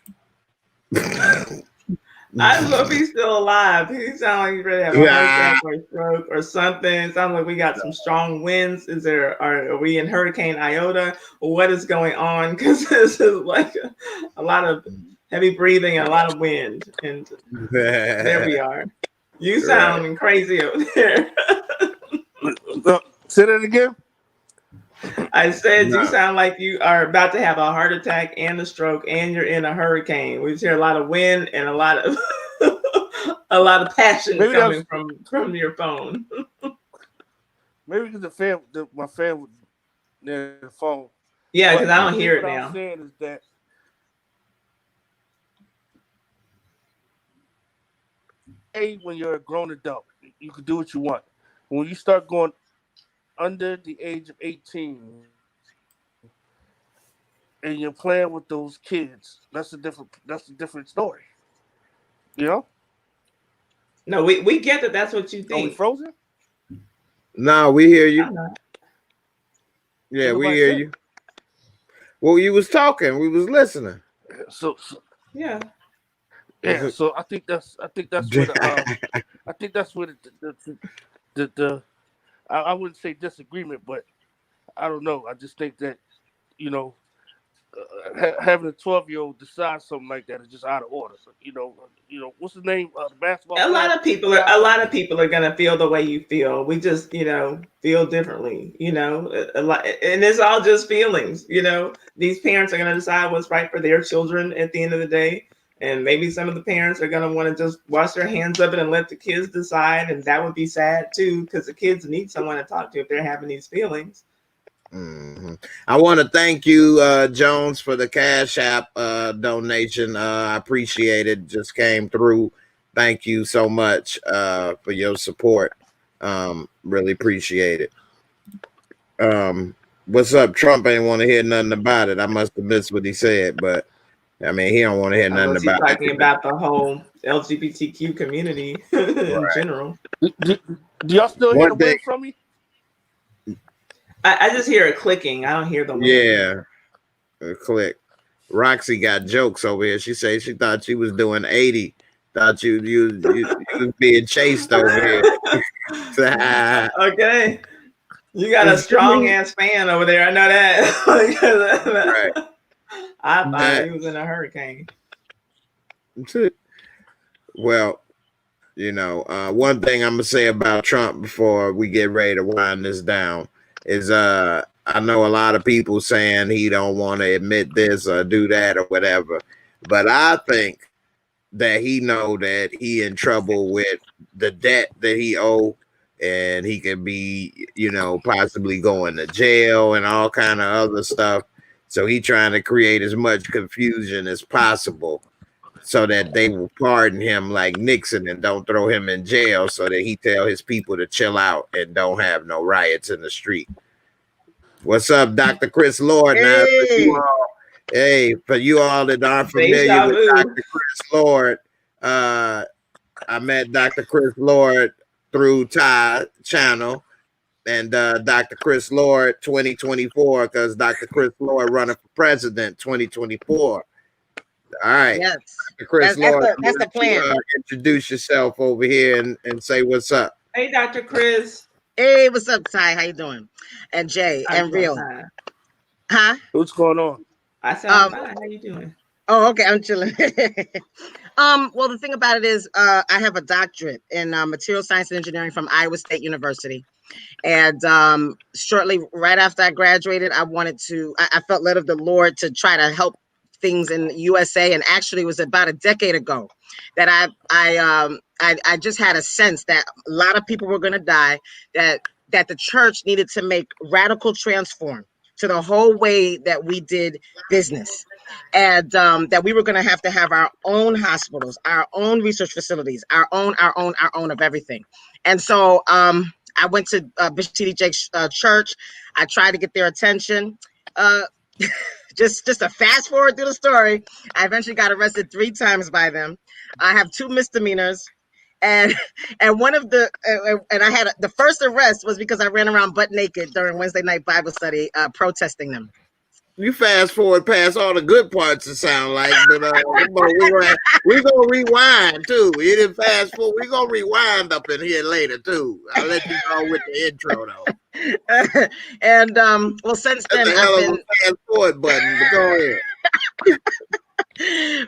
I don't know if he's still alive. He sounds like he's ready to have a heart attack or a stroke or something. It sounds like we got some strong winds. Are we in Hurricane Iota? What is going on? Because this is like a lot of heavy breathing and a lot of wind. And there we are. You sound crazy over there. Say that again. I said you sound like you are about to have a heart attack and a stroke, and you're in a hurricane. We just hear a lot of wind and a lot of passion coming from your phone. Maybe because my fan was near the phone. Yeah, because I don't hear it now. What I'm saying is that when you're a grown adult, you can do what you want. When you start going under the age of 18 and you're playing with those kids, that's a different story. No, we get that. That's what you think. Are we frozen? No, we hear you. Yeah, we hear you. Well, you was talking. We was listening. So yeah. Yeah, so I think that's where the I wouldn't say disagreement, but I don't know. I just think that having a 12-year-old decide something like that is just out of order. What's his name? The basketball. A lot of people are gonna feel the way you feel. We just feel differently. A lot, and it's all just feelings. These parents are gonna decide what's right for their children at the end of the day. And maybe some of the parents are going to want to just wash their hands of it and let the kids decide. And that would be sad, too, because the kids need someone to talk to if they're having these feelings. Mm-hmm. I want to thank you, Jones, for the Cash App donation. I appreciate it. Just came through. Thank you so much for your support. Really appreciate it. What's up? Trump ain't want to hear nothing about it. I must have missed what he said, but I mean, he don't want to hear nothing about it. Talking about the whole LGBTQ community in general. Do y'all still hear the wind from me? I just hear it clicking. I don't hear the wind. Yeah, click. Roxy got jokes over here. She said she thought she was doing 80 Thought you was being chased over here. Okay. You got a strong ass fan over there. I know that. Right. I thought he was in a hurricane. Well, one thing I'm gonna say about Trump before we get ready to wind this down is I know a lot of people saying he don't want to admit this or do that or whatever, but I think that he know that he in trouble with the debt that he owe, and he could be possibly going to jail and all kind of other stuff. So he trying to create as much confusion as possible so that they will pardon him like Nixon and don't throw him in jail, so that he tell his people to chill out and don't have no riots in the street. What's up, Dr. Chris Lord? Hey. For you all that aren't familiar with Dr. Chris Lord, I met Dr. Chris Lord through Ty channel, and Dr. Chris Lord 2024, because Dr. Chris Lord running for president 2024. All right. Yes. Chris Lord, that's the plan. Introduce yourself over here and say what's up. Hey, Dr. Chris. Hey, what's up, Ty? How you doing? And Jay and Real. Huh? What's going on? I said I'm fine. How you doing? Oh, okay. I'm chilling. Well, the thing about it is, I have a doctorate in material science and engineering from Iowa State University. And shortly right after I graduated, I felt led of the Lord to try to help things in the USA. And actually it was about a decade ago that I just had a sense that a lot of people were going to die, that the church needed to make radical transform to the whole way that we did business. And that we were going to have our own hospitals, our own research facilities, our own of everything. And so I went to Bishop T.D. Jakes' church. I tried to get their attention. Just to fast forward through the story, I eventually got arrested 3 times by them. I have 2 misdemeanors. And one of the and I had the first arrest was because I ran around butt naked during Wednesday night Bible study, protesting them. You fast forward past all the good parts, it sound like, but we're gonna rewind too. You didn't fast forward. We're gonna rewind up in here later too. I'll let you go with the intro though. And well, since then I've been fast forward button. But go ahead.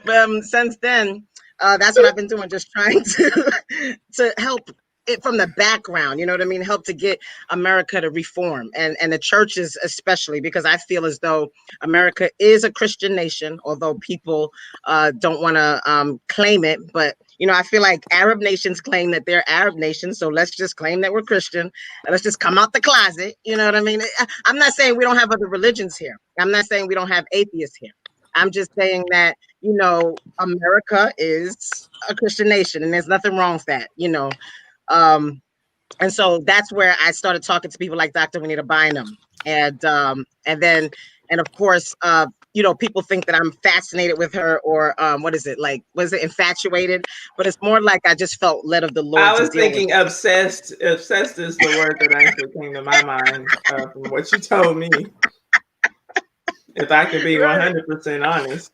But since then, that's what I've been doing, just trying to help it from the background, you know what I mean? Help to get America to reform, and the churches especially, because I feel as though America is a Christian nation, although people don't want to claim it. But, I feel like Arab nations claim that they're Arab nations. So let's just claim that we're Christian and let's just come out the closet. You know what I mean? I'm not saying we don't have other religions here. I'm not saying we don't have atheists here. I'm just saying that, America is a Christian nation and there's nothing wrong with that, and so that's where I started talking to people like Dr. Juanita Bynum. And then of course, people think that I'm fascinated with her, or was it infatuated? But it's more like I just felt led of the Lord. I was thinking obsessed. Obsessed is the word that actually came to my mind from what you told me. If I could be 100% honest.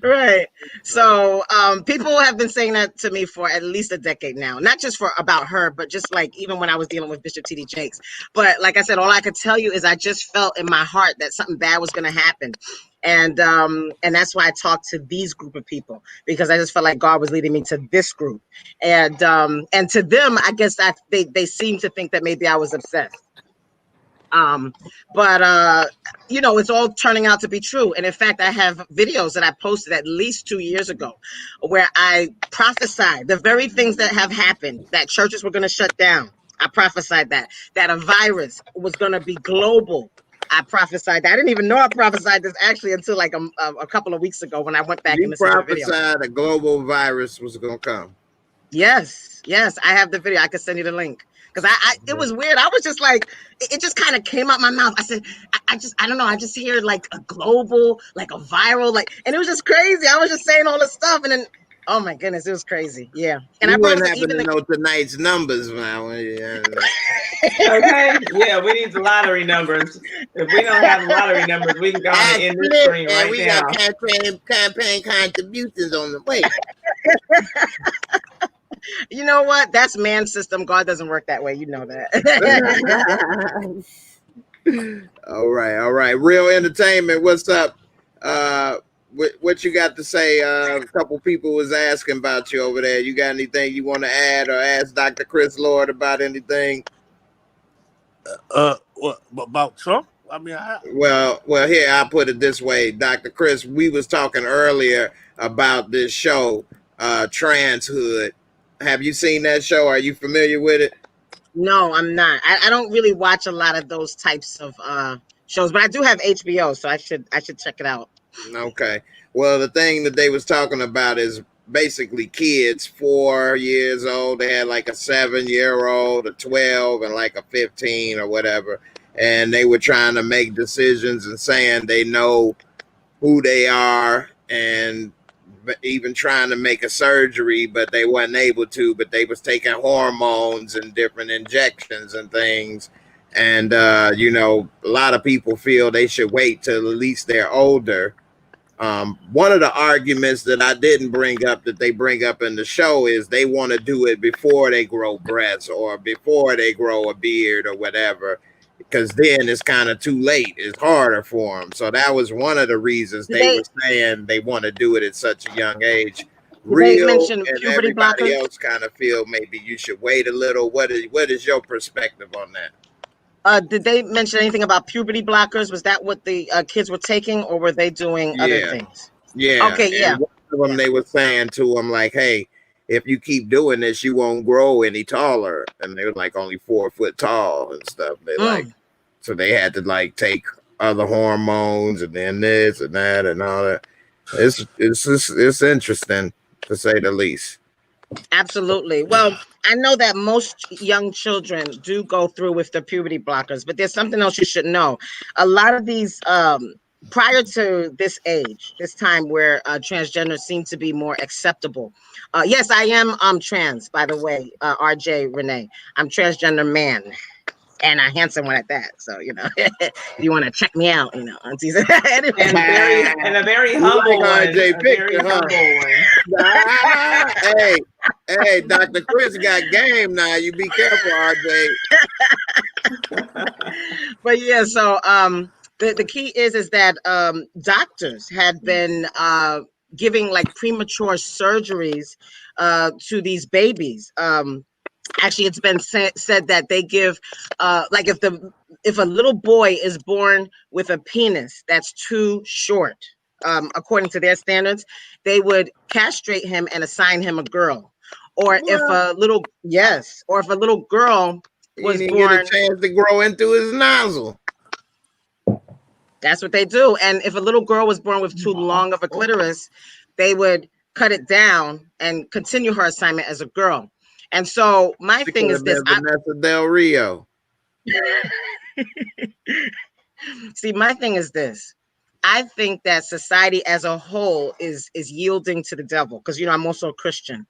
Right. So people have been saying that to me for at least a decade now, not just about her, but just like even when I was dealing with Bishop T.D. Jakes. But like I said, all I could tell you is I just felt in my heart that something bad was going to happen. And that's why I talked to these group of people, because I just felt like God was leading me to this group. And to them, I guess they seem to think that maybe I was obsessed. But it's all turning out to be true. And in fact, I have videos that I posted at least 2 years ago where I prophesied the very things that have happened, that churches were going to shut down. I prophesied that a virus was going to be global. I prophesied that. I didn't even know I prophesied this actually until like a couple of weeks ago when I went back and listened to the video. You prophesied a global virus was going to come. Yes. I have the video. I can send you the link. Because it was weird. I was just like, it just kind of came out my mouth. I said, I don't know. I just hear like a global, like a viral, and it was just crazy. I was just saying all this stuff. And then, oh my goodness, it was crazy. Yeah. And you wouldn't happen to know tonight's numbers, man. Okay. Yeah, we need the lottery numbers. If we don't have the lottery numbers, we can go on and end this screen And right we now. got campaign contributions on the way. You know what? That's man system. God doesn't work that way. You know that. All right. Real entertainment. What's up? What you got to say? A couple people was asking about you over there. You got anything you want to add or ask Dr. Chris Lord about anything? What about Trump? I mean, Well, here I'll put it this way, Dr. Chris. We was talking earlier about this show, Transhood. Have you seen that show? Are you familiar with it? No, I'm not. I don't really watch a lot of those types of shows, but I do have HBO, so I should check it out. Okay. Well, the thing that they was talking about is basically kids 4 years old. They had like a 7-year-old, a 12, and like a 15 or whatever. And they were trying to make decisions and saying they know who they are and even trying to make a surgery, but they wasn't able to, but they was taking hormones and different injections and things. And, a lot of people feel they should wait till at least they're older. One of the arguments that I didn't bring up that they bring up in the show is they want to do it before they grow breasts or before they grow a beard or whatever, because then it's kind of too late. It's harder for them. So that was one of the reasons they were saying they want to do it at such a young age. They Real mentioned and puberty everybody blockers. else kind of feel maybe you should wait a little. What is your perspective on that? Did they mention anything about puberty blockers? Was that what the kids were taking, or were they doing other things? Yeah. Okay, yeah. And one of them, they were saying to them, like, hey, if you keep doing this, you won't grow any taller. And they were like only 4 foot tall and stuff. They so they had to like take other hormones and then this and that and all that. It's interesting to say the least. Absolutely. Well, I know that most young children do go through with the puberty blockers, but there's something else you should know. A lot of these, prior to this age, this time where transgender seem to be more acceptable. Yes, I am trans, by the way, RJ Renee. I'm transgender man. And a handsome one at that. So, if you want to check me out, anyway. And a very humble one. RJ picture, Hey, Dr. Chris got game now. You be careful, RJ. But yeah, so the key is that doctors had been giving like premature surgeries to these babies. Actually, it's been said that they give like if a little boy is born with a penis that's too short, according to their standards, they would castrate him and assign him a girl. Or if a little girl was he didn't born, get a chance to grow into his nozzle. That's what they do. And if a little girl was born with too long of a clitoris, they would cut it down and continue her assignment as a girl. And so my thing is this. Vanessa Del Rio. See, my thing is this. I think that society as a whole is yielding to the devil because, I'm also a Christian.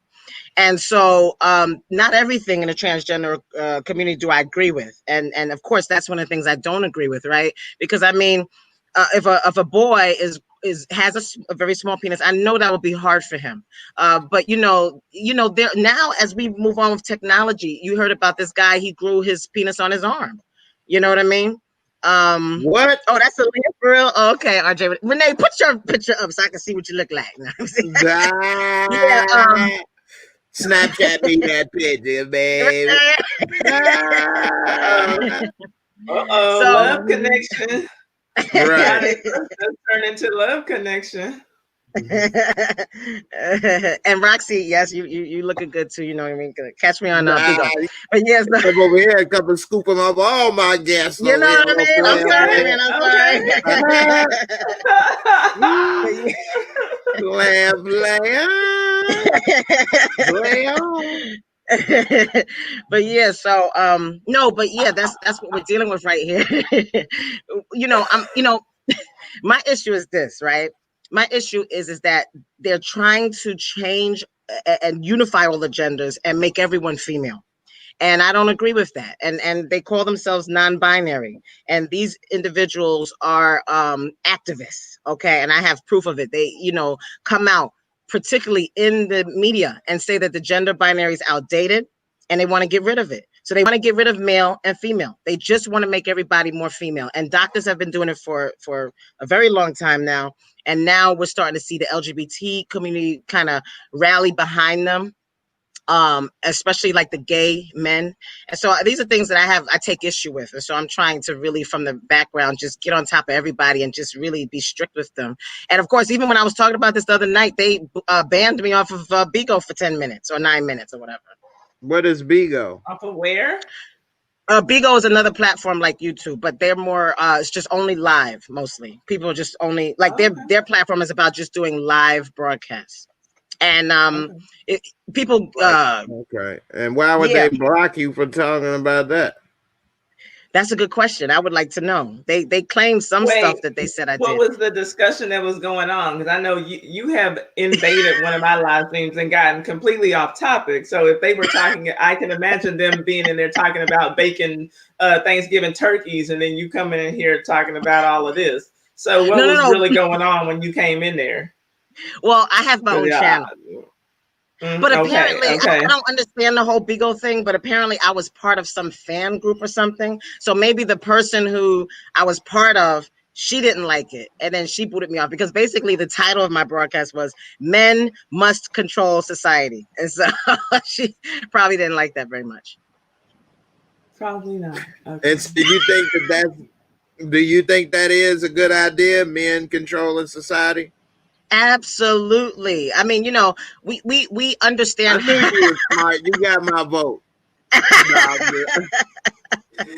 And so not everything in the transgender community do I agree with. And of course, that's one of the things I don't agree with, right? Because I mean, if a boy has a very small penis, I know that would be hard for him. But there now, as we move on with technology, you heard about this guy, he grew his penis on his arm. You know what I mean? What? Oh, that's a for real? Oh, okay, RJ. Renee, put your picture up so I can see what you look like. Yeah, Snapchat me that picture, baby. Love connection. Right. Let's turn into love connection. And Roxy, yes, you looking good too. You know what I mean? Catch me on Bigo. But yes, come over here and come and scoop them up all my guests. You know what I mean? I'm sorry, man. But yeah, so no, but yeah, that's what we're dealing with right here. My issue is this, right? My issue is that they're trying to change and unify all the genders and make everyone female. And I don't agree with that. And they call themselves non-binary. And these individuals are activists, okay? And I have proof of it. They, come out, particularly in the media, and say that the gender binary is outdated and they want to get rid of it. So they want to get rid of male and female. They just want to make everybody more female. And doctors have been doing it for a very long time now. And now we're starting to see the LGBT community kind of rally behind them, especially like the gay men. And so these are things that I take issue with. And so I'm trying to really, from the background, just get on top of everybody and just really be strict with them. And of course, even when I was talking about this the other night, they banned me off of Bigo for 10 minutes or 9 minutes or whatever. What is Bigo? Off of where? Bigo is another platform like YouTube, but they're more, it's just only live mostly. People are just only, like their platform is about just doing live broadcasts. And people okay. And why would they block you for talking about that? That's a good question. I would like to know. They claim some stuff that they said I did. What was the discussion that was going on? Because I know you have invaded one of my live streams and gotten completely off topic. So if they were talking, I can imagine them being in there talking about baking Thanksgiving turkeys, and then you come in here talking about all of this. So what was really going on when you came in there? Well, I have my own channel. But apparently, I don't understand the whole Bigo thing, but apparently I was part of some fan group or something. So maybe the person who I was part of, she didn't like it. And then she booted me off because basically the title of my broadcast was Men Must Control Society. And so she probably didn't like that very much. Probably not. Okay. And so do you think that is a good idea, men controlling society? Absolutely. I mean, we understand. I knew you were smart. You got my vote.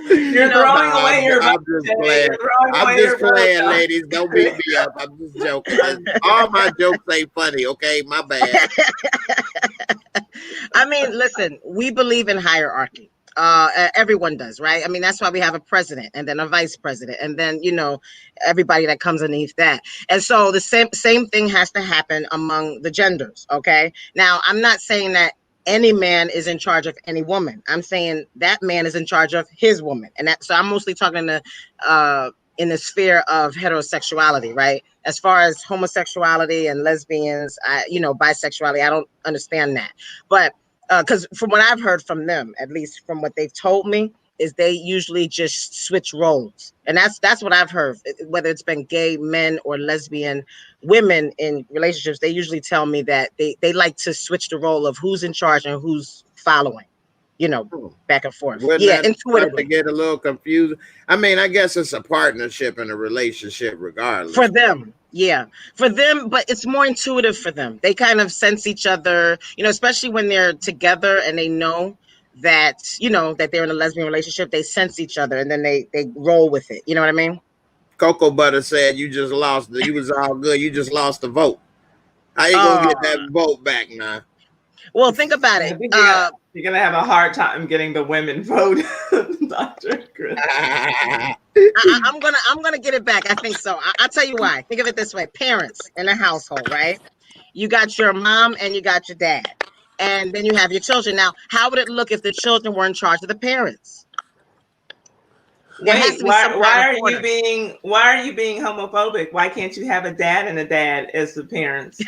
You're throwing away your vote. I'm just playing, ladies. Don't beat me up. I'm just joking. All my jokes ain't funny, okay? My bad. I mean, listen, we believe in hierarchy. Everyone does, right? I mean, that's why we have a president and then a vice president and then, everybody that comes underneath that. And so the same thing has to happen among the genders. Okay. Now, I'm not saying that any man is in charge of any woman. I'm saying that man is in charge of his woman. And so I'm mostly talking in the sphere of heterosexuality, right? As far as homosexuality and lesbians, bisexuality, I don't understand that. But because from what I've heard from them, at least from what they've told me, is they usually just switch roles. And that's what I've heard, whether it's been gay men or lesbian women in relationships, they usually tell me that they like to switch the role of who's in charge and who's following, back and forth. Intuitively. To get a little confused. I mean, I guess it's a partnership and a relationship regardless. For them. Yeah, for them, but it's more intuitive for them. They kind of sense each other, especially when they're together and they know that, that they're in a lesbian relationship, they sense each other and then they roll with it. You know what I mean? Cocoa Butter said you just lost. You was all good. You just lost the vote. How you going to get that vote back now? Well, think about it. You're going to have a hard time getting the women vote, Dr. Chris. I'm gonna get it back. I think so. I'll tell you why. Think of it this way: parents in a household, right? You got your mom and you got your dad, and then you have your children. Now, how would it look if the children were in charge of the parents? Wait, why are you being homophobic? Why can't you have a dad and a dad as the parents?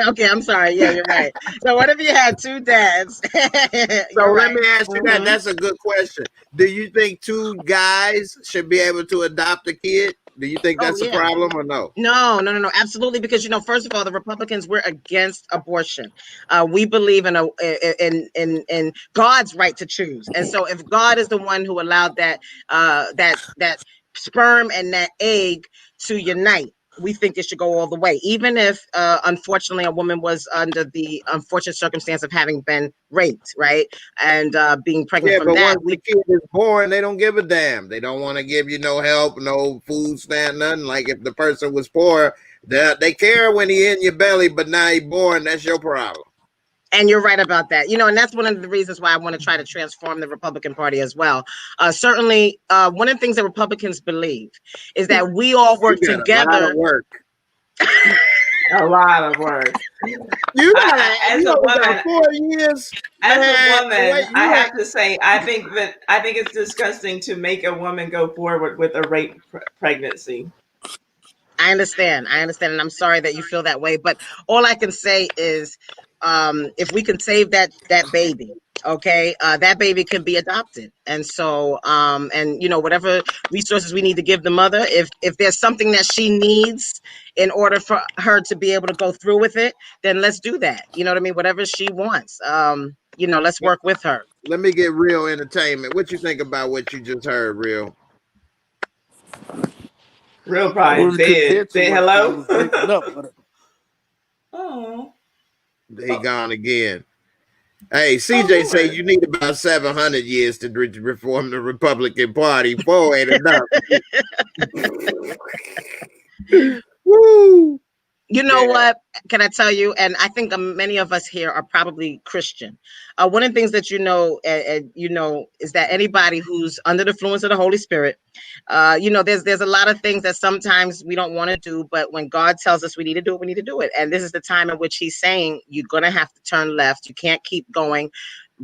Okay, I'm sorry. Yeah, you're right. So what if you had two dads? So let me ask you that. That's a good question. Do you think two guys should be able to adopt a kid? Do you think that's a problem or no? No, absolutely. Because first of all, the Republicans, we're against abortion. We believe in God's right to choose, and so if God is the one who allowed that sperm and that egg to unite, we think it should go all the way, even if unfortunately a woman was under the unfortunate circumstance of having been raped, right, and being pregnant from that. Once the kid is born, they don't give a damn. They don't want to give you no help, no food stamp, nothing. Like if the person was poor, they care when he in your belly, but now he born, that's your problem. And you're right about that. And that's one of the reasons why I want to try to transform the Republican Party as well. Certainly, one of the things that Republicans believe is that we all work together. A lot of work. A lot of work. You As a woman, got 4 years. as Man, a woman, wait, I have to say, I think it's disgusting to make a woman go forward with a rape pregnancy. I understand, and I'm sorry that you feel that way. But all I can say is, if we can save that baby, okay, that baby can be adopted. And so, and whatever resources we need to give the mother, if there's something that she needs in order for her to be able to go through with it, then let's do that. You know what I mean? Whatever she wants, let's work with her. let me get real entertainment. What you think about what you just heard, real? Real I Bryant really couldn't hear dead. too Say much because it hello. was breaking up. But Oh. He gone again. Hey, CJ say you need about 700 years to reform the Republican Party. 4 ain't enough. Woo! You know Yeah. what? Can I tell you? And I think many of us here are probably Christian. One of the things that is that anybody who's under the influence of the Holy Spirit, there's a lot of things that sometimes we don't want to do, but when God tells us we need to do it, we need to do it. And this is the time in which He's saying you're going to have to turn left. You can't keep going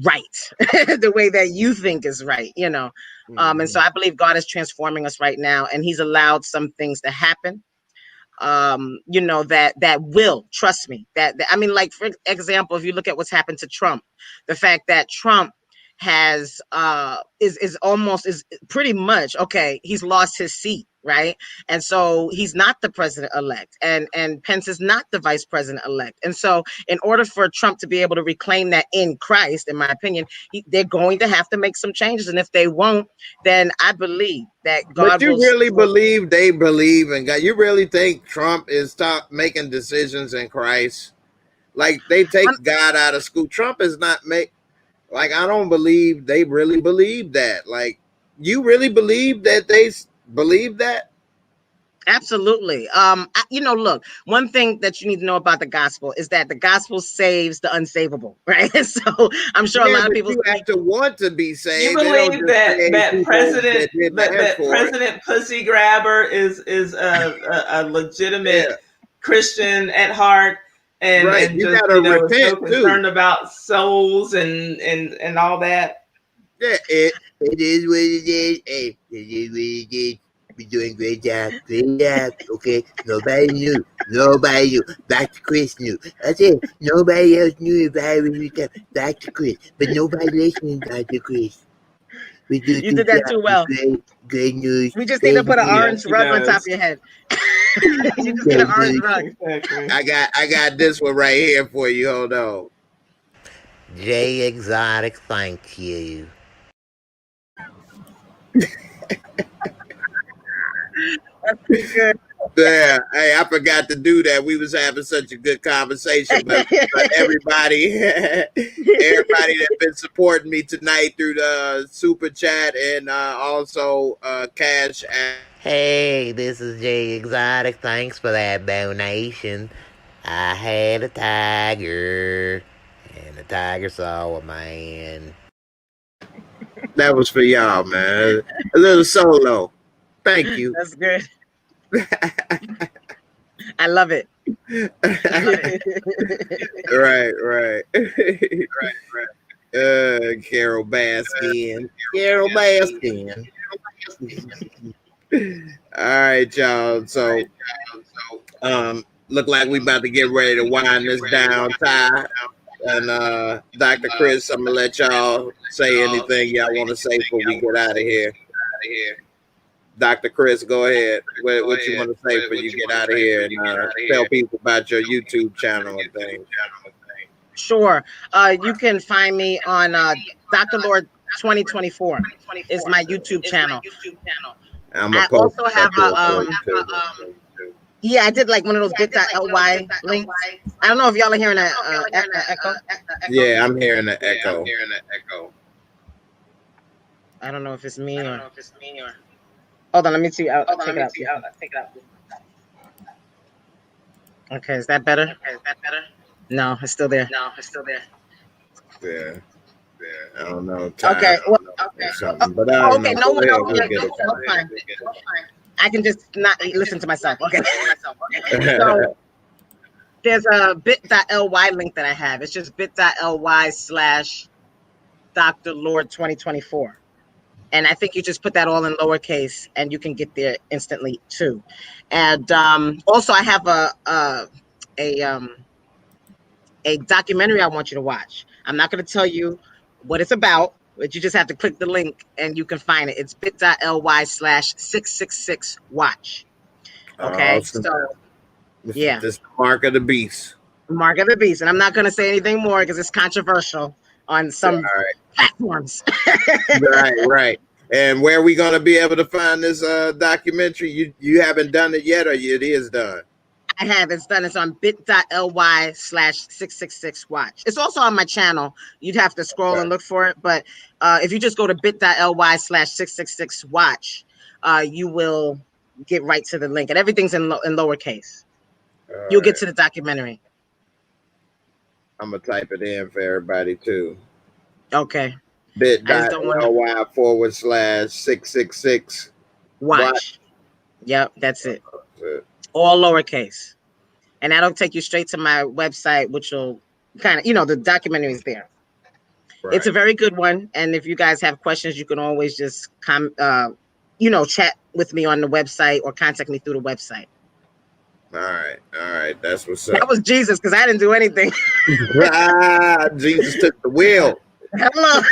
right the way that you think is right. And so I believe God is transforming us right now, and He's allowed some things to happen. That will, trust me, that I mean, like, for example, if you look at what's happened to Trump, the fact that Trump has is pretty much okay, he's lost his seat, right? And so he's not the president elect, and Pence is not the vice president elect. And so in order for Trump to be able to reclaim that in Christ, in my opinion, they're going to have to make some changes. And if they won't, then I believe that God But you will really believe they believe in God? You really think Trump is making decisions in Christ? Like, they take God out of school. Trump is not like, I don't believe they really believe that. Like, you really believe that they believe that? Absolutely. Look, one thing that you need to know about the gospel is that the gospel saves the unsavable, right? So I'm sure a lot of people have to want to be saved. You believe that President Pussy Grabber is a legitimate Christian at heart, and right. and You just gotta repent, is so concerned about souls and all that. Yeah, it is what it is. Hey, it is what it is. We're doing great job. Great job. Okay. Nobody knew. Dr. Chris knew. That's it. Nobody else knew if I was with them. Dr. Chris. But nobody listening, Dr. Chris. We do you did that too well. Great news. We just need to put an orange rug on top of your head. You just get an orange rug. Exactly. I got this one right here for you. Hold on. Jay Exotic, thank you. That's pretty good. Yeah, hey, I forgot to do that. We was having such a good conversation, but everybody that been supporting me tonight through the super chat and also cash. Hey, this is Jay Exotic. Thanks for that donation. I had a tiger, and the tiger saw a man. That was for y'all, man. A little solo. Thank you. That's good. I love it. Right. Carol Baskin. Carol Baskin. All right, y'all. So, look like we about to get ready to wind this down, Ty. And Dr. Chris, I'm gonna let y'all say anything y'all want to say before we get out of here. Dr. Chris, go ahead. What you want to say before you get out of here and tell people about your YouTube channel and things. Sure. You can find me on Dr. Lord 2024 is my YouTube channel. I also have yeah, I did like one of those bit.ly links. I don't know if y'all are hearing an echo. Yeah, I'm hearing the echo. I don't know if it's me or. Hold on, let me see. I'll take it out. Okay, is that better? No, it's still there. Yeah. I don't know. Okay. Well, but I don't know. No one else. I can just not listen to myself. Okay. So There's a bit.ly link that I have. It's just bit.ly/Dr. Lord 2024. And I think you just put that all in lowercase and you can get there instantly too. And also I have a documentary I want you to watch. I'm not going to tell you what it's about, but you just have to click the link and you can find it. It's bit.ly/666watch. Okay. Awesome. So yeah. This mark of the beast. Mark of the beast. And I'm not going to say anything more because it's controversial on some platforms. Right. And where are we going to be able to find this documentary? You haven't done it yet, or it is done? I have. It's done. It's on bit.ly/666watch. It's also on my channel. You'd have to scroll and look for it. But if you just go to bit.ly/666watch, you will get right to the link. And everything's in lowercase. You'll get to the documentary. I'm going to type it in for everybody too. Okay. bit.ly/666 watch. Yep, that's it. All lowercase. And that'll take you straight to my website, which will kind of, the documentary is there. Right. It's a very good one. And if you guys have questions, you can always just chat with me on the website or contact me through the website. All right. That's what's up. That was Jesus, because I didn't do anything. Jesus took the wheel. Hello.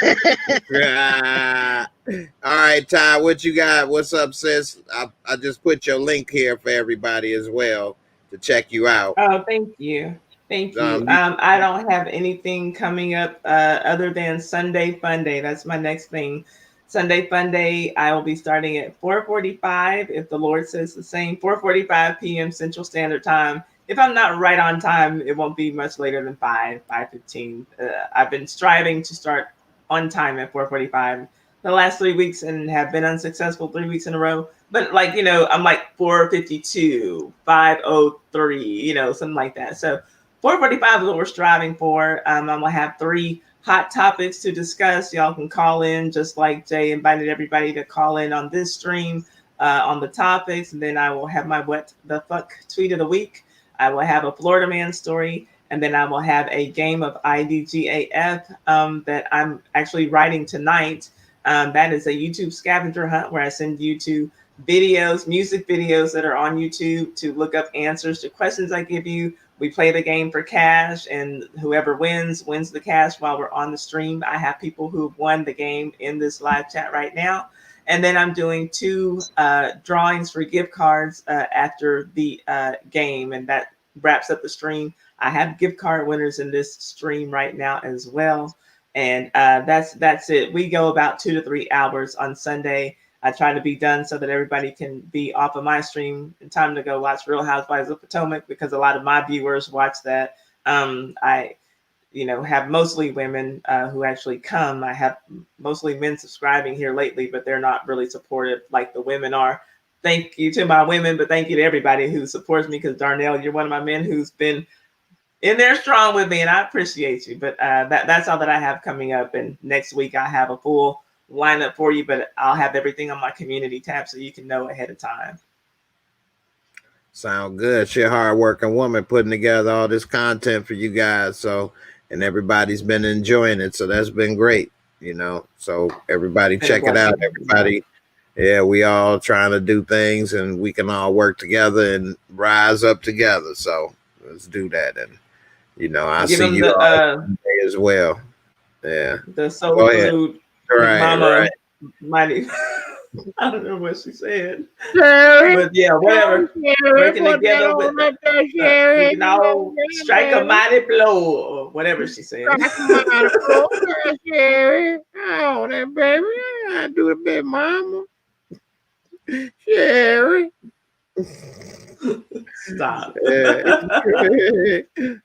All right, Ty, what you got? What's up, sis? I just put your link here for everybody as well to check you out. Oh, thank you. I don't have anything coming up other than Sunday Fun Day. That's my next thing. Sunday Fun Day, I will be starting at 4:45, if the Lord says the same, 4:45 p.m. Central Standard Time. If I'm not right on time, it won't be much later than 5:15. I've been striving to start on time at 4:45 the last 3 weeks and have been unsuccessful 3 weeks in a row. But I'm like 4:52, 5:03, something like that. So 4:45 is what we're striving for. I'm gonna have 3 hot topics to discuss. Y'all can call in, just like Jay invited everybody to call in on this stream on the topics. And then I will have my what the fuck tweet of the week. I will have a Florida man story, and then I will have a game of IDGAF that I'm actually writing tonight. That is a YouTube scavenger hunt where I send you to videos, music videos that are on YouTube to look up answers to questions I give you. We play the game for cash, and whoever wins the cash while we're on the stream. I have people who've won the game in this live chat right now. And then I'm doing 2 drawings for gift cards after the game, and that wraps up the stream. I have gift card winners in this stream right now as well. And that's it. We go about 2 to 3 hours on Sunday. I try to be done so that everybody can be off of my stream in time to go watch Real Housewives of Potomac, because a lot of my viewers watch that. I have mostly women who actually come. I have mostly men subscribing here lately, but they're not really supportive like the women are. Thank you to my women, but thank you to everybody who supports me, because Darnell, you're one of my men who's been in there strong with me, and I appreciate you. But that's all that I have coming up. And next week I have a full lineup for you, but I'll have everything on my community tab so you can know ahead of time. Sound good. She's a hard-working woman putting together all this content for you guys. So, and everybody's been enjoying it. So that's been great, So everybody check it out. Everybody, we all trying to do things, and we can all work together and rise up together. So let's do that. And I see you all as well. Yeah. The soul food. Right. Mighty. I don't know what she said. But yeah, whatever. Working together with we can all strike a mighty blow, or whatever she said. Sherry. Oh, that baby. I do it, bit mama. Sherry. Stop.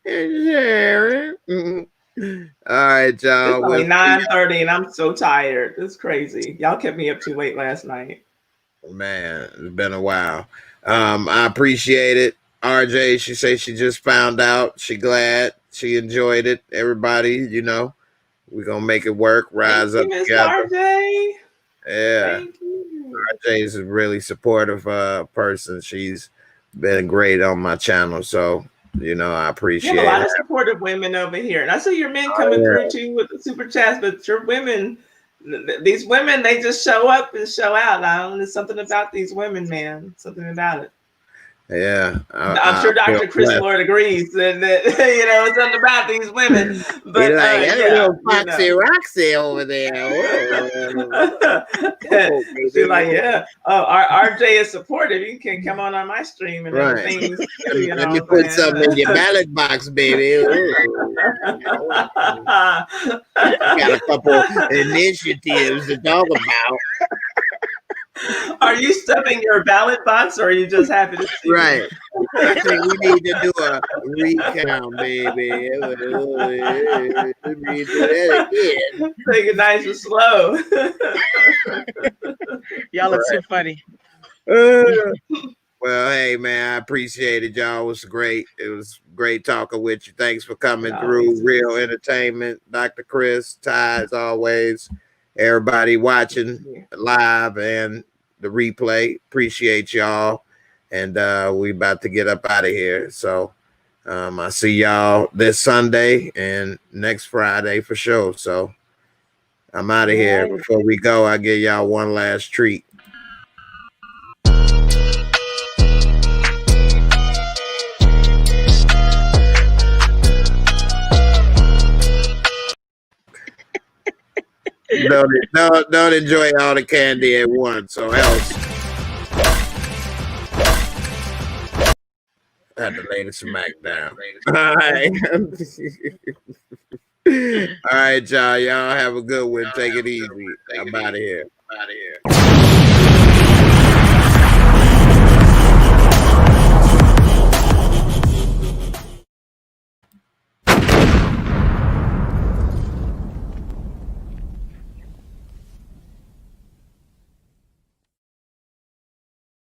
Sherry. All right, y'all. It's only 9:30 and I'm so tired. It's crazy. Y'all kept me up too late last night. Man, it's been a while. I appreciate it. RJ, she says she just found out. She glad. She enjoyed it. Everybody, we're gonna make it work. Rise up together. RJ. Yeah. RJ is a really supportive person. She's been great on my channel. So You know, I You appreciate have a lot it. of supportive women over here, and I see your men coming through too with the super chats. But your women, these women, they just show up and show out. There's something about these women, man. Something about it. Yeah, I'm sure Dr. Chris Lord agrees that you know it's something about these women. But Like, yeah, little Foxy Roxy over there. she's like, yeah. Oh, RJ is supportive. You can come on my stream and everything. You Let know me put something in your ballot box, baby. Got a couple initiatives to talk about. Are you stuffing your ballot box, or are you just happy to see Right. I think we need to do a recount, baby. Let me do that again. Take it nice and slow. Y'all are too funny. Well, hey man, I appreciate it, y'all. It was great. It was great talking with you. Thanks for coming through. Real entertainment, Dr. Chris, Ty, as always. Everybody watching live and the replay. Appreciate y'all. And we about to get up out of here. So I see y'all this Sunday and next Friday for sure. So I'm out of here. Before we go, I'll give y'all one last treat. Don't enjoy all the candy at once, or else. I had to lay the smack down. All right. All right, y'all. Y'all have a good one. Take it easy. I'm out of here.